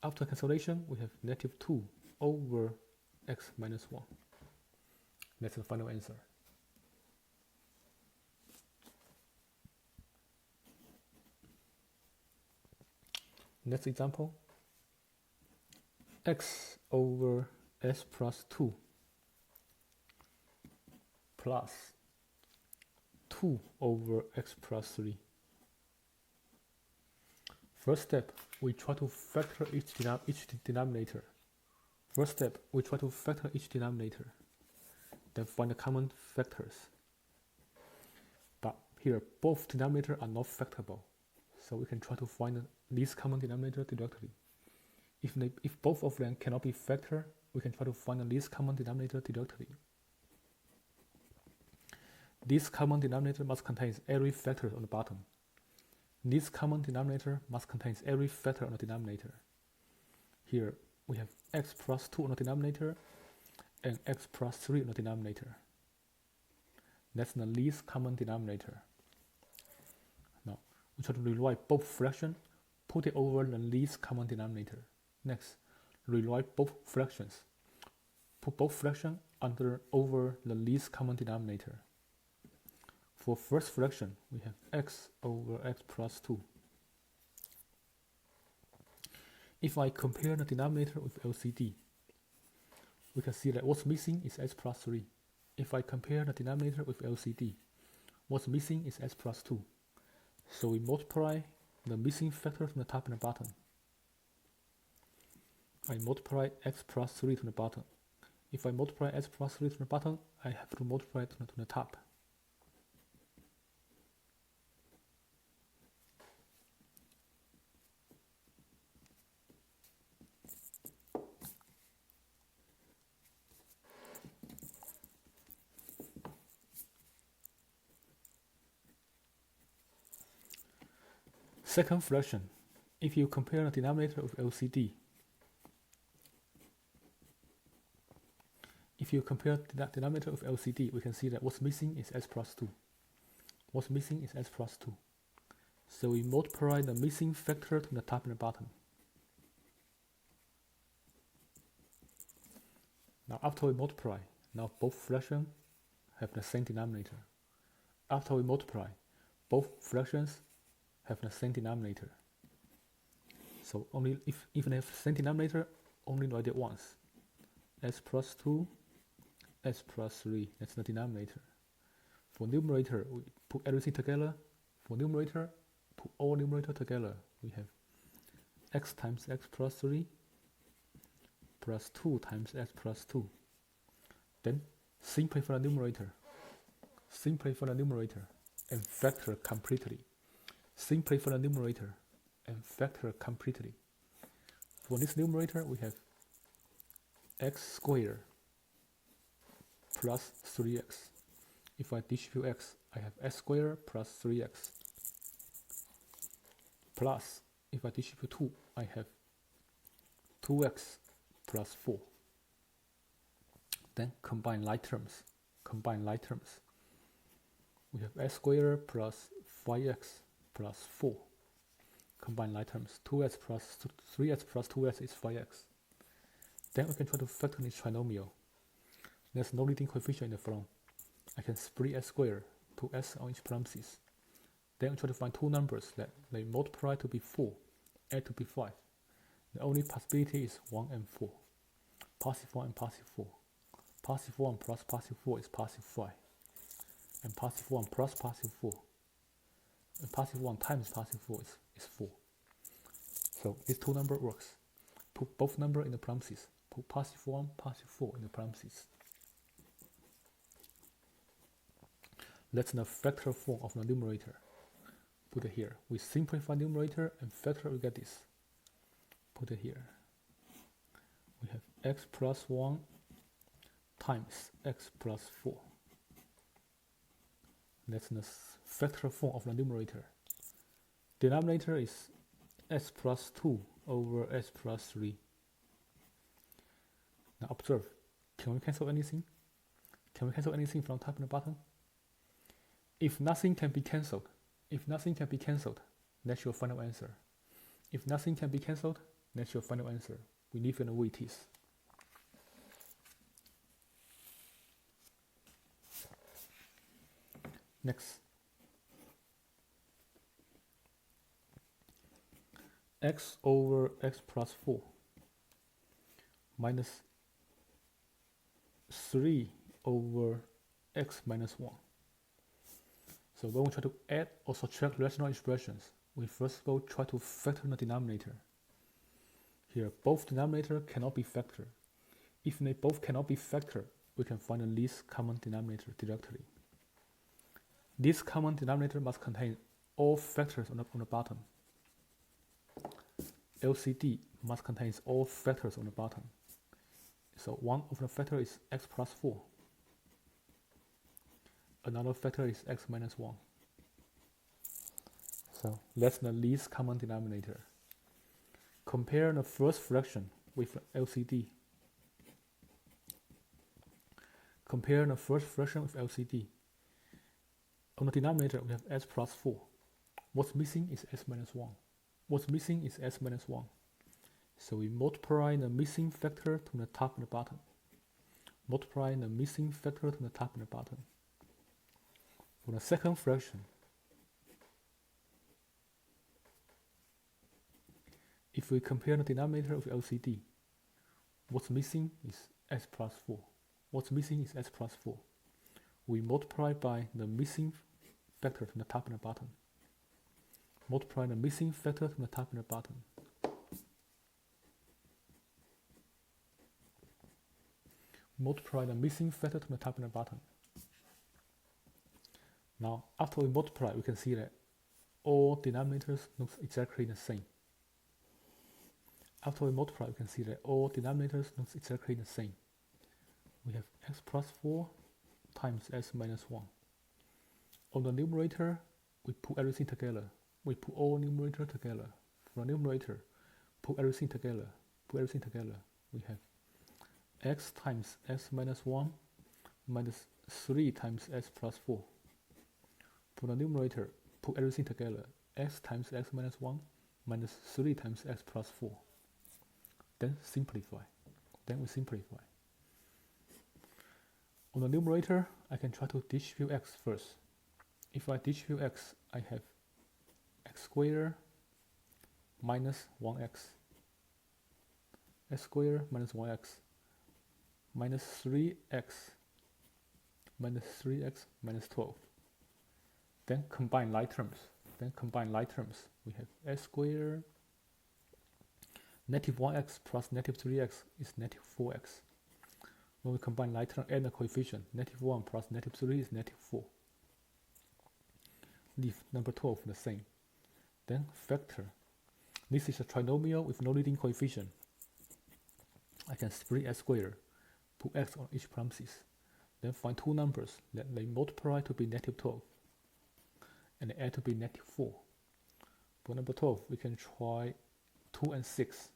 [SPEAKER 1] After cancellation, we have negative 2 over x minus 1. That's the final answer. Next example, x over s plus 2 plus 2 over x plus 3. First step, we try to factor each denominator. Then find the common factors. But here, both denominators are not factorable, so we can try to find the least common denominator directly. If both of them cannot be factored, we can try to find the least common denominator directly. Least common denominator must contain every factor on the bottom. Least common denominator must contain every factor on the denominator. Here we have x plus 2 on the denominator and x plus 3 on the denominator. That's the least common denominator. Now we try to rewrite both fractions, put it over the least common denominator. Next, rewrite both fractions. Put both fractions over the least common denominator. For first fraction, we have x over x plus 2. If I compare the denominator with LCD, we can see that what's missing is s plus 3. If I compare the denominator with LCD, what's missing is s plus 2. So we multiply the missing factor from the top and the bottom. I multiply x plus 3 to the bottom. If I multiply x plus 3 to the bottom, I have to multiply it to the top. Second fraction, if you compare the denominator with LCD, we can see that what's missing is s plus 2. What's missing is s plus 2. So we multiply the missing factor to the top and the bottom. Now after we multiply, now both fractions have the same denominator. After we multiply, both fractions have the same denominator. So only even if the same denominator, only write it once. S plus 2, s plus 3, that's the denominator. For numerator, we put everything together. For numerator, put all numerator together. We have x times x plus 3 plus 2 times x plus 2. Then simplify the numerator. Simplify the numerator and factor completely. Simplify the numerator and factor completely. For this numerator, we have x squared plus 3x. If I distribute x, I have x squared plus 3x. Plus, if I distribute 2, I have 2x plus 4. Then combine like terms. Combine like terms. We have x squared plus 5x plus 4. Combine like terms. 2x plus 3x plus 2x is 5x. Then we can try to factor this trinomial. There's no leading coefficient in the front. I can split s squared, put s on each parenthesis. Then we try to find two numbers that they multiply to be 4, add to be 5. The only possibility is 1 and 4. Positive 1 and positive 4. Positive 1 plus positive 4 is positive 5. And positive 1 plus positive 4. And positive 1 times positive 4 is 4. So this two number works. Put both number in the parentheses. Put positive 1, positive 4 in the parentheses. That's the factor form of the numerator. Put it here. We simplify numerator and factor, we get this. Put it here. We have x plus 1 times x plus 4. That's the factor form of the numerator. Denominator is s plus 2 over s plus 3. Now observe, can we cancel anything? Can we cancel anything from top and the bottom? If nothing can be cancelled, that's your final answer. If nothing can be cancelled, that's your final answer. We leave it the way it is. Next. X over x plus 4 minus 3 over x minus 1. So when we try to add or subtract rational expressions, we first of all try to factor the denominator. Here, both denominator cannot be factored. If they both cannot be factored, we can find the least common denominator directly. This common denominator must contain all factors on the bottom. LCD must contain all factors on the bottom. So one of the factor is x plus 4. Another factor is x minus 1. So that's the least common denominator. Compare the first fraction with LCD. Compare the first fraction with LCD. On the denominator, we have s plus 4. What's missing is s minus 1. What's missing is s minus 1. So we multiply the missing factor to the top and the bottom. Multiply the missing factor to the top and the bottom. For the second fraction, if we compare the denominator of LCD, what's missing is s plus 4. What's missing is s plus 4. We multiply by the missing factor from the top and the bottom. Multiply the missing factor from the top and the bottom. Multiply the missing factor from the top and the bottom. Now, after we multiply, we can see that all denominators look exactly the same. After we multiply, we can see that all denominators look exactly the same. We have x plus 4 times s minus 1. On the numerator, we put everything together. We put all numerator together. For the numerator, put everything together. Put everything together. We have x times s minus 1 minus 3 times s plus 4. For the numerator, put everything together. X times x minus 1 minus 3 times x plus 4. Then simplify. Then we simplify. On the numerator, I can try to distribute x first. If I distribute x, I have x squared minus 1x. X squared minus 1x minus 3x minus 3x minus 12. Then combine like terms. We have x squared negative 1x plus negative 3x is negative 4x. When we combine like term and the coefficient, negative 1 plus negative 3 is negative 4. Leave number 12 the same. Then factor. This is a trinomial with no leading coefficient. I can split x squared, put x on each parenthesis, then find two numbers that they multiply to be negative 12 and add to be negative 4. For number 12, we can try 2 and 6.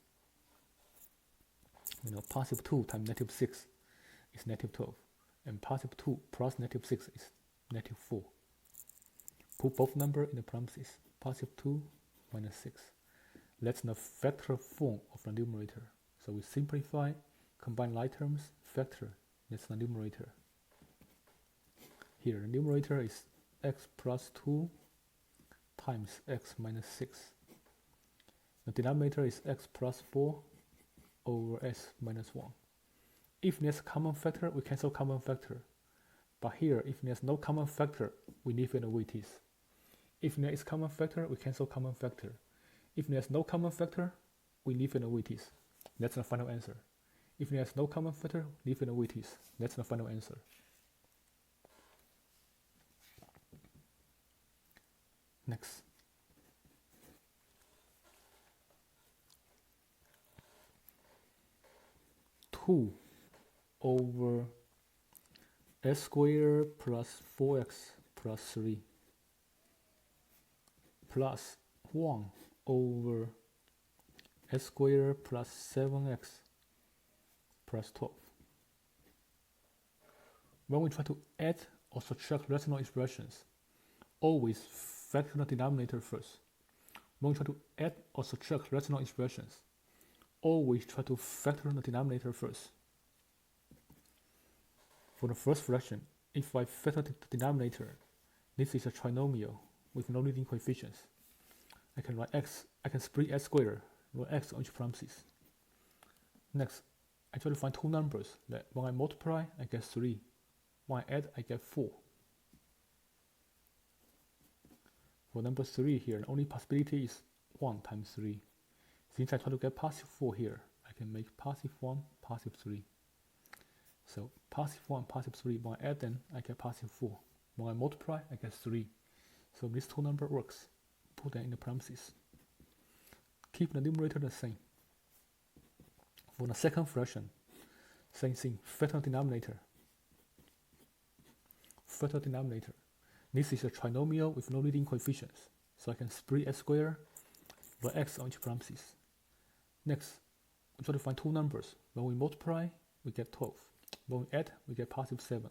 [SPEAKER 1] Positive 2 times negative 6 is negative 12, and positive 2 plus negative 6 is negative 4. Put both numbers in the parentheses, positive 2 minus 6. That's the factor form of the numerator. So we simplify, combine like terms, factor, that's the numerator. Here, the numerator is x plus 2 times x minus 6. The denominator is x plus 4 over s minus 1. If there's a common factor, we cancel common factor. But here, if there's no common factor, we leave it the way it is. If there is common factor, we cancel common factor. If there's no common factor, we leave it the way it is. That's the final answer. If there's no common factor, leave it the way it is. That's the final answer. Next. Two over s squared plus 4x plus 3 plus 1 over s squared plus 7x plus 12. When we try to add or subtract rational expressions, always factor the denominator first. When we try to add or subtract rational expressions, always try to factor the denominator first. For the first fraction, if I factor the denominator, this is a trinomial with no leading coefficients. I can write x, I can split x squared, write x on each parenthesis. Next, I try to find two numbers that when I multiply, I get 3. When I add, I get 4. For number 3 here, the only possibility is 1 times 3. Since I try to get positive 4 here, I can make positive 1, positive 3. So positive 1, positive 3, when I add them, I get positive 4. When I multiply, I get 3. So this two number works. Put them in the parentheses. Keep the numerator the same. For the second fraction, same thing, factor denominator. Factor denominator. This is a trinomial with no leading coefficients. So I can split x squared, write x on each parenthesis. Next, we try to find two numbers. When we multiply, we get 12. When we add, we get positive 7.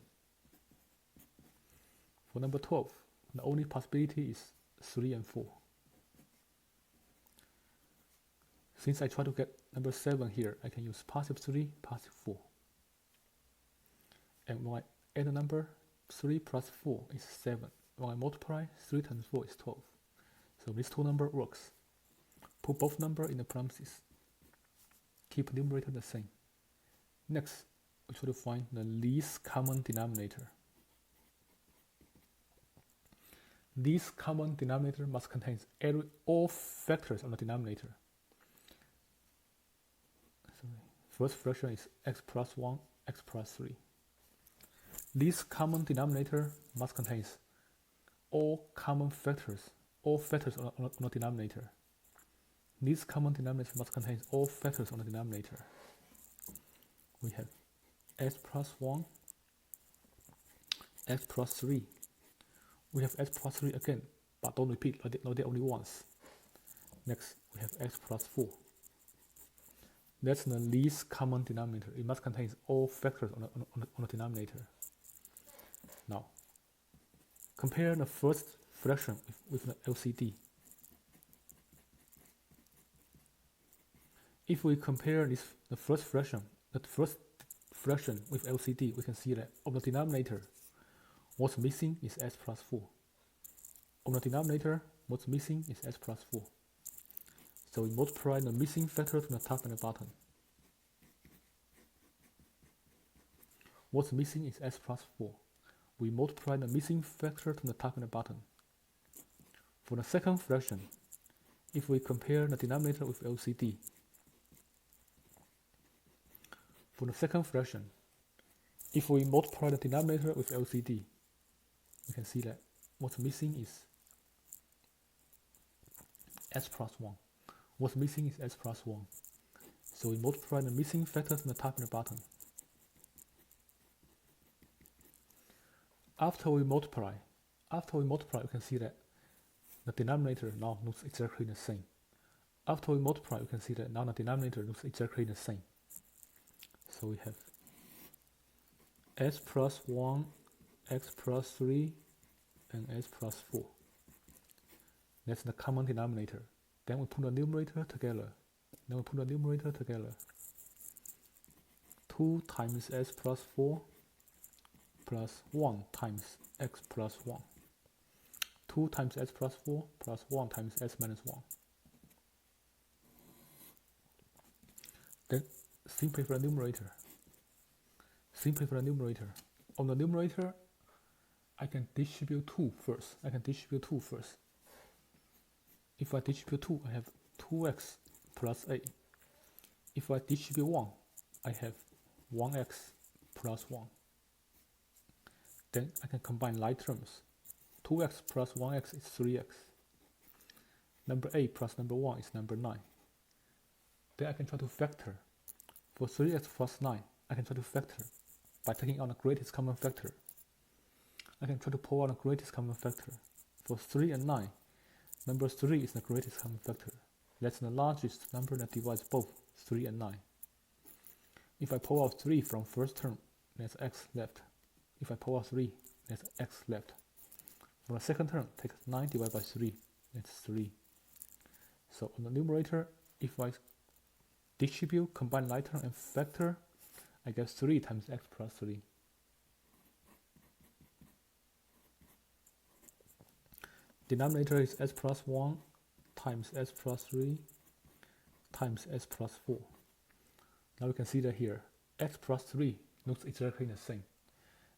[SPEAKER 1] For number 12, the only possibility is 3 and 4. Since I try to get number 7 here, I can use positive 3, positive 4. And when I add the number, 3 plus 4 is 7. when I multiply, 3 times 4 is 12. So this two number works. Put both numbers in the parentheses. Keep numerator the same. Next, we try to find the least common denominator. Least common denominator must contain all factors of the denominator. First fraction is x plus 1, x plus 3. Least common denominator must contain all factors on the denominator. Least common denominator must contain all factors on the denominator. We have x plus 1, x plus 3. We have x plus 3 again, but don't repeat, not there only once. Next, we have x plus 4. That's the least common denominator. It must contain all factors on the denominator. Now, compare the first fraction with the LCD. If we compare the first fraction with LCD, we can see that of the denominator, what's missing is s plus 4. On the denominator, what's missing is s plus 4. So we multiply the missing factor to the top and the bottom. What's missing is s plus 4. We multiply the missing factor to the top and the bottom. For the second fraction, if we compare the denominator with LCD, for the second fraction, if we multiply the denominator with LCD, we can see that what's missing is s plus 1. What's missing is s plus 1. So we multiply the missing factors from the top and the bottom. After we multiply, we can see that the denominator now looks exactly the same. After we multiply, we can see that now the denominator looks exactly the same. So we have s plus 1, x plus 3, and s plus 4. That's the common denominator. Then we put the numerator together. 2 times s plus 4 plus 1 times x plus 1. 2 times s plus 4 plus 1 times s minus 1. Then simplify the numerator. On the numerator, I can distribute 2 first. If I distribute 2, I have 2x plus 8. If I distribute 1, I have 1x plus 1. Then I can combine like terms. 2x plus 1x is 3x. Number 8 plus number 1 is number 9. Then I can try to factor. For 3x plus 9, I can try to factor by taking out the greatest common factor. I can try to pull out the greatest common factor. For 3 and 9, number 3 is the greatest common factor. That's the largest number that divides both 3 and 9. If I pull out 3 from first term, there's x left. If I pull out 3, there's x left. For the second term, take 9 divided by 3, that's 3. So on the numerator, if I distribute, combine like term, and factor, I get 3 times x plus 3. Denominator is s plus 1 times s plus 3 times s plus 4. Now we can see that here, x plus 3 looks exactly the same.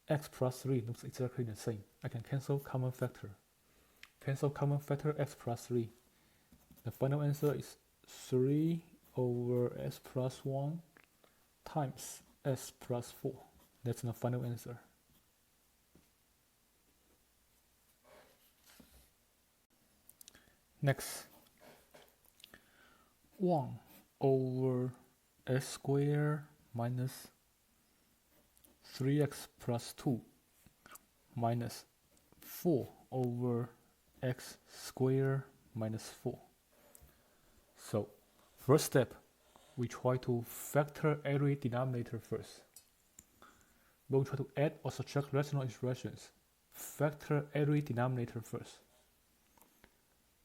[SPEAKER 1] X plus 3 looks exactly the same. I can cancel common factor. X plus 3. The final answer is 3 over s plus 1 times s plus 4. That's the final answer. Next, 1 over s squared minus 3x plus 2 minus 4 over x squared minus 4. So, first step, we try to factor every denominator first. We'll try to add or subtract rational expressions. Factor every denominator first.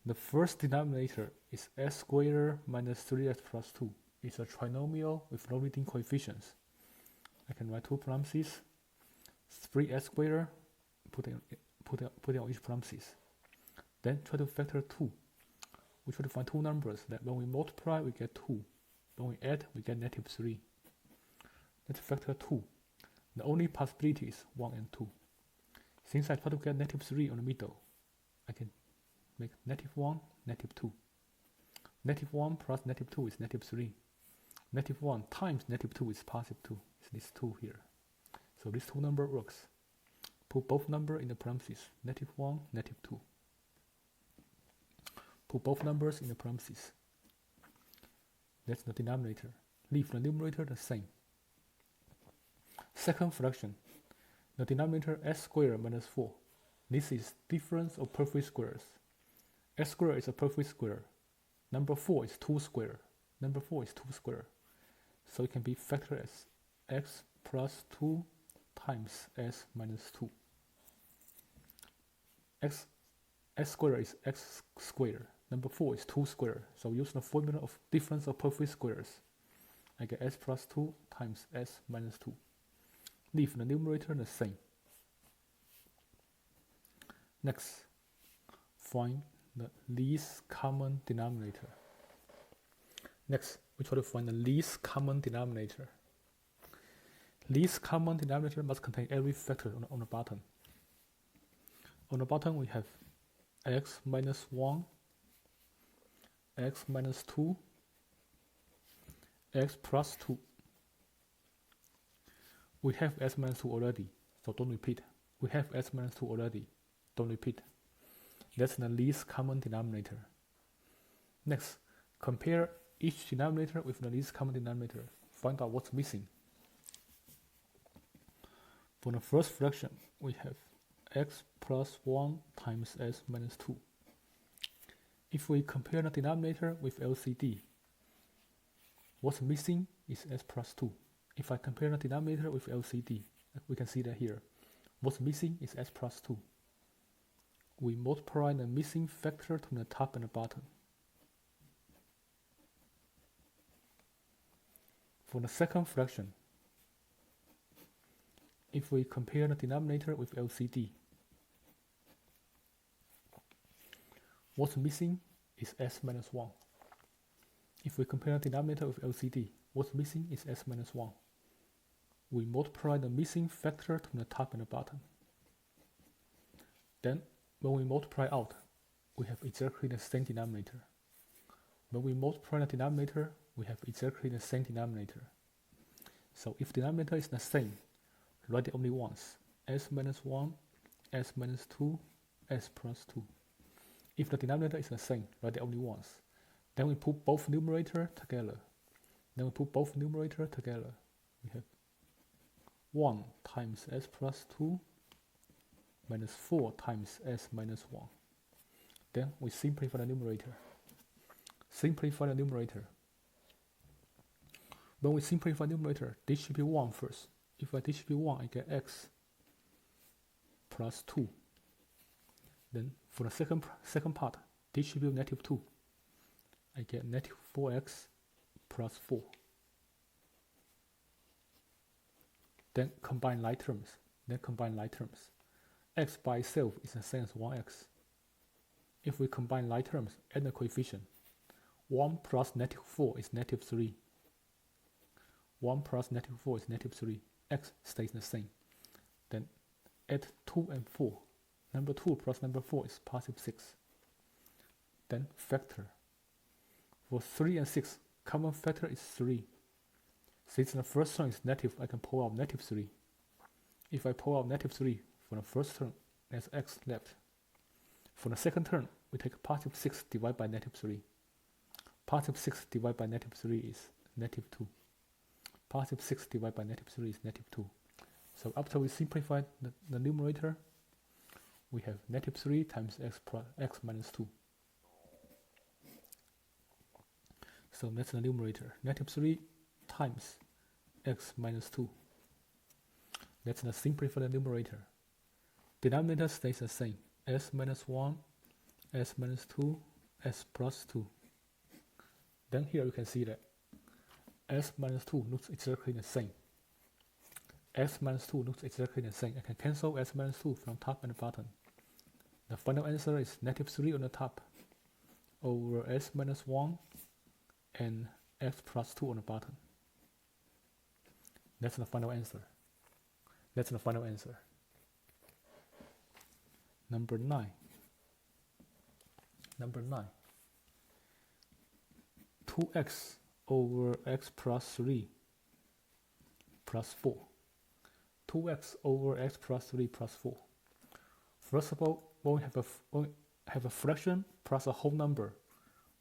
[SPEAKER 1] The first denominator is s squared minus 3x plus 2. It's a trinomial with no leading coefficients. I can write 2 parentheses, 3s squared, put put it on each parenthesis. Then try to factor 2. We try to find two numbers that when we multiply, we get 2. When we add, we get negative 3. Let's factor 2. The only possibility is 1 and 2. Since I try to get negative 3 on the middle, I can make negative 1, negative 2. Negative 1 plus negative 2 is negative 3. Negative 1 times negative 2 is positive 2. It's this 2 here. So this 2 number works. Put both numbers in the parentheses. Negative 1, negative 2. Put both numbers in the parentheses. That's the denominator. Leave the numerator the same. Second fraction. The denominator s squared minus 4. This is difference of perfect squares. S squared is a perfect square. Number 4 is 2 square. Number 4 is 2 square. So it can be factored as x plus 2 times s minus 2. S squared is x squared. Number 4 is 2 squared. So use the formula of difference of perfect squares. I get s plus 2 times s minus 2. Leave the numerator the same. Next, find the least common denominator. Next, we try to find the least common denominator. Least common denominator must contain every factor on the bottom. On the bottom, we have x minus 1, x minus 2, x plus 2. We have s minus 2 already, so don't repeat. We have s minus 2 already, don't repeat. That's the least common denominator. Next, compare each denominator with the least common denominator. Find out what's missing. For the first fraction, we have x plus 1 times s minus 2. If we compare the denominator with LCD, what's missing is s plus 2. If I compare the denominator with LCD, we can see that here. What's missing is s plus 2. We multiply the missing factor to the top and the bottom. For the second fraction, if we compare the denominator with LCD, what's missing is s minus 1. If we compare the denominator with LCD, what's missing is s minus 1. We multiply the missing factor to the top and the bottom. Then, when we multiply out, we have exactly the same denominator. When we multiply the denominator, we have exactly the same denominator. So if the denominator is the same, write it only once. S minus 1, S minus 2, S plus 2. If the denominator is the same, write it only once. Then we put both numerator together. We have 1 times S plus 2 minus 4 times S minus 1. Then we simplify the numerator. When we simplify the numerator, distribute 1 first. If I distribute 1, I get x plus 2. Then for the second part, distribute negative 2. I get negative 4x plus 4. Then combine like terms. X by itself is the same as 1x. If we combine like terms, add the coefficient. 1 plus negative 4 is negative 3. 1 plus negative 4 is negative 3. X stays the same. Then add 2 and 4. Number 2 plus number 4 is positive 6. Then factor. For 3 and 6, common factor is 3. Since the first term is negative, I can pull out negative 3. If I pull out negative 3 for the first term, there's x left. For the second term, we take positive 6 divided by negative 3. Positive 6 divided by negative 3 is negative 2. Positive 6 divided by negative 3 is negative 2. So after we simplify the numerator, we have negative 3 times x minus 2. So that's the numerator. Negative 3 times x minus 2. That's the simplified numerator. Denominator stays the same. S minus 1, S minus 2, S plus 2. Then here you can see that S minus 2 looks exactly the same. S minus 2 looks exactly the same. I can cancel S minus 2 from top and bottom. The final answer is -3 on the top over s minus 1 and x plus 2 on the bottom. That's the final answer. That's the final answer. Number 9. 2x over x plus 3 plus 4. 2x over x plus 3 plus 4. First of all, when we have a fraction plus a whole number,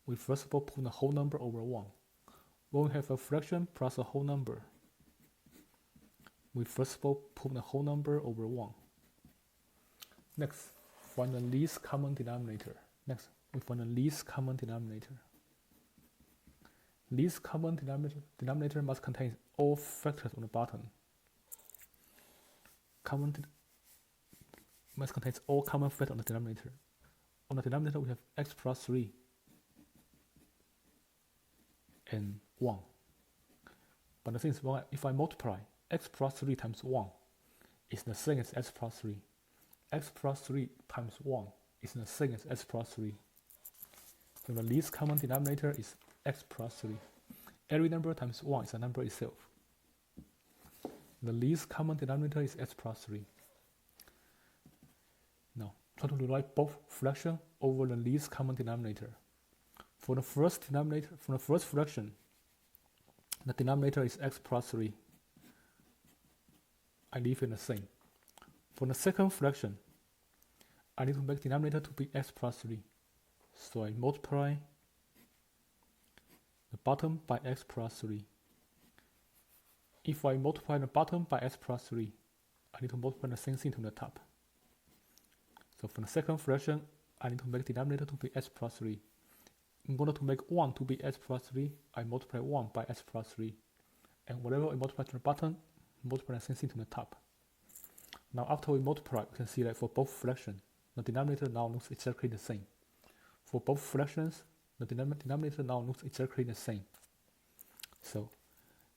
[SPEAKER 1] we first of all put the whole number over 1. When we have a fraction plus a whole number, we first of all put the whole number over 1. Next, find the least common denominator. Next, we find the least common denominator. Least common denominator must contain all factors on the bottom. Must contain all common factors on the denominator. On the denominator, we have x plus 3 and 1. But the thing is, if I multiply, x plus 3 times 1 is the same as x plus 3. X plus 3 times 1 is the same as x plus 3. So the least common denominator is x plus 3. Every number times 1 is a number itself. The least common denominator is x plus 3. Now, try to rewrite both fraction over the least common denominator. For the first fraction, the denominator is x plus 3. I leave it the same. For the second fraction, I need to make denominator to be x plus 3. So I multiply the bottom by x plus 3. If I multiply the bottom by x plus 3, I need to multiply the same thing to the top. So for the second fraction, I need to make denominator to be x plus 3. In order to make 1 to be x plus 3, I multiply 1 by x plus 3. And whatever I multiply to the bottom, multiply the same thing to the top. Now after we multiply, you can see that for both fractions, the denominator now looks exactly the same. For both fractions, the denominator now looks exactly the same. So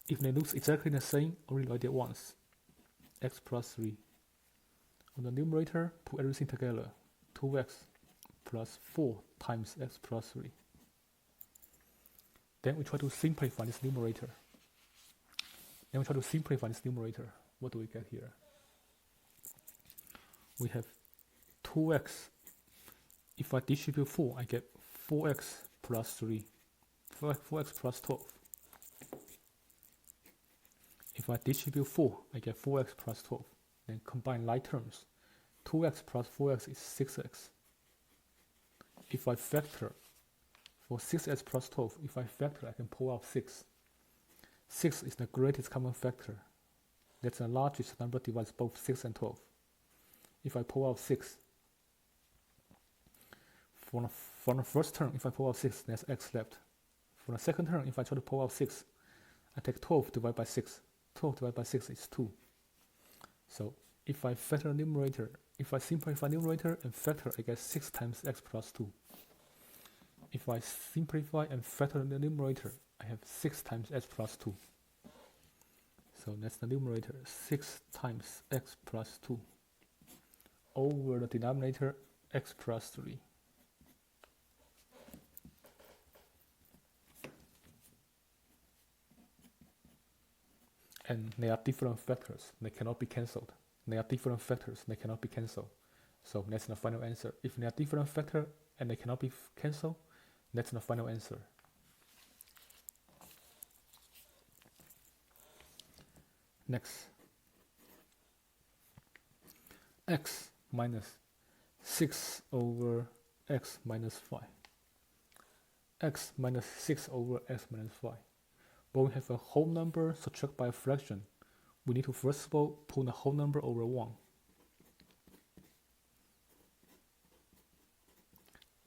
[SPEAKER 1] if they look exactly the same, only write it once. X plus 3. On the numerator, put everything together. 2x plus 4 times x plus 3. Then we try to simplify this numerator. What do we get here? We have 2x. If I distribute 4, I get 4x plus 3. 4x plus 12. If I distribute 4, I get 4x plus 12. Then combine like terms. 2x plus 4x is 6x. If I factor, for 6x plus 12, if I factor, I can pull out 6. 6 is the greatest common factor. That's the largest number divides both 6 and 12. If I pull out 6, for the first term, if I pull out 6, there's x left. For the second term, if I try to pull out 6, I take 12 divided by 6. 12 divided by 6 is 2. So if I factor the numerator, if I simplify numerator and factor, I get 6 times x plus 2. If I simplify and factor the numerator, I have 6 times x plus 2. So that's the numerator, 6 times x plus 2 over the denominator x plus 3. And they are different factors, they cannot be cancelled. So that's the final answer. If they are different factors and they cannot be cancelled, that's the final answer. Next, x minus 6 over x minus 5. X minus 6 over x minus 5. When we have a whole number subtracted by a fraction, we need to first of all put the whole number over 1.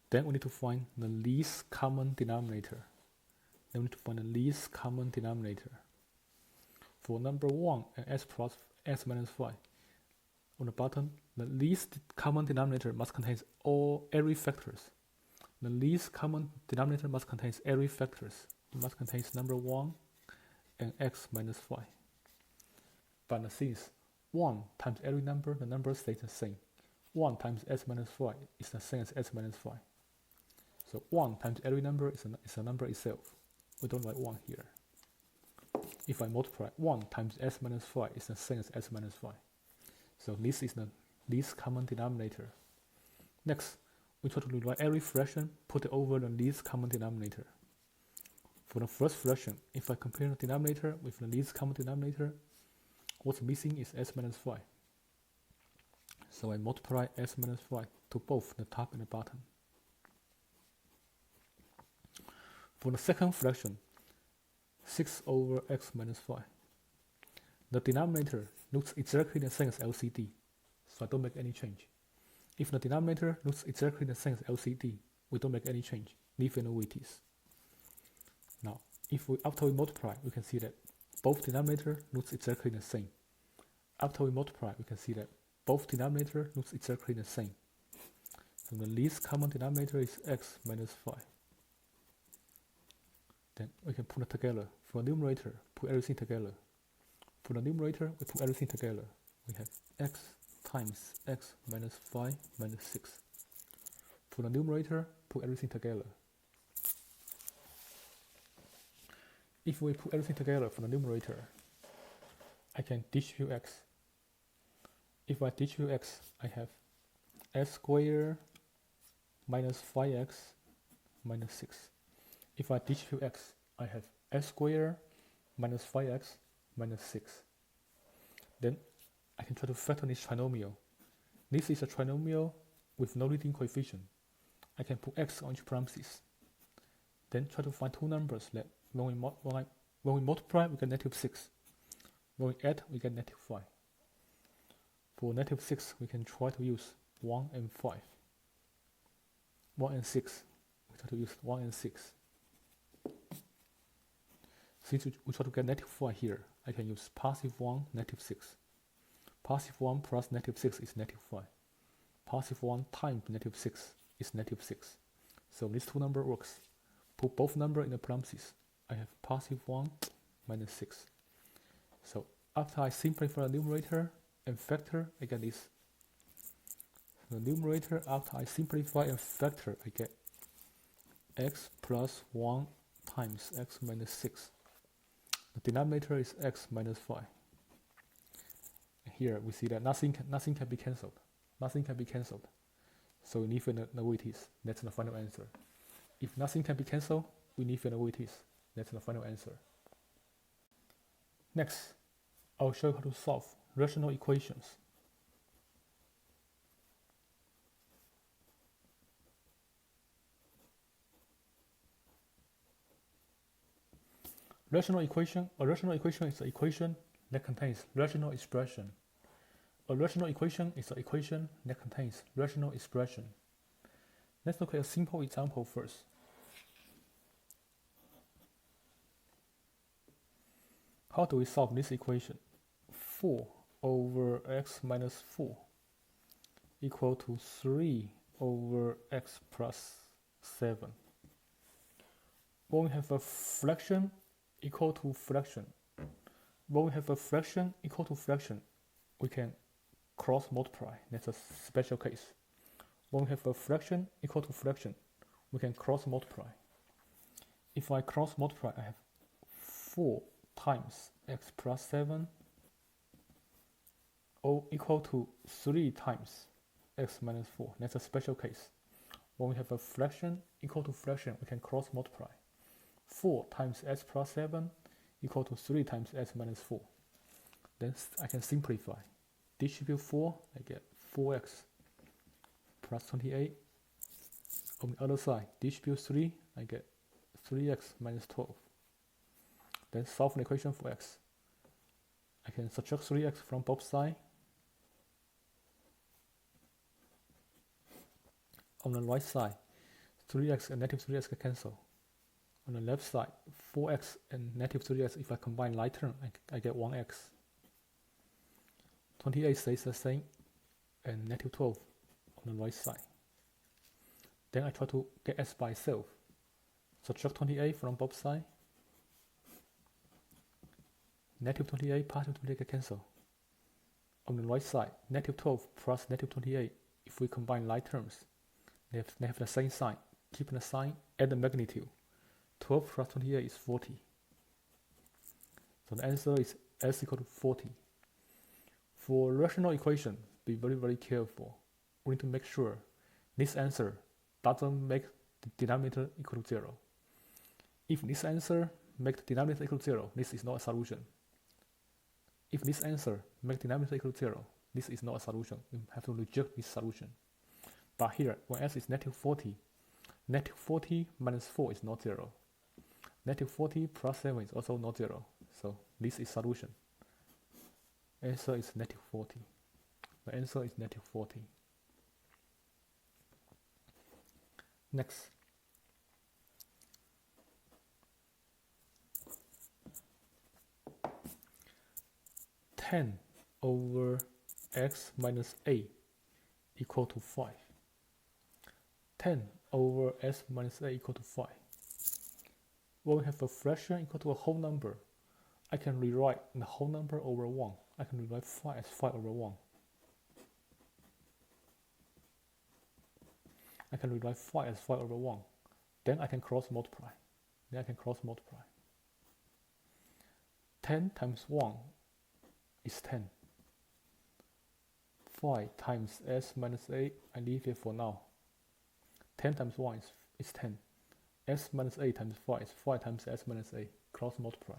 [SPEAKER 1] Then we need to find the least common denominator. For number 1 and x plus x minus 5, on the bottom, the least common denominator must contain every factors. The least common denominator must contain every factors. It must contain number 1 and x minus 5. But the thing is, 1 times every number, the number stays the same. 1 times s minus 5 is the same as s minus 5. So 1 times every number is a number itself. We don't write 1 here. If I multiply 1 times s minus 5 is the same as s minus 5. So this is the least common denominator. Next, we try to rewrite every fraction, put it over the least common denominator. For the first fraction, if I compare the denominator with the least common denominator, what's missing is s minus 5. So I multiply s minus 5 to both the top and the bottom. For the second fraction, 6 over x minus 5. The denominator looks exactly the same as LCD, so I don't make any change. If the denominator looks exactly the same as LCD, we don't make any change, leave it the way it is. Now, after we multiply, we can see that both denominator looks exactly the same. After we multiply, we can see that both denominator looks exactly the same. So the least common denominator is x minus 5. Then we can put it together. For the numerator, put everything together. For the numerator, we put everything together. We have x times x minus 5 minus 6. For the numerator, put everything together. If we put everything together for the numerator, I can distribute x. If I distribute x, I have s squared minus 5x minus 6. If I distribute x, I have s squared minus 5x minus 6. Then I can try to factor this trinomial. This is a trinomial with no leading coefficient. I can put x on each parenthesis. Then try to find two numbers that when we multiply, we get negative 6. When we add, we get negative 5. For negative 6, we can try to use 1 and 5. 1 and 6. We try to use 1 and 6. Since we try to get negative 5 here, I can use positive 1, negative 6. Positive 1 plus negative 6 is negative 5. Positive 1 times negative 6 is negative 6. So these two numbers works. Put both numbers in the parentheses. I have positive 1 minus 6. So after I simplify the numerator and factor, I get this. The numerator, after I simplify and factor, I get x plus 1 times x minus 6. The denominator is x minus 5. Here we see that nothing can be cancelled. Nothing can be cancelled. So we leave it the way it is. That's the final answer. If nothing can be cancelled, we leave it the way it is. That's the final answer. Next, I'll show you how to solve rational equations. A rational equation is an equation that contains rational expression. A rational equation is an equation that contains rational expression. Let's look at a simple example first. How do we solve this equation? 4 over x minus 4 equal to 3 over x plus 7. When we have a fraction equal to fraction, we can cross multiply. That's a special case. When we have a fraction equal to fraction, we can cross multiply. If I cross multiply, I have 4 times x plus 7 equal to 3 times x minus 4. That's a special case. When we have a fraction equal to fraction, we can cross multiply. 4 times x plus 7 equal to 3 times x minus 4. Then I can simplify. Distribute 4, I get 4x plus 28. On the other side, distribute 3, I get 3x minus 12. Then solve the equation for x. I can subtract 3x from both sides. On the right side, 3x and negative 3x can cancel. On the left side, 4x and negative 3x, if I combine like term, I get 1x. 28 stays the same, and negative 12 on the right side. Then I try to get x by itself. Subtract 28 from both sides. Negative 28, positive 28 can cancel. On the right side, negative 12 plus negative 28. if we combine like terms, they have the same sign. Keep the sign, add the magnitude. 12 plus 28 is 40. So the answer is s equal to 40. For rational equation, be very, very careful. We need to make sure this answer doesn't make the denominator equal to 0. If this answer makes the denominator equal to 0, this is not a solution. If this answer makes the denominator equal to 0, this is not a solution. We have to reject this solution. But here, when s is negative 40 minus 4 is not 0. Negative 40 plus 7 is also not 0. So this is solution. Answer is negative 40. The answer is negative 40. Next. (10 over x minus a equal to 5). 10 over s minus a equal to 5. When we have a fraction equal to a whole number, I can rewrite the whole number over 1. I can rewrite 5 as 5 over 1. I can rewrite 5 as 5 over 1. Then I can cross multiply. 10 times 1 is 10. 5 times s minus a, I leave it for now. 10 times 1 is 10. S minus a times 5 is 5 times s minus a. Cross multiply.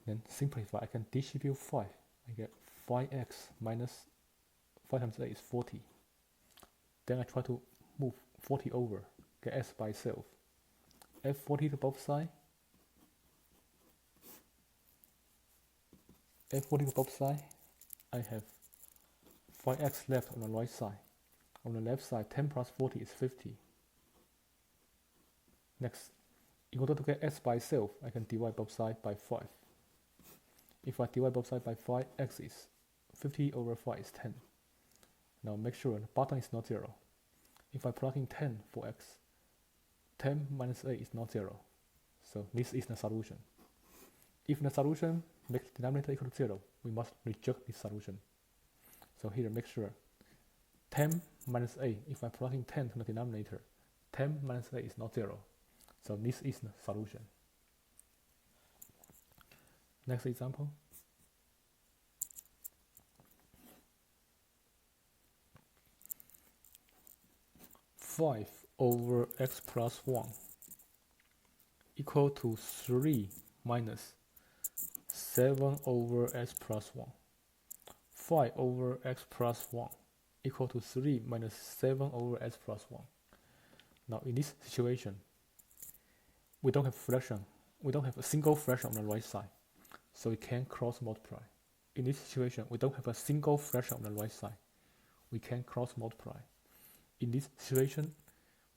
[SPEAKER 1] Then simplify. I can distribute 5. I get 5x minus 5 times a is 40. Then I try to move 40 over. Get s by itself. Add 40 to both sides. Add 40 to both sides. I have 5x left on the right side. On the left side, 10 plus 40 is 50. Next, in order to get s by itself, I can divide both sides by 5. If I divide both sides by 5, x is 50 over 5 is 10. Now make sure the bottom is not 0. If I plug in 10 for x, 10 minus a is not 0. So this is the solution. If the solution makes the denominator equal to 0, we must reject this solution. So here make sure 10 minus a, if I plug in 10 to the denominator, 10 minus a is not 0. So this is the solution. Next example. (5 over x plus 1 equal to 3 minus 7 over x plus 1). 5 over x plus 1 equal to 3 minus 7 over x plus 1. Now in this situation, we don't have fraction. We don't have a single fraction on the right side, so we can cross multiply. In this situation, we don't have a single fraction on the right side. We can cross multiply. In this situation,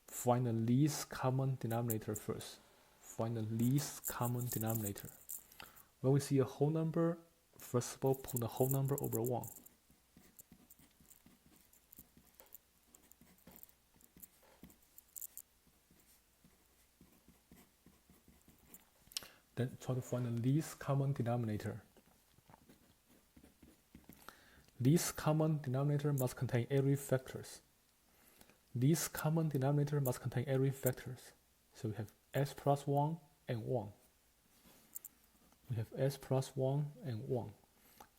[SPEAKER 1] find the least common denominator first. Find the least common denominator. When we see a whole number, first of all, put the whole number over 1. Then try to find the least common denominator. Least common denominator must contain every factors. Least common denominator must contain every factors. So we have s plus 1 and 1. We have s plus 1 and 1.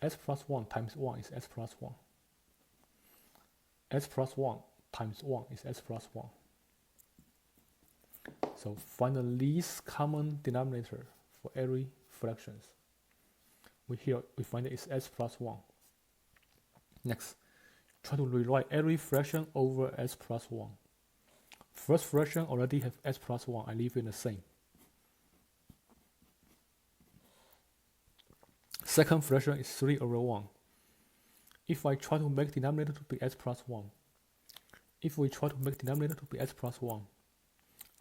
[SPEAKER 1] S plus 1 times 1 is s plus 1. S plus 1 times 1 is s plus 1. So find the least common denominator for every fractions. We find it is s plus 1. Next, try to rewrite every fraction over s plus 1. First fraction already have s plus 1. I leave it the same. Second fraction is 3 over 1. If I try to make denominator to be s plus 1, if we try to make denominator to be s plus 1,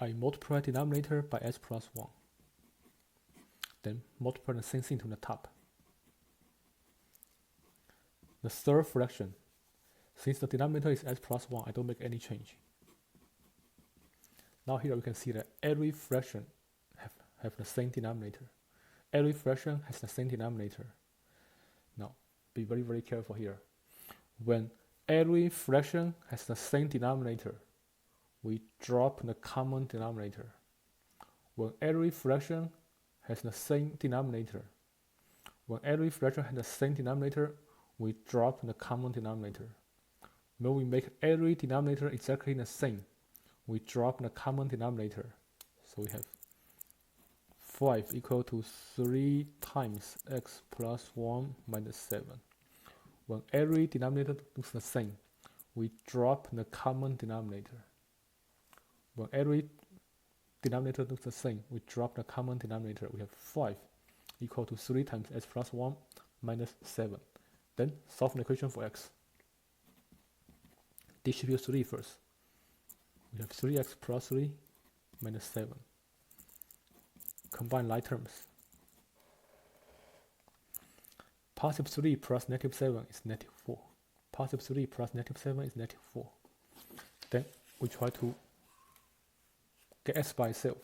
[SPEAKER 1] I multiply denominator by s plus 1. Then multiply the same thing to the top. The third fraction, since the denominator is s plus 1, I don't make any change. Now here we can see that every fraction have the same denominator. Every fraction has the same denominator. Now, be very, very careful here. When every fraction has the same denominator, we drop the common denominator. When every fraction has the same denominator, we drop the common denominator. When we make every denominator exactly the same, we drop the common denominator. So we have 5 equal to 3 times x plus 1 minus 7. When every denominator looks the same, we drop the common denominator. When every denominator looks the same, we drop the common denominator. We have 5 equal to 3 times x plus 1 minus 7. Then solve the equation for x. Distribute 3 first. We have 3x plus 3 minus 7. Combine like terms. Positive 3 plus negative 7 is negative 4. Positive 3 plus negative 7 is negative 4. Then we try to get s by itself.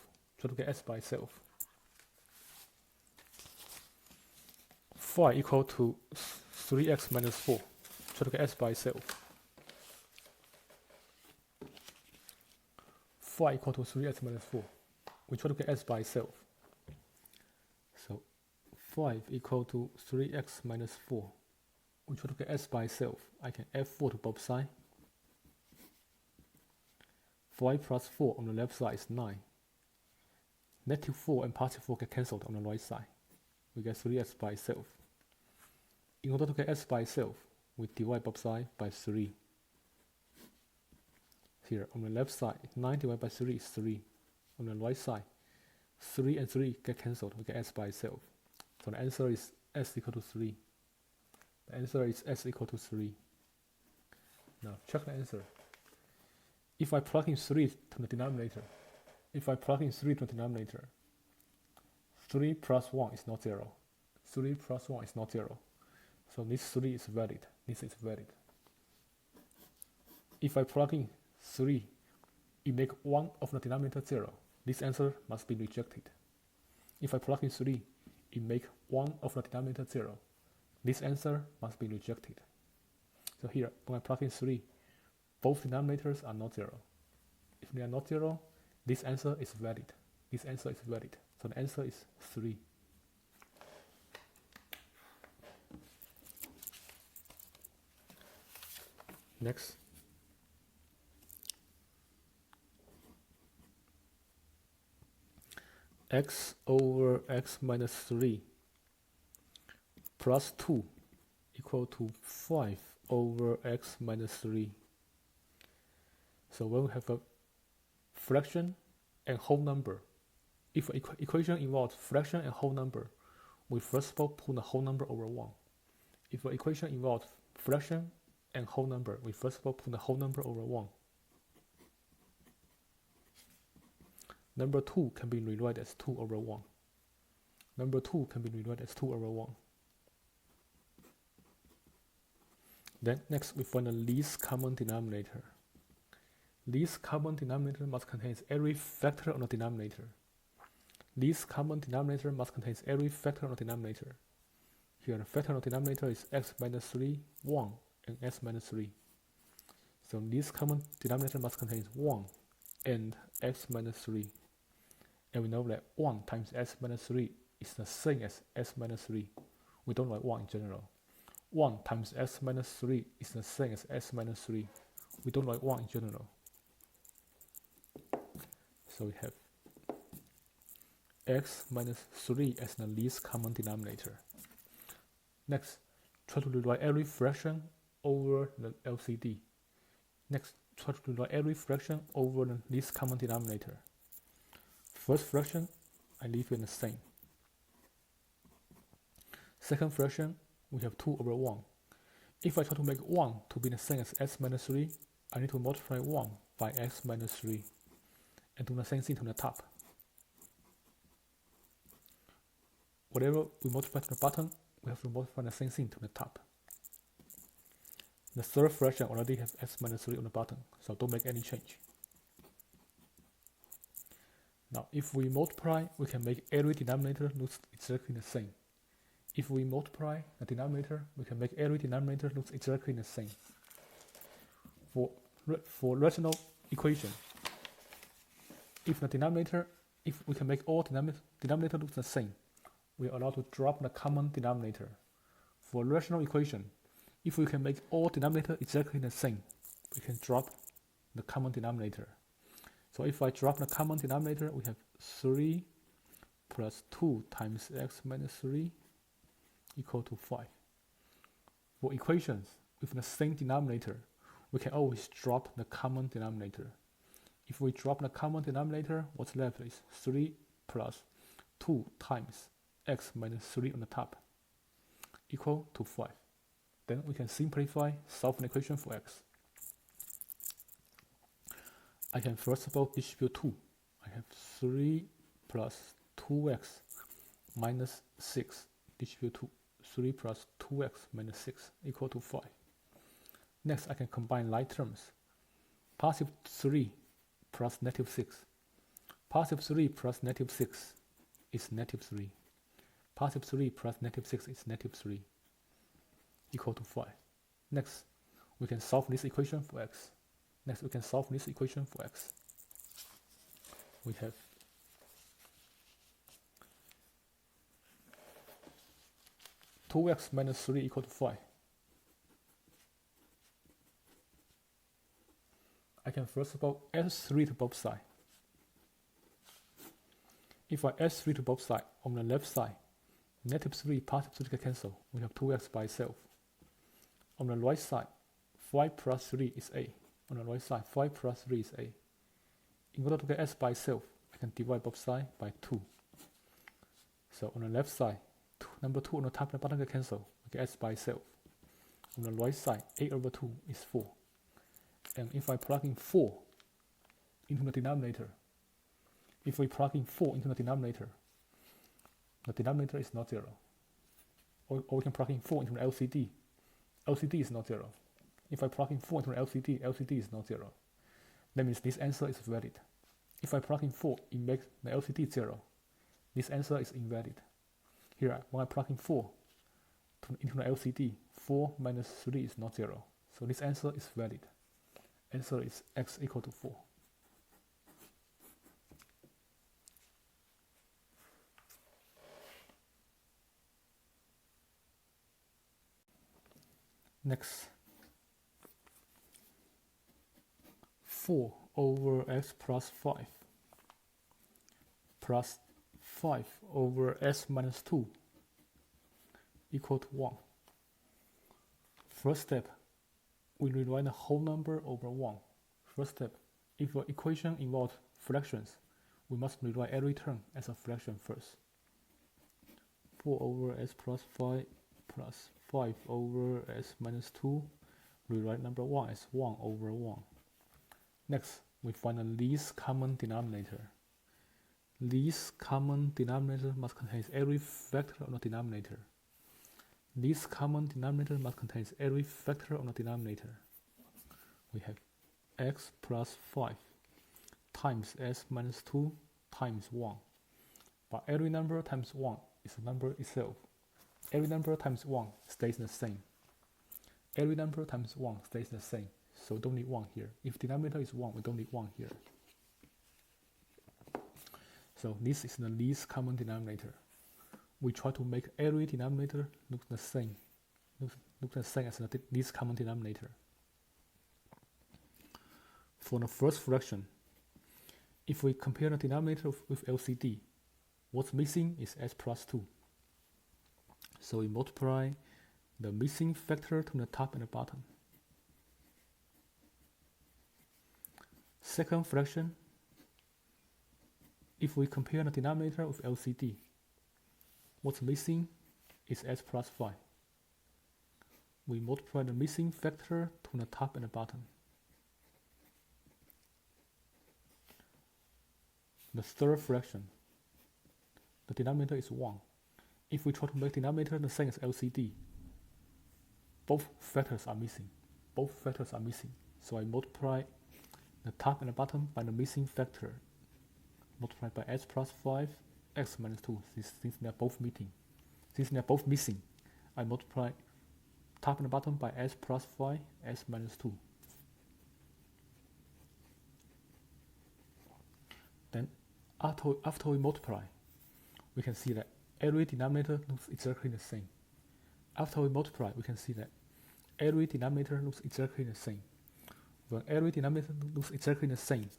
[SPEAKER 1] 5 equal to 3x minus 4. Try to get s by itself. 5 equal to 3x minus 4. We try to get s by itself. So 5 equal to 3x minus 4. We try to get s by itself. I can add 4 to both sides. 5 plus 4 on the left side is 9. Negative 4 and positive 4 get cancelled on the right side. We get 3s by itself. In order to get s by itself, we divide both sides by 3. Here on the left side, 9 divided by 3 is 3. On the right side, 3 and 3 get cancelled. We get s by itself. So the answer is s equal to 3. The answer is s equal to 3. Now check the answer. If I plug in 3 to the denominator, 3 plus 1 is not 0. 3 plus 1 is not 0. So this 3 is valid. This is valid. If I plug in 3, it makes one of the denominator 0. This answer must be rejected. If I plug in 3, it makes one of the denominator 0. This answer must be rejected. So here, when I plug in 3, both denominators are not 0. If they are not 0, this answer is valid. This answer is valid. So the answer is 3. Next. X over x minus 3 plus 2 equal to 5 over x minus 3. So when we have a fraction and whole number, if an equation involves fraction and whole number, we first of all put the whole number over 1. If an equation involves fraction and whole number, we first of all put the whole number over 1. Number 2 can be rewritten as 2 over 1. Number 2 can be rewritten as 2 over 1. Then next we find the least common denominator. Least common denominator must contain every factor on the denominator. Least common denominator must contain every factor on the denominator. Here the factor on the denominator is x minus 3, 1, and s minus 3. So least common denominator must contain 1 and x minus 3. And we know that 1 times s minus 3 is the same as s minus 3. We don't write 1 in general. 1 times s minus 3 is the same as s minus 3. We don't write 1 in general. So we have x minus 3 as the least common denominator. Next, try to rewrite every fraction over the LCD. Next, try to rewrite every fraction over the least common denominator. First fraction, I leave it the same. Second fraction, we have 2 over 1. If I try to make 1 to be the same as s minus 3, I need to multiply 1 by x minus 3 and do the same thing to the top. Whatever we multiply to the bottom, we have to multiply the same thing to the top. The third fraction already has s minus 3 on the bottom, so don't make any change. Now, if we multiply, we can make every denominator look exactly the same. If we multiply the denominator, we can make every denominator look exactly the same. For rational equation, if we can make all denominator look the same, we are allowed to drop the common denominator. For rational equation, if we can make all denominator exactly the same, we can drop the common denominator. So if I drop the common denominator, we have 3 plus 2 times x minus 3 equal to 5. For equations with the same denominator, we can always drop the common denominator. If we drop the common denominator, what's left is 3 plus 2 times x minus 3 on the top equal to 5. Then we can simplify, solve an equation for x. I can first of all distribute 2. I have 3 plus 2x minus 6 distribute 2. 3 plus 2x minus 6 equal to 5. Next, I can combine like terms. Positive 3 plus negative 6. Positive 3 plus negative 6 is negative 3. Positive 3 plus negative 6 is negative 3 equal to 5. Next, we can solve this equation for x. We have 2x minus 3 equal to 5. I can first of all add 3 to both sides. If I add 3 to both sides, on the left side, negative 3, positive 3 can cancel. We have 2x by itself. On the right side, 5 plus 3 is a. On the right side, 5 plus 3 is a. In order to get s by itself, I can divide both sides by 2. So on the left side, number 2 on the top and the bottom can cancel. We get s by itself. On the right side, 8 over 2 is 4. And if I plug in 4 into the denominator, the denominator is not 0. Or we can plug in 4 into the LCD. LCD is not 0. If I plug in 4 into the LCD, LCD is not 0. That means this answer is valid. If I plug in 4, it makes the LCD 0. This answer is invalid. Here, when I plug in 4 into the LCD, 4 minus 3 is not 0. So this answer is valid. Answer is x equal to 4. Next, 4 over x plus 5 plus 5 over s minus 2 equal to 1. First step, we rewrite the whole number over 1. First step, if an equation involves fractions, we must rewrite every term as a fraction first. 4 over s plus 5 plus 5 over s minus 2, rewrite number 1 as 1 over 1. Next, we find the least common denominator. Least common denominator must contain every factor of the denominator. Least common denominator must contain every factor of the denominator. We have x plus 5 times s minus 2 times 1. But every number times 1 is a number itself. Every number times 1 stays the same. Every number times 1 stays the same. So we don't need 1 here. If denominator is 1, we don't need 1 here. So this is the least common denominator. We try to make every denominator look the same. Look the same as the least common denominator. For the first fraction, if we compare the denominator with LCD, what's missing is s plus 2. So we multiply the missing factor to the top and the bottom. Second fraction, if we compare the denominator with LCD, what's missing is s plus 5. We multiply the missing factor to the top and the bottom. The third fraction, the denominator is 1. If we try to make denominator the same as LCD, both factors are missing. So I multiply the top and the bottom by the missing factor, multiplied by s plus 5, x minus 2, since they are both missing. I multiply top and the bottom by s plus 5, s minus 2. Then after we multiply, we can see that every denominator looks exactly the same. After we multiply, we can see that every denominator looks exactly the same. When every denominator looks exactly the same,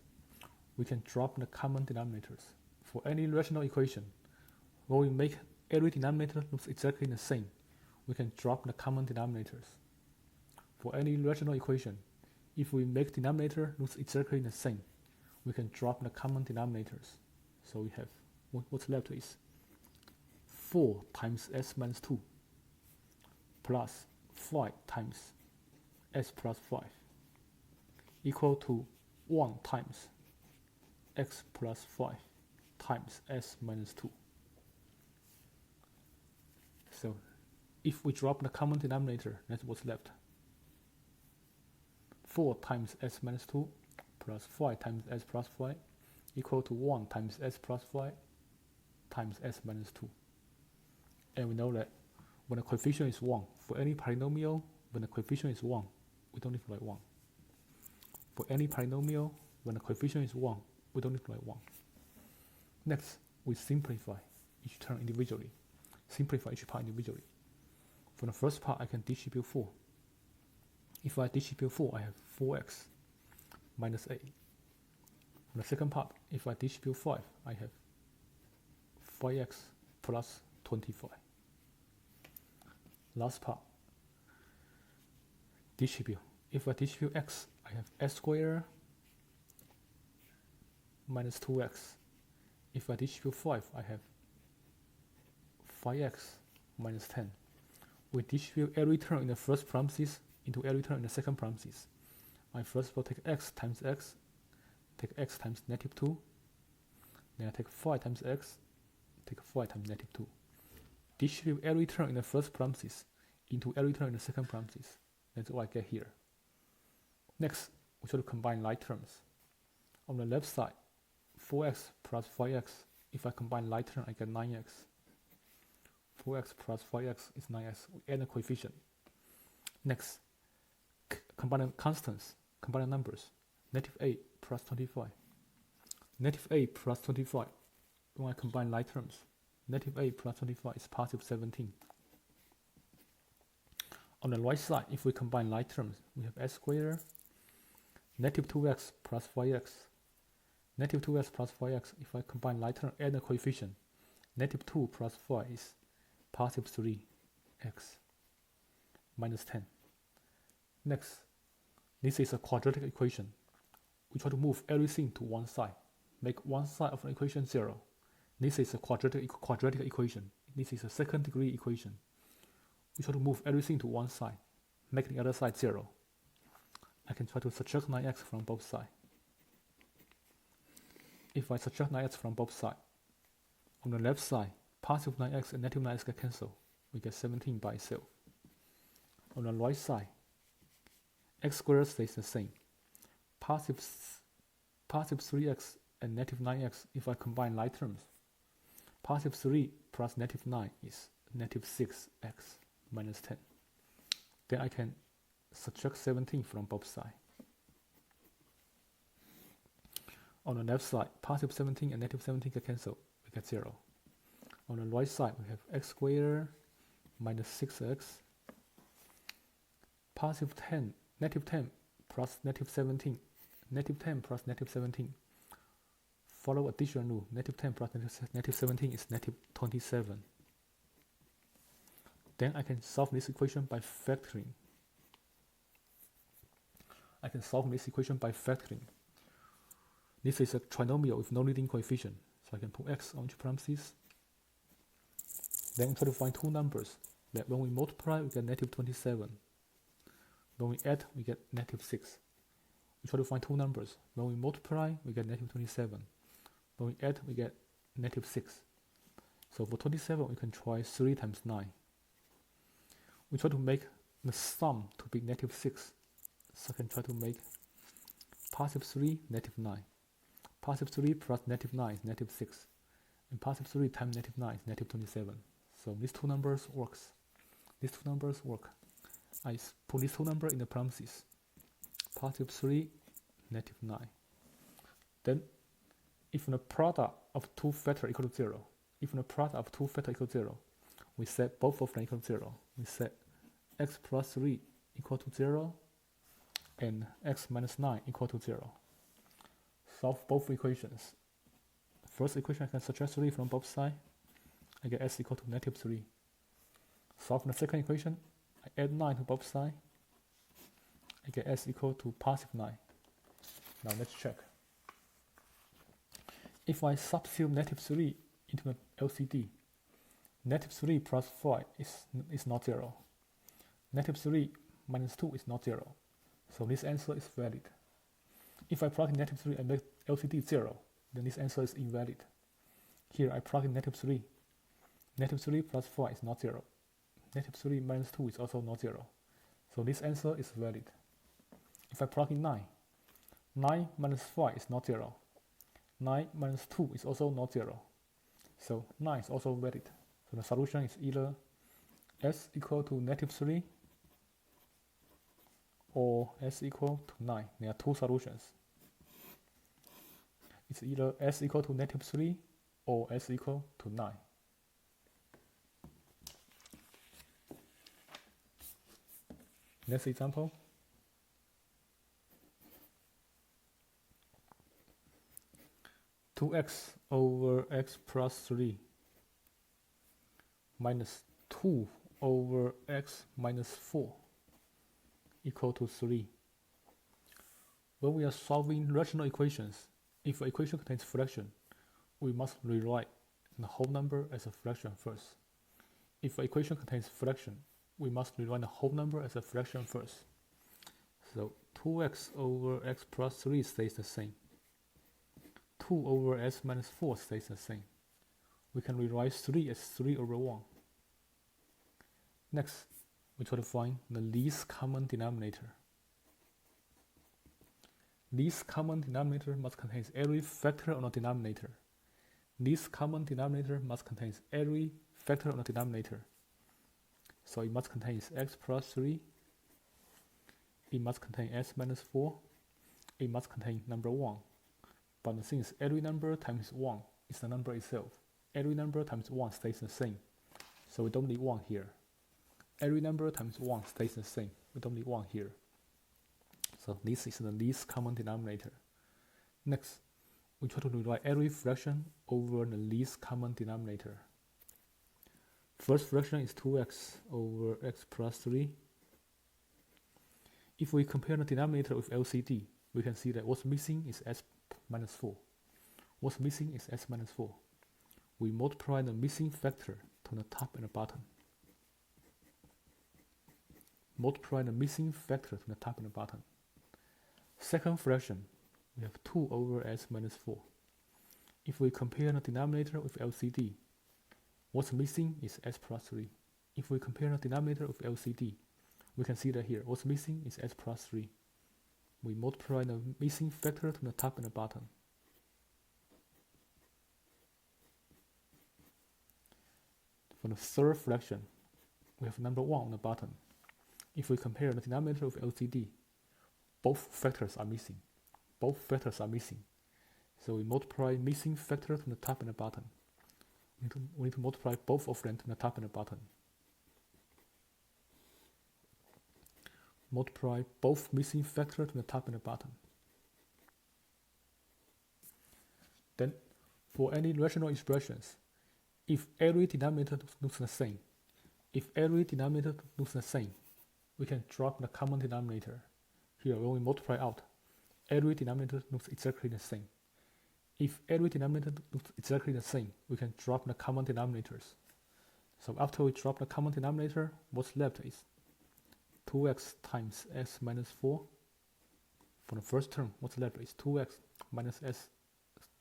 [SPEAKER 1] we can drop the common denominators. For any rational equation, when we make every denominator looks exactly the same, we can drop the common denominators. For any rational equation, if we make denominator looks exactly the same, we can drop the common denominators. So we have, what's left is 4 times s minus 2 plus 5 times s plus 5 equal to 1 times x plus 5 times s minus 2. So if we drop the common denominator, that's what's left. 4 times s minus 2 plus 5 times s plus 5 equal to 1 times s plus 5 times s minus 2. And we know that when the coefficient is 1, for any polynomial, when the coefficient is 1, we don't need to write 1. For any polynomial, when the coefficient is 1, we don't need to write 1. Next, we simplify each term individually. Simplify each part individually. For the first part, I can distribute 4. If I distribute 4, I have 4x minus 8. For the second part, if I distribute 5, I have 5x plus 25. Last part, distribute. If I distribute x, I have s squared minus 2x. If I distribute 5, I have 5x minus 10. We distribute every term in the first parenthesis into every term in the second parenthesis. I first of all take x times x, take x times negative 2, then I take 5 times x, take 5 times negative 2. Distribute every term in the first parenthesis into every term in the second parenthesis. That's what I get here. Next, we try to combine like terms. On the left side, 4x plus 5x, if I combine like term, I get 9x. 4x plus 5x is 9x. We add a coefficient. Next, combine the constants, combine the numbers. Negative 8 plus 25. Negative 8 plus 25, when I combine like terms, negative 8 plus 25 is positive 17. On the right side, if we combine like terms, we have s squared, negative 2x plus 5x. Negative 2x plus 5x, if I combine like term, add a coefficient. Negative 2 plus 5 is positive 3x minus 10. Next, this is a quadratic equation. We try to move everything to one side. Make one side of an equation 0. This is a quadratic equation. This is a second degree equation. We try to move everything to one side. Make the other side 0. I can try to subtract 9x from both sides. If I subtract 9x from both sides, on the left side, positive 9x and negative 9x get cancelled. We get 17 by itself. On the right side, x squared stays the same. Positive 3x and negative 9x, if I combine like terms, positive 3 plus negative 9 is negative 6x minus 10. Then I can subtract 17 from both sides. On the left side, positive 17 and negative 17 get cancelled. We get 0. On the right side, we have x squared minus 6x, positive 10, negative 10 plus negative 17, negative 10 plus negative 17. Follow addition rule. Negative 10 plus negative 17 is negative 27. Then I can solve this equation by factoring. This is a trinomial with no leading coefficient, so I can put x on each parenthesis. Then try to find two numbers that when we multiply, we get negative 27. When we add, we get negative 6. We try to find two numbers. When we multiply, we get negative 27. When we add, we get negative 6. So for 27, we can try 3 times 9. We try to make the sum to be negative 6. So I can try to make positive 3, negative 9. Positive 3 plus negative 9 is negative 6. And positive 3 times negative 9 is negative 27. So these two numbers work. I put these two numbers in the parentheses. Positive 3, negative 9. Then if the product of two factors equal to 0, we set both of them equal to 0. We set x plus 3 equal to 0 and x minus 9 equal to 0. Solve both equations. First equation, I can subtract 3 from both sides. I get s equal to negative 3. Solve the second equation. I add 9 to both sides. I get s equal to positive 9. Now let's check. If I substitute negative 3 into the LCD, negative 3 plus 5 is not 0. Negative 3 minus 2 is not 0. So this answer is valid. If I plug in negative 3 and make LCD 0, then this answer is invalid. Here I plug in negative 3. Negative 3 plus 4 is not 0. Negative 3 minus 2 is also not 0. So this answer is valid. If I plug in 9, 9 minus 5 is not 0. 9 minus 2 is also not 0. So 9 is also valid. So the solution is either s equal to negative 3 or s equal to 9. There are two solutions. It's either s equal to negative 3 or s equal to 9. Next example. (2x over x plus 3 minus 2 over x minus 4 equal to 3. When we are solving rational equations, if an equation contains fraction, we must rewrite the whole number as a fraction first. If an equation contains fraction, we must rewrite the whole number as a fraction first. So 2x over x plus 3 stays the same. 2 over x minus 4 stays the same. We can rewrite 3 as 3 over 1. Next, we try to find the least common denominator. Least common denominator must contain every factor on the denominator. Least common denominator must contain every factor on the denominator. So it must contain x plus 3. It must contain x minus 4. It must contain number 1. But the thing is, every number times 1 is the number itself. Every number times 1 stays the same. So we don't need 1 here. Every number times 1 stays the same. We don't need 1 here. So this is the least common denominator. Next, we try to rewrite every fraction over the least common denominator. First fraction is 2x over x plus 3. If we compare the denominator with LCD, we can see that what's missing is s minus 4. What's missing is s minus 4. We multiply the missing factor to the top and the bottom. Multiply the missing factor to the top and the bottom. Second fraction, we have 2 over s minus 4. If we compare the denominator with LCD, what's missing is s plus 3. If we compare the denominator with LCD, we can see that here, what's missing is s plus 3. We multiply the missing factor to the top and the bottom. For the third fraction, we have number 1 on the bottom. If we compare the denominator with LCD, both factors are missing. Both factors are missing. So we multiply missing factor to the top and the bottom. We need to multiply both of them to the top and the bottom. Multiply both missing factor to the top and the bottom. Then, for any rational expressions, if every denominator looks the same, we can drop the common denominator. Here, when we multiply out, every denominator looks exactly the same. If every denominator looks exactly the same, we can drop the common denominators. So after we drop the common denominator, what's left is 2x times s minus 4. For the first term, what's left is 2x minus s,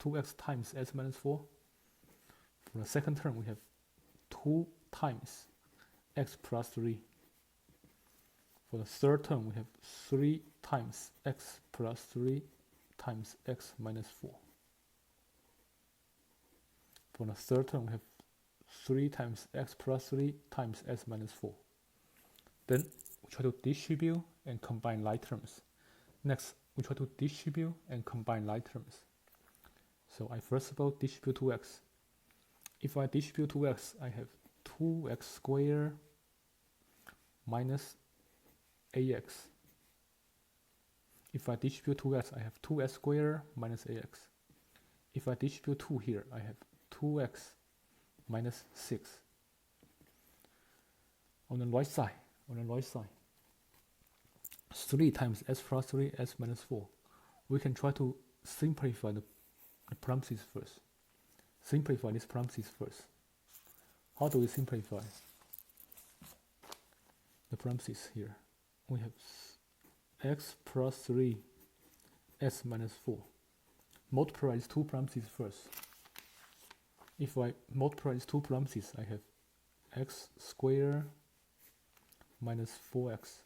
[SPEAKER 1] 2x times s minus 4. For the second term, we have 2 times x plus 3. For the third term, we have 3 times x plus 3 times x minus 4. For the third term, we have 3 times x plus 3 times s minus 4. Then we try to distribute and combine like terms. Next, we try to distribute and combine like terms. So I first of all distribute 2x. If I distribute 2x, I have 2x squared minus ax. If I distribute 2x, I have 2x squared minus ax. If I distribute 2 here, I have 2x minus 6. On the right side, 3 times s plus 3, s minus 4. We can try to simplify the parentheses first. Simplify these parentheses first. How do we simplify the parentheses here? We have x plus 3, s minus 4. Multiply these 2 parentheses first. If I multiply these 2 parentheses, I have x squared minus 4x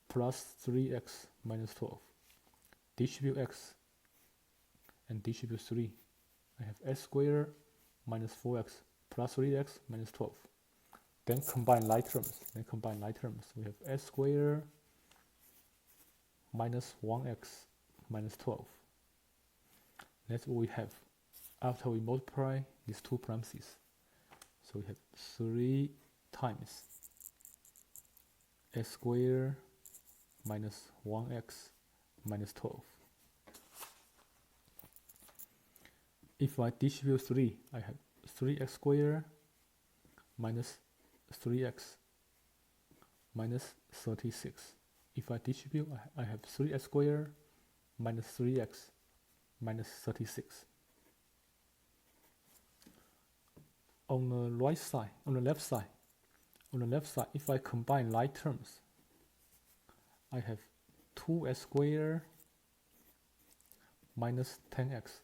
[SPEAKER 1] plus 3x minus 12. Distribute x and distribute 3. I have s squared minus 4x plus 3x minus 12. Then combine like terms. We have s squared minus 1x minus 12. That's what we have after we multiply these 2 parentheses. So we have 3 times s squared minus 1x minus 12. If I distribute 3, I have 3x squared minus 3x minus 36. If I distribute, I have 3x squared minus 3x minus 36. On the left side, if I combine like terms, I have 2s squared minus 10x,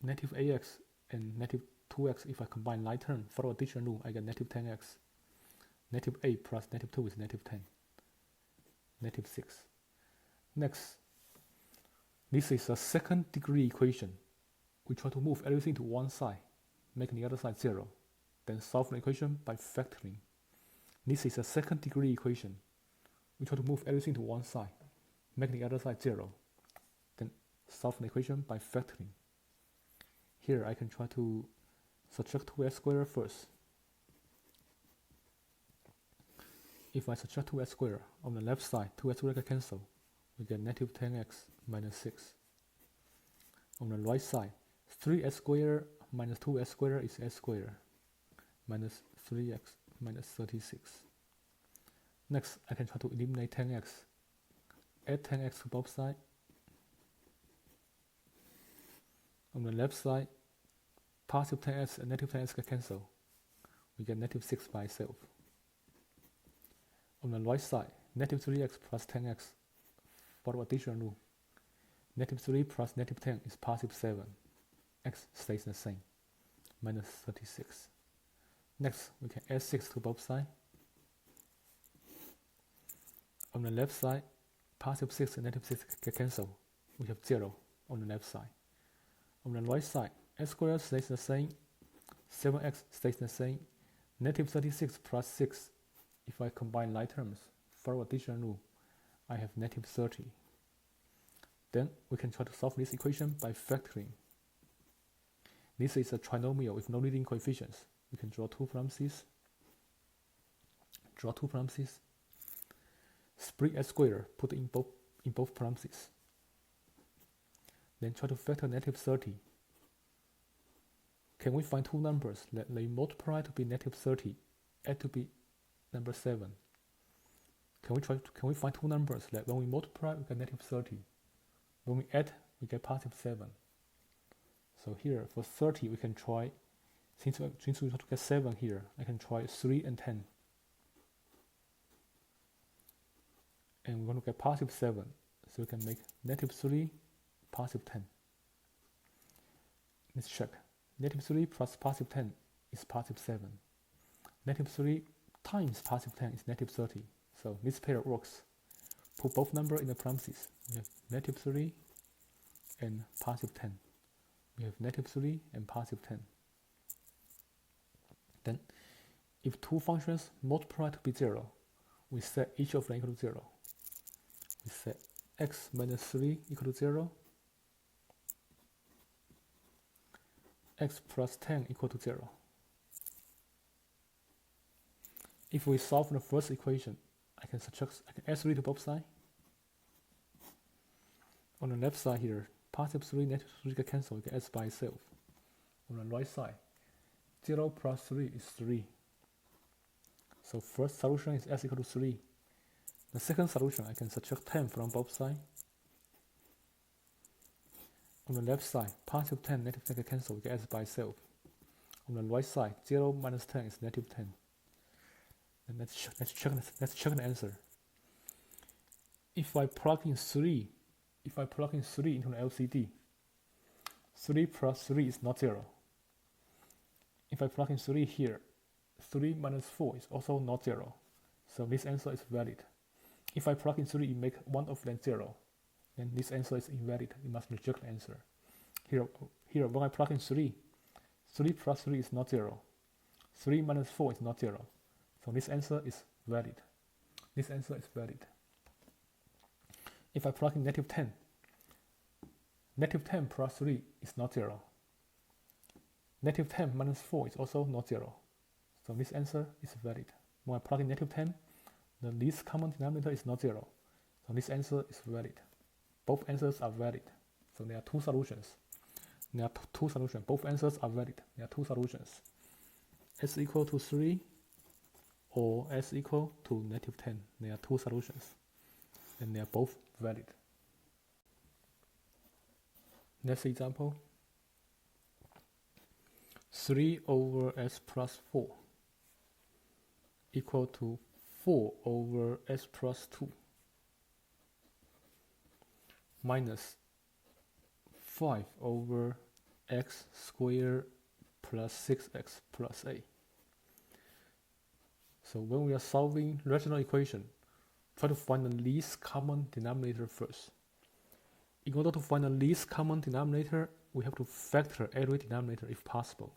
[SPEAKER 1] negative ax and negative 2x. If I combine like term, follow addition rule, I get negative 10x. Negative a plus negative 2 is negative 10. Negative 6. Next, this is a second degree equation. We try to move everything to one side, making the other side 0. Then solve the equation by factoring. This is a second degree equation. We try to move everything to one side, making the other side 0. Then solve the equation by factoring. Here I can try to subtract 2s squared first. If I subtract 2s squared, on the left side, 2s squared can cancel. We get negative 10x minus 6. On the right side, 3s squared minus 2s squared is s squared minus 3x minus 36. Next, I can try to eliminate 10x. Add 10x to both sides. On the left side, positive 10x and negative 10x can cancel. We get negative 6 by itself. On the right side, negative 3x plus 10x, follow addition rule. Negative 3 plus negative 10 is positive 7. X stays the same, minus 36. Next, we can add 6 to both sides. On the left side, positive 6 and negative 6 can cancel. We have 0 on the left side. On the right side, x squared stays the same, 7x stays the same, negative 36 plus 6. If I combine like terms, follow addition rule, I have negative 30. Then we can try to solve this equation by factoring. This is a trinomial with no leading coefficients. We can draw 2 parentheses. Split s squared, put it in both parentheses. Then try to factor negative 30. Can we find 2 numbers that they multiply to be negative 30, add to be number 7? Can we find 2 numbers that when we multiply we get negative 30, when we add we get positive 7? So here for 30 we can try, since we have to get 7 here, I can try 3 and 10. And we want to get positive 7, so we can make negative 3, positive 10. Let's check. Negative 3 plus positive 10 is positive 7. Negative 3 times positive 10 is negative 30. So this pair works. Put both numbers in the parentheses. We have negative 3 and positive 10. We have negative 3 and positive 10. Then, if 2 functions multiply to be 0, we set each of them equal to 0. We set x minus 3 equal to 0, x plus 10 equal to 0. If we solve the first equation, I can add 3 to both sides. On the left side here, positive 3, negative 3 get cancelled, it gets by itself. On the right side, 0 plus 3 is 3. So first solution is s equal to 3. The second solution, I can subtract 10 from both sides. On the left side, positive 10, negative 10 get cancelled, it gets by itself. On the right side, 0 minus 10 is negative 10. And let's check the answer. If I plug in 3 into the LCD, 3 plus 3 is not 0. If I plug in 3 here, 3 minus 4 is also not 0. So this answer is valid. If I plug in 3, you make one of them 0. Then this answer is invalid. You must reject the answer. Here when I plug in 3 plus 3 is not 0. 3 minus 4 is not 0. So this answer is valid. This answer is valid. If I plug in negative 10, negative 10 plus 3 is not 0. Negative 10 minus 4 is also not 0. So this answer is valid. When I plug in negative 10, the least common denominator is not 0. So this answer is valid. Both answers are valid. So there are two solutions. Both answers are valid. There are two solutions. S equal to 3 or s equal to negative 10. There are two solutions. And they are both valid. Next example. 3 over s plus 4 equal to 4 over s plus 2 minus 5 over x squared plus 6x plus a. So when we are solving rational equation, try to find the least common denominator first. In order to find the least common denominator, we have to factor every denominator if possible.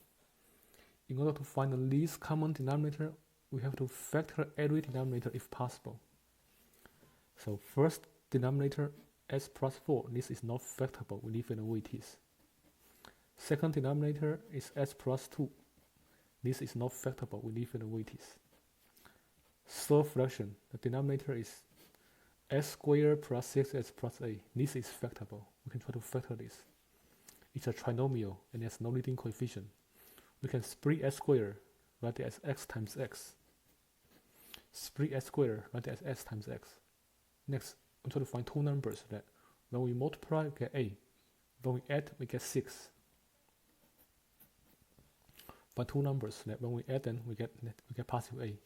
[SPEAKER 1] In order to find the least common denominator, we have to factor every denominator if possible. So first denominator, s plus 4, this is not factorable, we leave it the way it is. Second denominator is s plus 2. This is not factorable, we leave it the way it is. Third fraction, the denominator is s squared plus 6s plus a. This is factorable. We can try to factor this. It's a trinomial and there's no leading coefficient. We can split s squared, write it as x times x. Split s squared, write it as s times x. Next, we try to find two numbers that when we multiply, we get a. When we add, we get 6. Find two numbers that when we add them, we get positive a.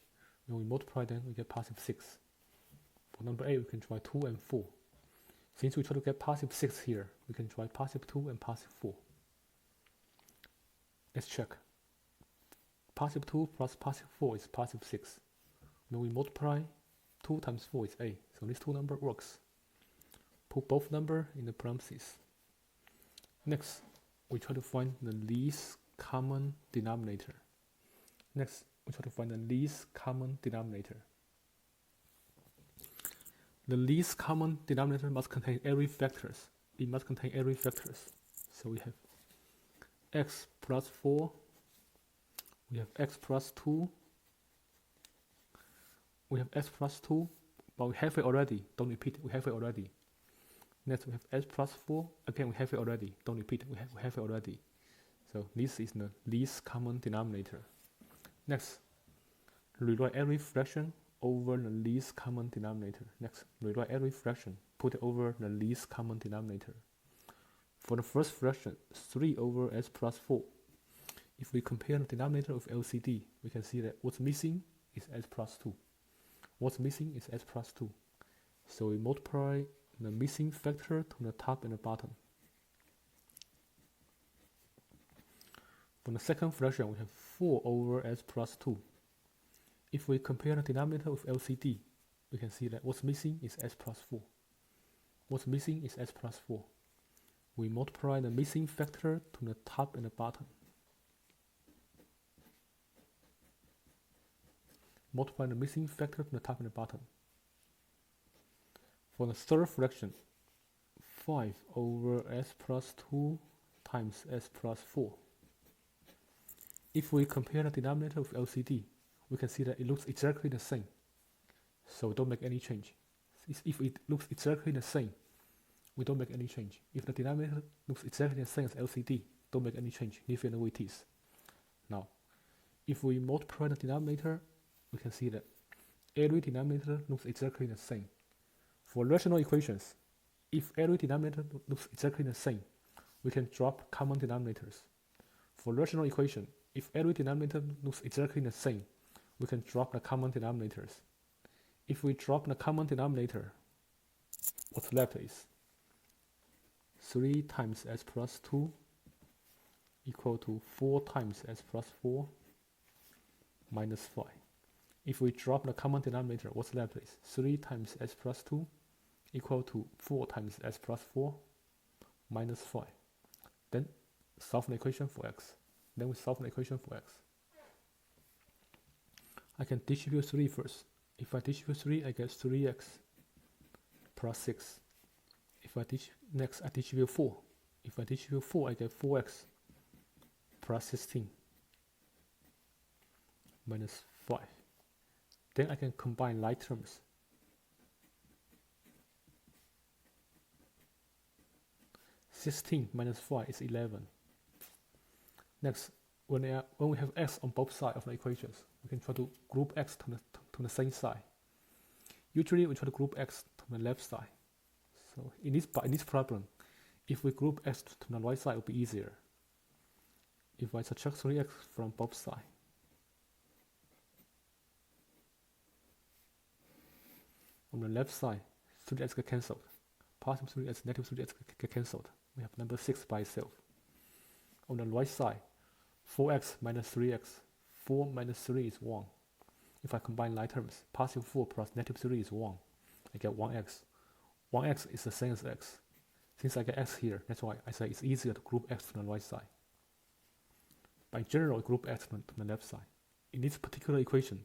[SPEAKER 1] When we multiply them, we get positive 6. For number a, we can try 2 and 4. Since we try to get positive 6 here, we can try positive 2 and positive 4. Let's check. Positive 2 plus positive 4 is positive 6. When we multiply, 2 times 4 is a. So this two number works. Put both numbers in the parentheses. Next, we try to find the least common denominator. Next, we try to find the least common denominator. The least common denominator must contain every factors. It must contain every factors. So we have x plus 4. We have x plus 2. We have x plus 2, but we have it already. Don't repeat, we have it already. Next, we have s plus 4. Again, we have it already. Don't repeat, we have it already. So this is the least common denominator. Next, rewrite every fraction over the least common denominator. Next, rewrite every fraction, put it over the least common denominator. For the first fraction, 3 over s plus 4. If we compare the denominator of LCD, we can see that what's missing is s plus 2. What's missing is s plus 2. So we multiply the missing factor to the top and the bottom. For the second fraction, we have 4 over s plus 2. If we compare the denominator of LCD, we can see that what's missing is s plus 4. What's missing is s plus 4. We multiply the missing factor to the top and the bottom. Multiply the missing factor to the top and the bottom. For the third fraction, 5 over s plus 2 times s plus 4. If we compare the denominator with LCD, we can see that it looks exactly the same. So don't make any change. If it looks exactly the same, we don't make any change. If the denominator looks exactly the same as LCD, don't make any change. Leave it the way it is. Now, if we multiply the denominator, we can see that every denominator looks exactly the same. For rational equations, if every denominator looks exactly the same, we can drop common denominators. For rational equation, if every denominator looks exactly the same, we can drop the common denominators. If we drop the common denominator, what's left is 3 times s plus 2 equal to 4 times s plus 4 minus 5. If we drop the common denominator, what's left is 3 times s plus 2 equal to 4 times s plus 4 minus 5. Then solve the equation for x. Then we solve the equation for x. I can distribute 3 first. If I distribute 3, I get 3x plus 6. Next, I distribute 4. If I distribute 4, I get 4x plus 16 minus 5. Then I can combine like terms. 16 minus 5 is 11. Next, when we have x on both sides of the equations, we can try to group x to the same side. Usually we try to group x to the left side. So in this problem, if we group x to the right side, it will be easier. If I subtract 3x from both sides, on the left side, 3x get cancelled. Positive 3x, negative 3x get cancelled. We have number 6 by itself. On the right side, 4x minus 3x. 4 minus 3 is 1. If I combine like terms, positive 4 plus negative 3 is 1. I get 1x. 1x is the same as x. Since I get x here, that's why I say it's easier to group x to the right side. But in general, group x to the left side. In this particular equation,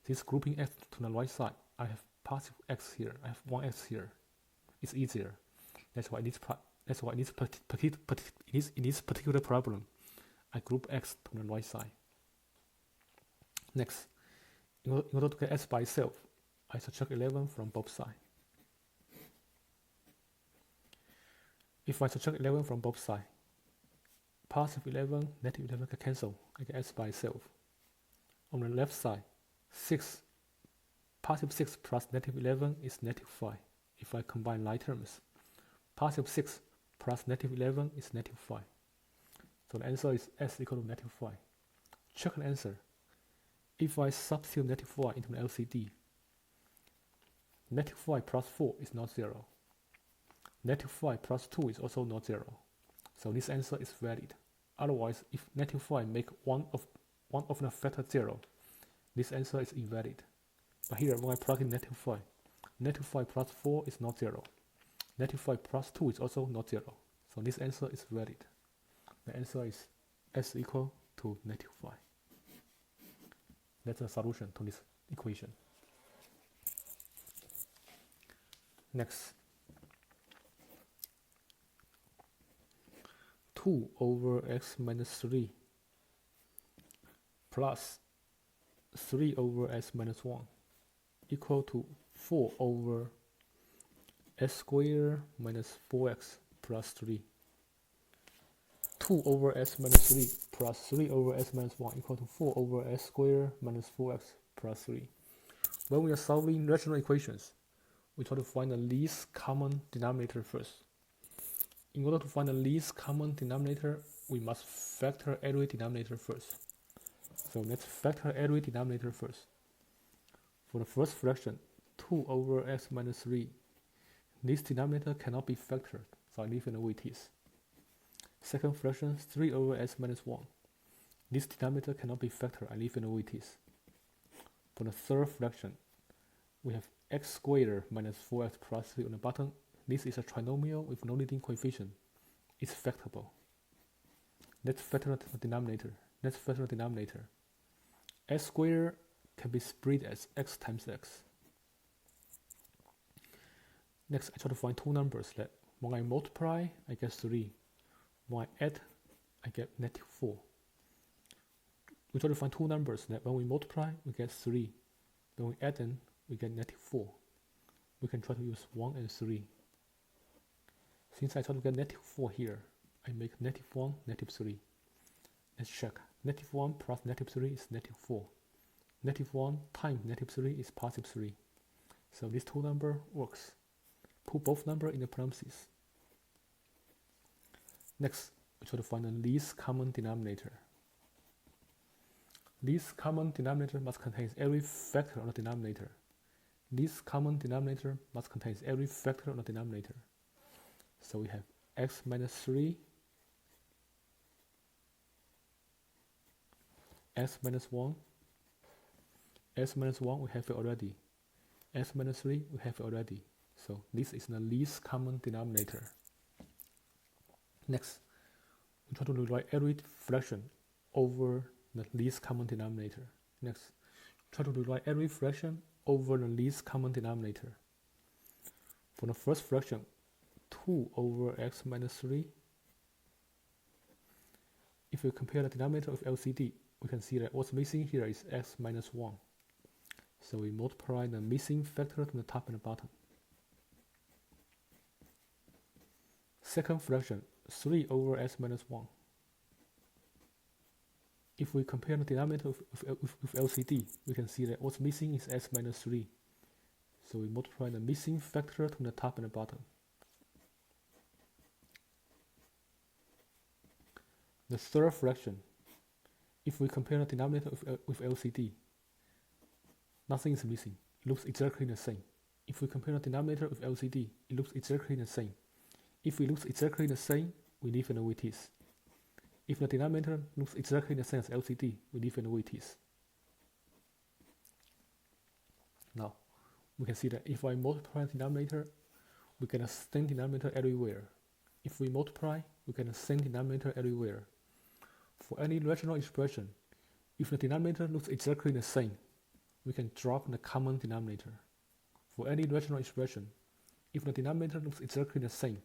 [SPEAKER 1] since grouping x to the right side, I have positive x here, I have 1x here. It's easier. That's why in this particular problem, I group x to the right side. Next, in order to get s by itself, I subtract 11 from both sides. If I subtract 11 from both sides, positive 11, negative 11 can cancel. I get s by itself. On the left side, positive 6 plus negative 11 is negative 5. If I combine like terms, positive 6 plus negative 11 is negative 5. So the answer is s equal to negative 5. Check the answer. If I substitute negative 5 into an LCD, negative 5 plus 4 is not 0. Negative 5 plus 2 is also not 0. So this answer is valid. Otherwise, if negative 5 make one of the factor 0, this answer is invalid. But here, when I plug in negative 5 plus 4 is not 0. Negative 5 plus 2 is also not 0. So this answer is valid. The answer is s equal to negative 5. That's the solution to this equation. Next, 2 over x minus 3 plus 3 over s minus 1 equal to 4 over s squared minus 4x plus 3. 2 over s minus 3 plus 3 over s minus 1 equal to 4 over s squared minus 4x plus 3. When we are solving rational equations, we try to find the least common denominator first. In order to find the least common denominator, we must factor every denominator first. So let's factor every denominator first. For the first fraction, 2 over x minus 3, this denominator cannot be factored, so I leave it the way it is. Second fraction, 3 over s minus 1. This denominator cannot be factored, I leave it the way it is. For the third fraction, we have x squared minus 4x plus 3 on the bottom. This is a trinomial with no leading coefficient. It's factorable. Let's factor the denominator. S squared can be split as x times x. Next, I try to find two numbers that when I multiply, I get 3. When I add, I get negative 4. we try to find two numbers that when we multiply, we get 3. When we add them, we get -4. We can try to use 1 and 3. Since I try to get -4 here, I make -1, -3. Let's check. -1 plus -3 is -4. -1 times -3 is +3. So this two number works. Put both numbers in the parentheses. Next, we try to find the least common denominator. Least common denominator must contain every factor of the denominator. Least common denominator must contain every factor of the denominator. So we have x minus 3, x minus 1, x minus 1 we have it already, x minus 3 we have it already. So this is the least common denominator. Next, we try to rewrite every fraction over the least common denominator. Next, try to rewrite every fraction over the least common denominator. For the first fraction, 2 over x minus 3. If we compare the denominator of LCD, we can see that what's missing here is x minus 1. So we multiply the missing factor to the top and the bottom. Second fraction, 3 over x minus 1. If we compare the denominator with LCD, we can see that what's missing is x minus 3. So we multiply the missing factor to the top and the bottom. The third fraction, if we compare the denominator with LCD, nothing is missing. It looks exactly the same. If we compare the denominator with LCD, it looks exactly the same. If it looks exactly the same, we leave it the way it is. If the denominator looks exactly the same as LCD, we leave it the way it is. Now, we can see that if I multiply the denominator, we get the same denominator everywhere. If we multiply, we get the same denominator everywhere. For any rational expression, if the denominator looks exactly the same, we can drop the common denominator. For any rational expression, if the denominator looks exactly the same,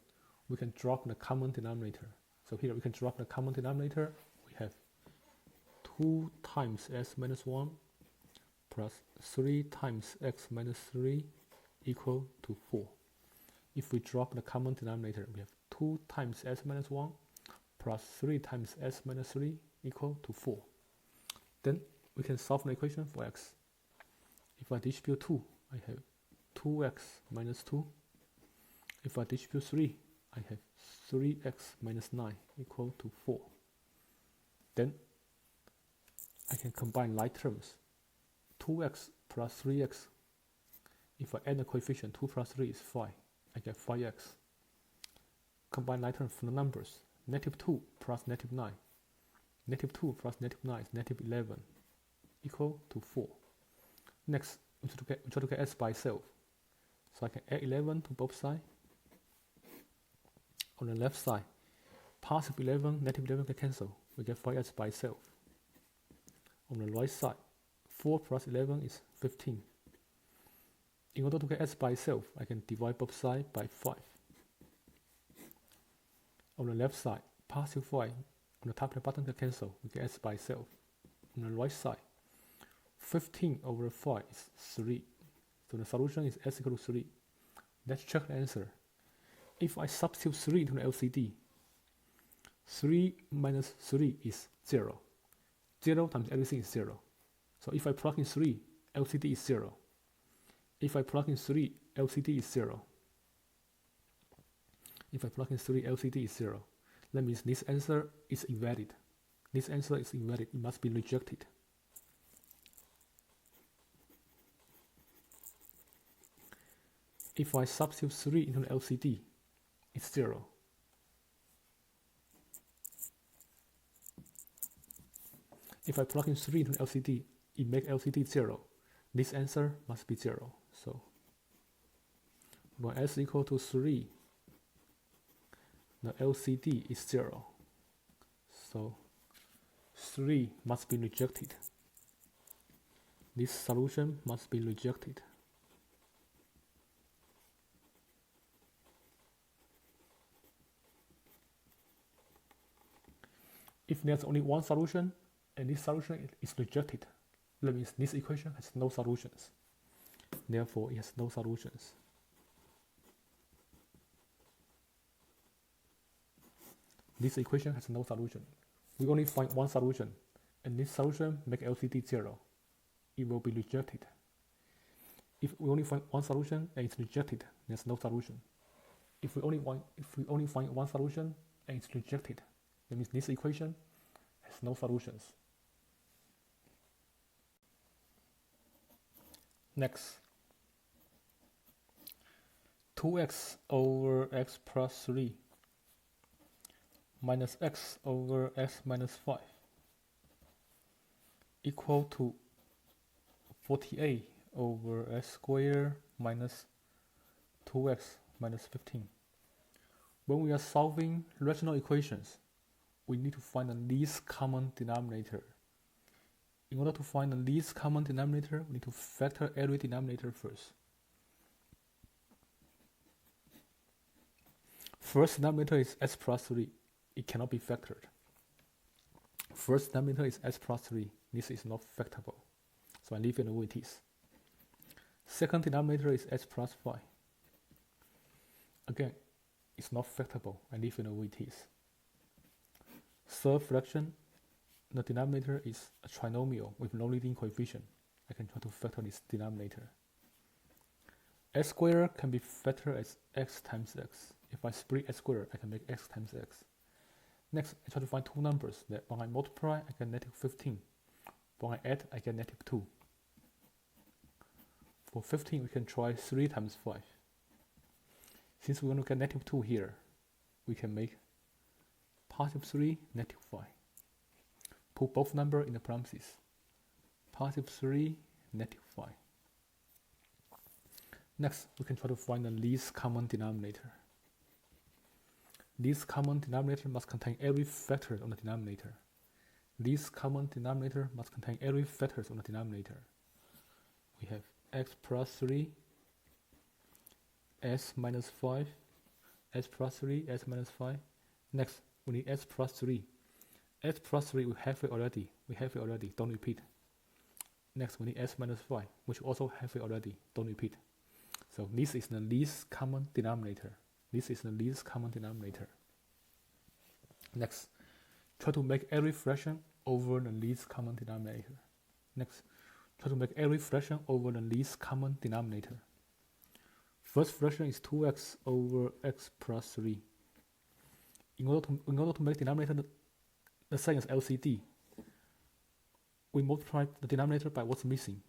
[SPEAKER 1] we can drop the common denominator. So here we can drop the common denominator. We have 2 times x minus 1 plus 3 times x minus 3 equal to 4. If we drop the common denominator, we have 2 times x minus 1 plus 3 times x minus 3 equal to 4. Then we can solve the equation for x. If I distribute 2, I have 2x minus 2. If I distribute 3, I have 3x minus 9 equal to 4. Then I can combine like terms. 2x plus 3x. If I add the coefficient, 2 plus 3 is 5. I get 5x. Combine like terms from the numbers. -2 plus -9. -2 plus -9 is -11 equal to 4. Next, we try to get s by itself. So I can add 11 to both sides. On the left side, positive 11, negative 11 can cancel. We get 5s by itself. On the right side, 4 plus 11 is 15. In order to get s by itself, I can divide both sides by 5. On the left side, positive 5 on the top and the bottom can cancel. We get s by itself. On the right side, 15 over 5 is 3. So the solution is s equal to 3. Let's check the answer. If I substitute 3 into the LCD, 3 minus 3 is 0. 0 times everything is 0. So if I plug in 3, LCD is 0. If I plug in 3, LCD is 0. If I plug in 3, LCD is 0. That means this answer is invalid. This answer is invalid. It must be rejected. If I substitute 3 into the LCD, it's 0. If I plug in 3 into the LCD, it makes LCD 0. This answer must be 0. So when s equal to 3, the LCD is 0. So 3 must be rejected. This solution must be rejected. If there's only one solution, and this solution is rejected. That means this equation has no solutions. Therefore, it has no solutions. This equation has no solution. We only find one solution, and this solution makes LCD 0. It will be rejected. If we only find one solution and it's rejected, there's no solution. If we only find one solution and it's rejected, that means this equation has no solutions. Next, 2x over x plus 3 minus x over x minus 5 equal to 48 over x squared minus 2x minus 15. When we are solving rational equations, we need to find the least common denominator. In order to find the least common denominator, we need to factor every denominator first. First denominator is x plus 3. It cannot be factored. First denominator is x plus 3. This is not factorable, so I leave it the way it is. Second denominator is x plus 5. Again, it's not factorable. I leave it the way it is. Third fraction, the denominator is a trinomial with no leading coefficient. I can try to factor this denominator. X squared can be factored as x times x. If I split x squared, I can make x times x. Next, I try to find two numbers that when I multiply, I get negative 15. When I add, I get negative 2. For 15, we can try 3 times 5. Since we're going to get negative 2 here, we can make positive 3, negative 5. Put both numbers in the parentheses. Positive 3, negative 5. Next, we can try to find the least common denominator. Least common denominator must contain every factor on the denominator. Least common denominator must contain every factor on the denominator. We have x plus 3, s minus 5, s plus 3, s minus 5. Next, we need s plus 3. S plus 3, we have it already. Don't repeat. Next, we need s minus 5, which also have it already. Don't repeat. So this is the least common denominator. Next, try to make every fraction over the least common denominator. First fraction is 2x over x plus 3. In order to make denominator the same as LCD, we multiply the denominator by what's missing.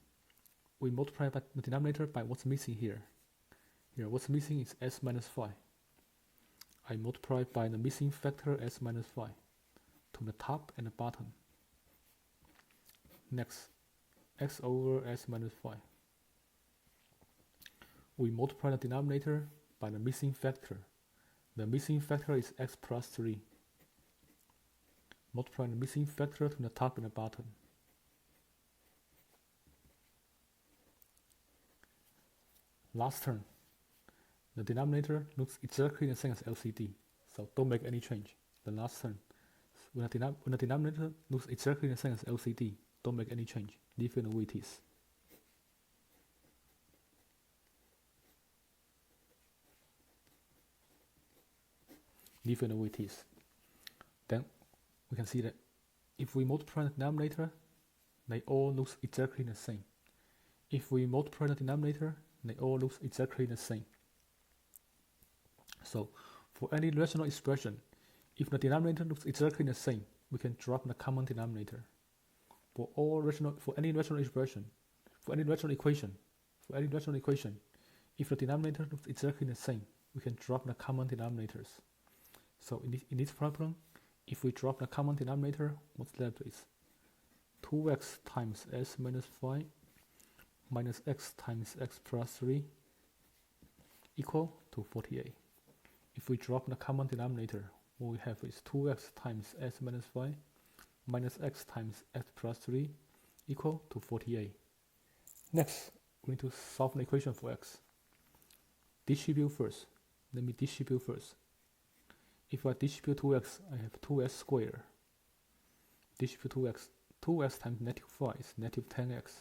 [SPEAKER 1] Here. Here, what's missing is s minus 5. I multiply by the missing factor s minus 5 to the top and the bottom. Next, x over s minus 5. We multiply the denominator by the missing factor. The missing factor is x plus 3. Multiply the missing factor to the top and the bottom. Last term. The denominator looks exactly the same as LCD, so don't make any change. The last term. When the denominator looks exactly the same as LCD, don't make any change. Leave it the way it is. Then we can see that if we multiply the denominator, they all look exactly the same. If we multiply the denominator, they all look exactly the same. So, for any rational expression, if the denominator looks exactly the same, we can drop the common denominator. For any rational equation, if the denominator looks exactly the same, we can drop the common denominators. So in this problem, if we drop the common denominator, what's left is 2x times s minus 5 minus x times x plus 3 equal to 48. If we drop the common denominator, what we have is 2x times s minus 5 minus x times x plus 3 equal to 48. Next, we need to solve an equation for x. Distribute first. Let me distribute first. If I distribute 2x, I have 2s squared. Distribute 2x times negative 5 is negative 10x.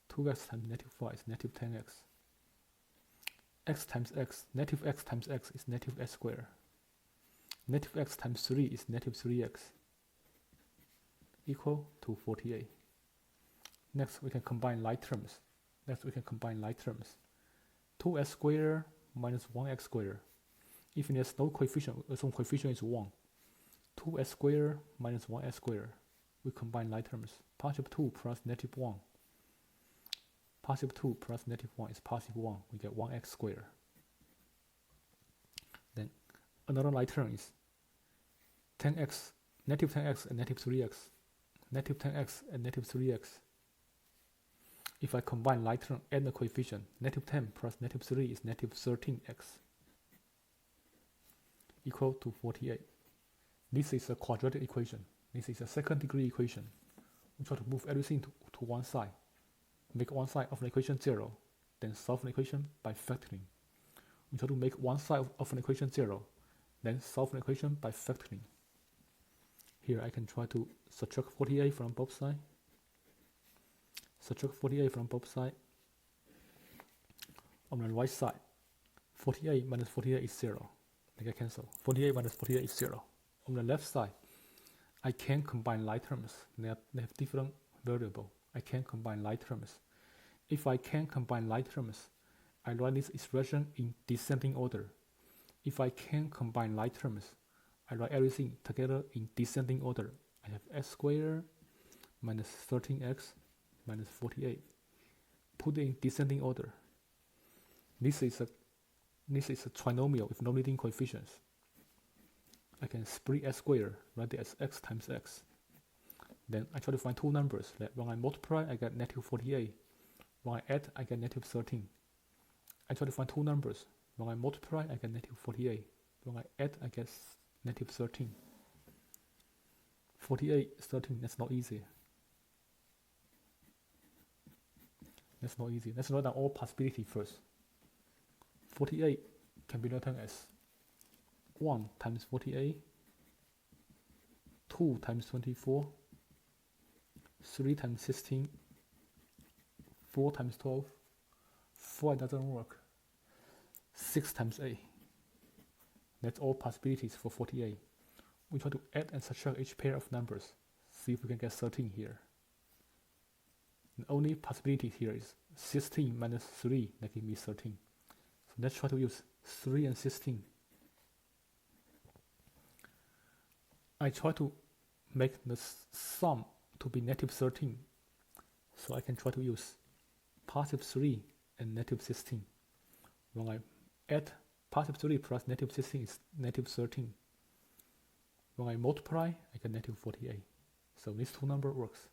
[SPEAKER 1] 2x times negative 5 is negative 10x. X times x is negative x squared. Negative x times 3 is negative 3x, equal to 48. Next, we can combine like terms. 2x squared minus 1x squared. If there's no coefficient, some coefficient is 1. 2x squared minus 1x squared. We combine like terms. Positive 2 plus negative 1. Positive 2 plus negative 1 is positive 1. We get 1x squared. Then another like term is 10x, negative 10x and negative 3x. Negative 10x and negative 3x. If I combine like term and the coefficient, negative 10 plus negative 3 is negative 13x, equal to 48. This is a quadratic equation. This is a second degree equation. We try to move everything to one side. Make one side of an equation 0, then solve an equation by factoring. We try to make one side of an equation 0, then solve an equation by factoring. Here I can try to subtract 48 from both sides. Subtract 48 from both sides. On the right side, 48 minus 48 is 0. I can cancel. 48 minus 48 is 0. On the left side, I can combine like terms. They have different variables. I can combine like terms. If I can combine like terms, I write this expression in descending order. If I can combine like terms, I write everything together in descending order. I have x squared minus 13x minus 48. Put it in descending order. This is a trinomial with no leading coefficients. I can split x squared, write it as x times x. Then I try to find two numbers. That when I multiply, I get negative 48. When I add, I get negative 13. I try to find two numbers. When I multiply, I get negative 48. When I add, I get negative 13. 48 is 13. That's not easy. Let's write down all possibilities first. 48 can be written as 1 times 48, 2 times 24, 3 times 16, 4 times 12, 4 doesn't work, 6 times 8. That's all possibilities for 48. We try to add and subtract each pair of numbers. See if we can get 13 here. The only possibility here is 16 minus 3, that gives me 13. So let's try to use 3 and 16. I try to make the sum to be negative 13. So I can try to use positive 3 and negative 16. When I add positive 3 plus negative 16 is negative 13. When I multiply, I get negative 48. So this two number works.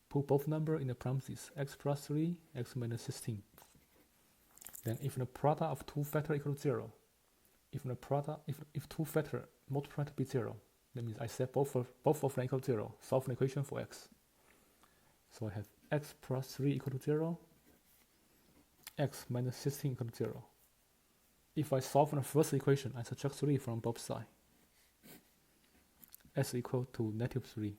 [SPEAKER 1] Put both numbers in the parentheses, x plus 3, x minus 16. Then if the product of two factors equals 0, if two factors multiply to be 0, that means I set both of them equal to 0, solve an equation for x. So I have x plus 3 equal to 0, x minus 16 equal to 0. If I solve the first equation, I subtract 3 from both sides. S equal to negative 3.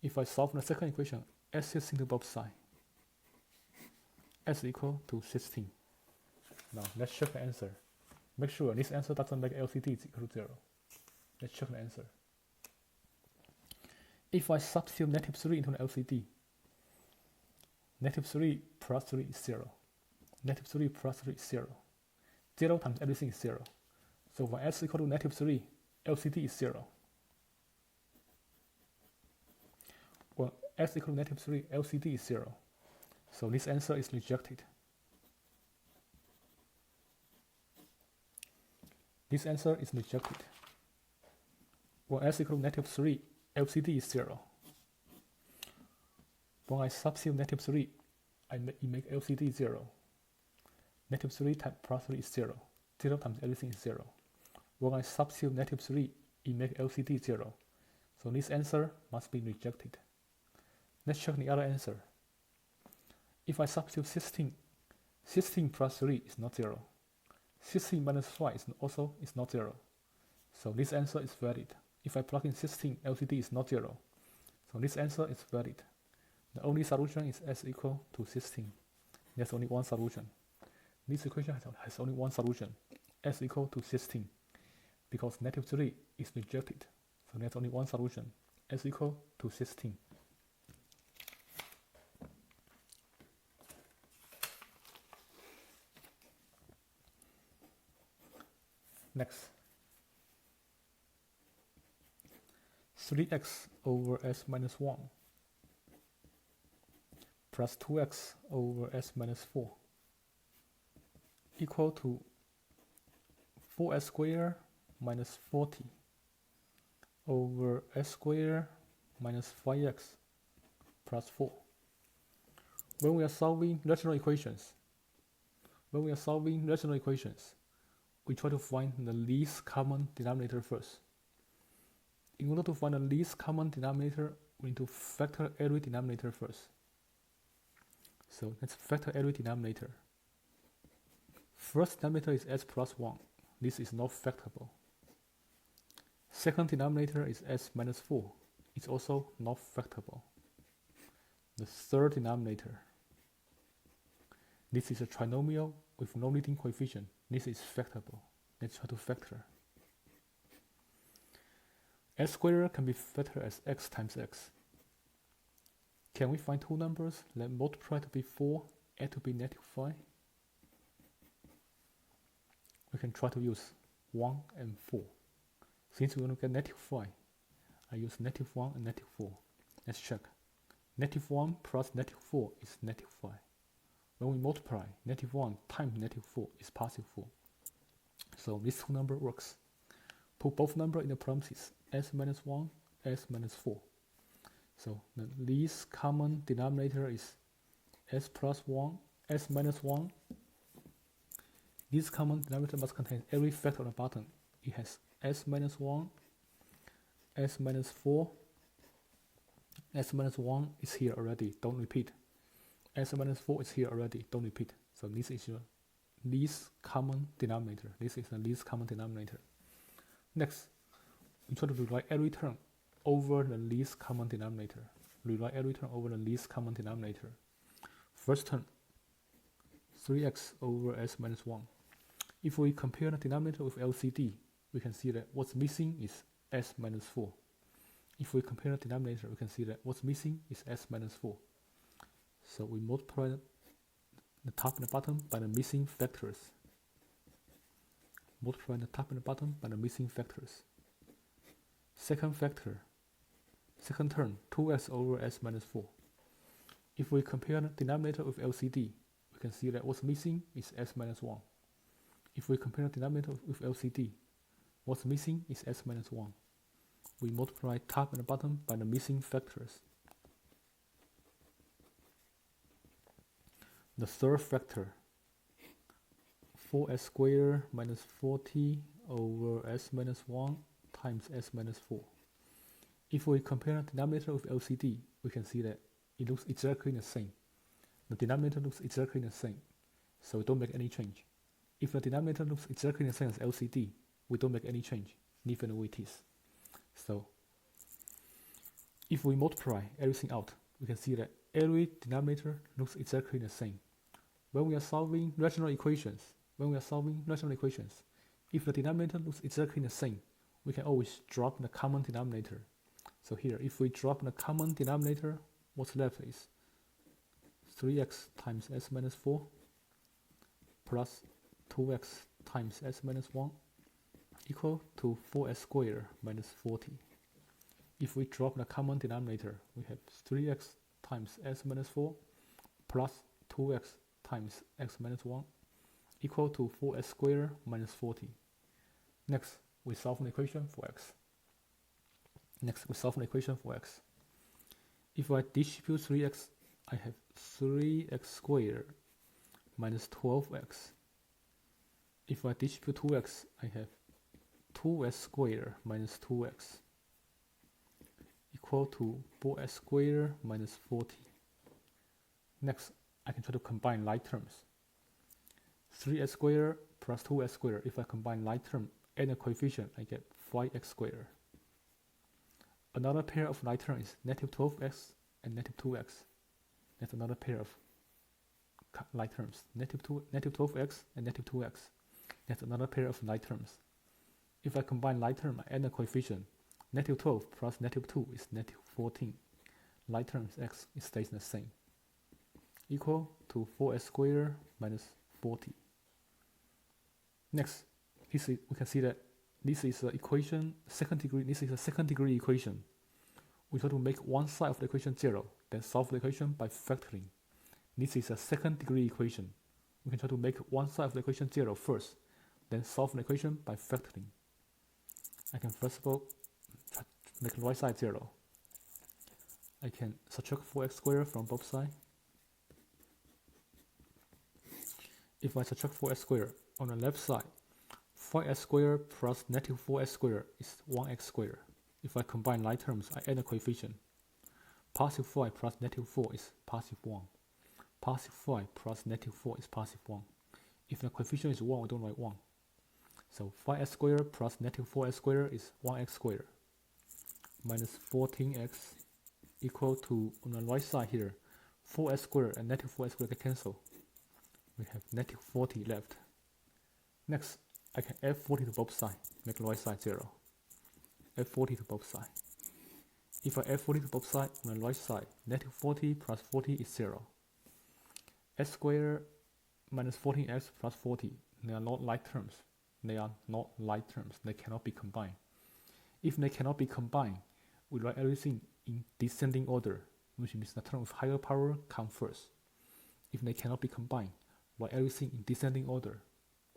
[SPEAKER 1] If I solve the second equation, add 16 to both sides. S equal to 16. Now let's check the answer. Make sure this answer doesn't make LCD equal to 0. Let's check the answer. If I substitute negative 3 into an LCD, negative 3 plus 3 is 0. Negative 3 plus 3 is 0. 0 times everything is 0. So when S equal to negative 3, LCD is 0. When S equal to negative 3, LCD is 0. So this answer is rejected. This answer is rejected. When S equal to negative 3, LCD is 0. When I substitute negative 3, it makes LCD 0. Negative 3 times plus 3 is 0. 0 times everything is 0. When I substitute negative 3, it makes LCD 0. So this answer must be rejected. Let's check the other answer. If I substitute 16, 16 plus 3 is not 0. 16 minus 5 is not 0. So this answer is valid. If I plug in 16, LCD is not 0. So this answer is valid. The only solution is s equal to 16. There's only one solution. This equation has only one solution, s equal to 16, because negative 3 is rejected. So there's only one solution, s equal to 16. Next, 3x over s minus 1 plus 2x over s minus 4 equal to 4s squared minus 40 over s squared minus 5x plus 4. When we are solving rational equations, we try to find the least common denominator first. In order to find the least common denominator, we need to factor every denominator first. So let's factor every denominator. First denominator is s plus 1. This is not factorable. Second denominator is s minus 4. It's also not factorable. The third denominator, this is a trinomial with no leading coefficient. This is factorable. Let's try to factor. S squared can be factored as x times x. Can we find two numbers that multiply to be 4, add to be negative 5? We can try to use 1 and 4. Since we want to get negative 5, I use negative 1 and negative 4. Let's check. Negative 1 plus negative 4 is negative 5. When we multiply, negative 1 times negative 4 is positive 4. So this two number works. Put both numbers in the parentheses, s minus 1, s minus 4. So the least common denominator is s plus 1, s minus 1. This common denominator must contain every factor on the bottom. It has s minus 1, s minus 4, s minus 1 is here already, don't repeat. S minus 4 is here already, don't repeat. So this is your least common denominator. This is the least common denominator. Next, we try to rewrite every term over the least common denominator. Rewrite every term over the least common denominator. First term, 3x over s minus 1. If we compare the denominator with LCD, we can see that what's missing is s minus 4. If we compare the denominator, we can see that what's missing is s minus 4. So we multiply the top and the bottom by the missing factors. Multiply the top and the bottom by the missing factors. Second factor, second term, 2x over s minus 4. If we compare the denominator with LCD, we can see that what's missing is s minus 1. If we compare the denominator with LCD, what's missing is s minus 1. We multiply top and the bottom by the missing factors. The third factor, 4s squared minus 40 over s minus 1 times s minus 4. If we compare the denominator with LCD, we can see that it looks exactly the same. The denominator looks exactly the same, so we don't make any change. If the denominator looks exactly the same as LCD, we don't make any change, leave it the way it is. So if we multiply everything out, we can see that every denominator looks exactly the same. When we are solving rational equations, if the denominator looks exactly the same, we can always drop the common denominator. So here, if we drop the common denominator, what's left is 3x times s minus 4 plus 2x times s minus 1 equal to 4s squared minus 40. If we drop the common denominator, we have 3x times s minus 4 plus 2x times x minus 1 equal to 4s squared minus 40. Next, we solve an equation for x. If I distribute 3x, I have 3x squared minus 12x. If I distribute 2x, I have 2s squared minus 2x equal to 4s squared minus 40. Next, I can try to combine like terms. 3s squared plus 2s squared. If I combine like term and a coefficient, I get 5x squared. Another pair of like terms is negative 12x and negative 2x. That's another pair of like terms. Negative 12x and negative 2x. That's another pair of like terms. If I combine like term, I add a coefficient. Negative 12 plus negative 2 is negative 14. Like terms x, it stays the same. Equal to 4x squared minus 40. Next, we can see that this is an equation, second degree. This is a second degree equation. We try to make one side of the equation 0, then solve the equation by factoring. This is a second degree equation. We can try to make one side of the equation 0 first, then solve the equation by factoring. I can first of all make the right side 0. I can subtract 4x squared from both sides. If I subtract 4x squared on the left side, 5x squared plus negative 4x squared is 1x squared. If I combine like terms, I add a coefficient. Positive 5 plus negative 4 is positive 1. Positive 5 plus negative 4 is positive 1. If the coefficient is 1, we don't write 1. So 5x squared plus negative 4x squared is 1x squared. Minus 14x equal to, on the right side here, 4x squared and negative 4x squared can cancel. We have negative 40 left. Next, I can add 40 to both sides, make the right side 0. Add 40 to both sides. If I add 40 to both sides, on the right side, negative 40 plus 40 is 0. X squared minus 14x plus 40, they are not like terms. They are not like terms. They cannot be combined. If they cannot be combined, we write everything in descending order, which means the term with higher power come first. If they cannot be combined, write everything in descending order,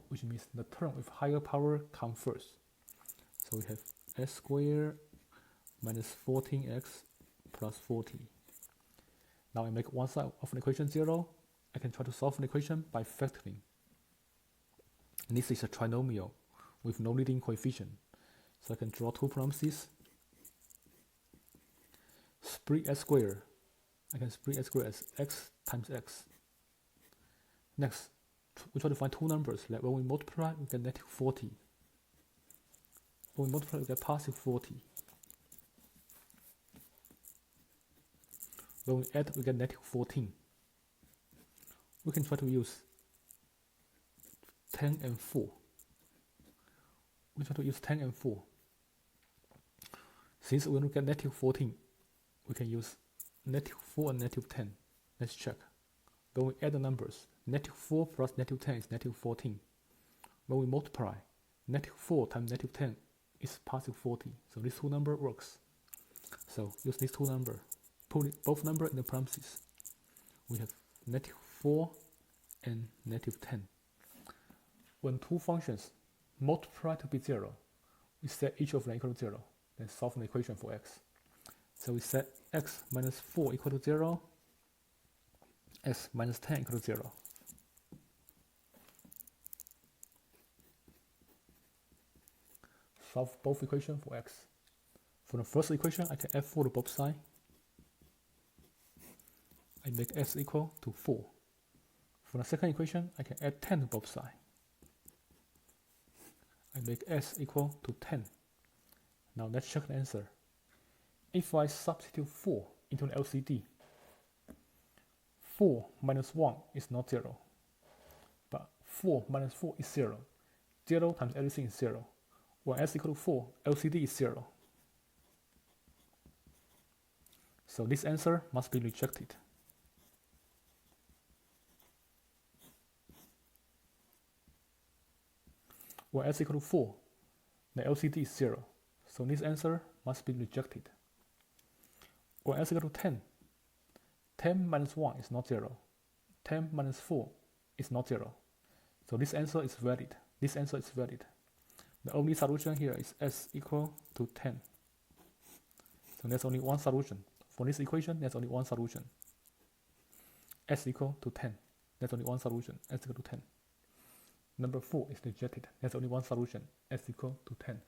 [SPEAKER 1] which means the term with higher power come first. So we have x squared minus 14x plus 40. Now I make one side of an equation 0. I can try to solve an equation by factoring. And this is a trinomial with no leading coefficient. So I can draw two parentheses. Split x squared. I can split x squared as x times x. Next, we try to find two numbers. Like when we multiply, we get negative 40. When we multiply, we get positive 40. When we add, we get negative 14. We can try to use 10 and 4. We try to use 10 and 4. Since we will get negative 14, we can use negative 4 and negative 10. Let's check. When we add the numbers, negative 4 plus negative 10 is negative 14. When we multiply, negative 4 times negative 10 is positive 40. So this two number works. So use these two numbers. Put both numbers in the parentheses. We have negative 4 and negative 10. When two functions multiply to be 0, we set each of them equal to 0, then solve the equation for x. So we set x minus 4 equal to 0, x minus 10 equal to 0. Solve both equations for x. For the first equation, I can add 4 to both sides. I make x equal to 4. For the second equation, I can add 10 to both sides. I make s equal to 10. Now let's check the answer. If I substitute 4 into the LCD, 4 minus 1 is not 0. But 4 minus 4 is 0. 0 times everything is 0. When s equal to 4, LCD is 0. So this answer must be rejected. When s equal to 4, the LCD is 0. So this answer must be rejected. When s equal to 10, 10 minus 1 is not 0. 10 minus 4 is not 0. So this answer is valid. This answer is valid. The only solution here is s equal to 10. So there's only one solution. For this equation, there's only one solution. S equal to 10. There's only one solution. S equal to 10. Number 4 is rejected. There's only one solution. S equal to 10.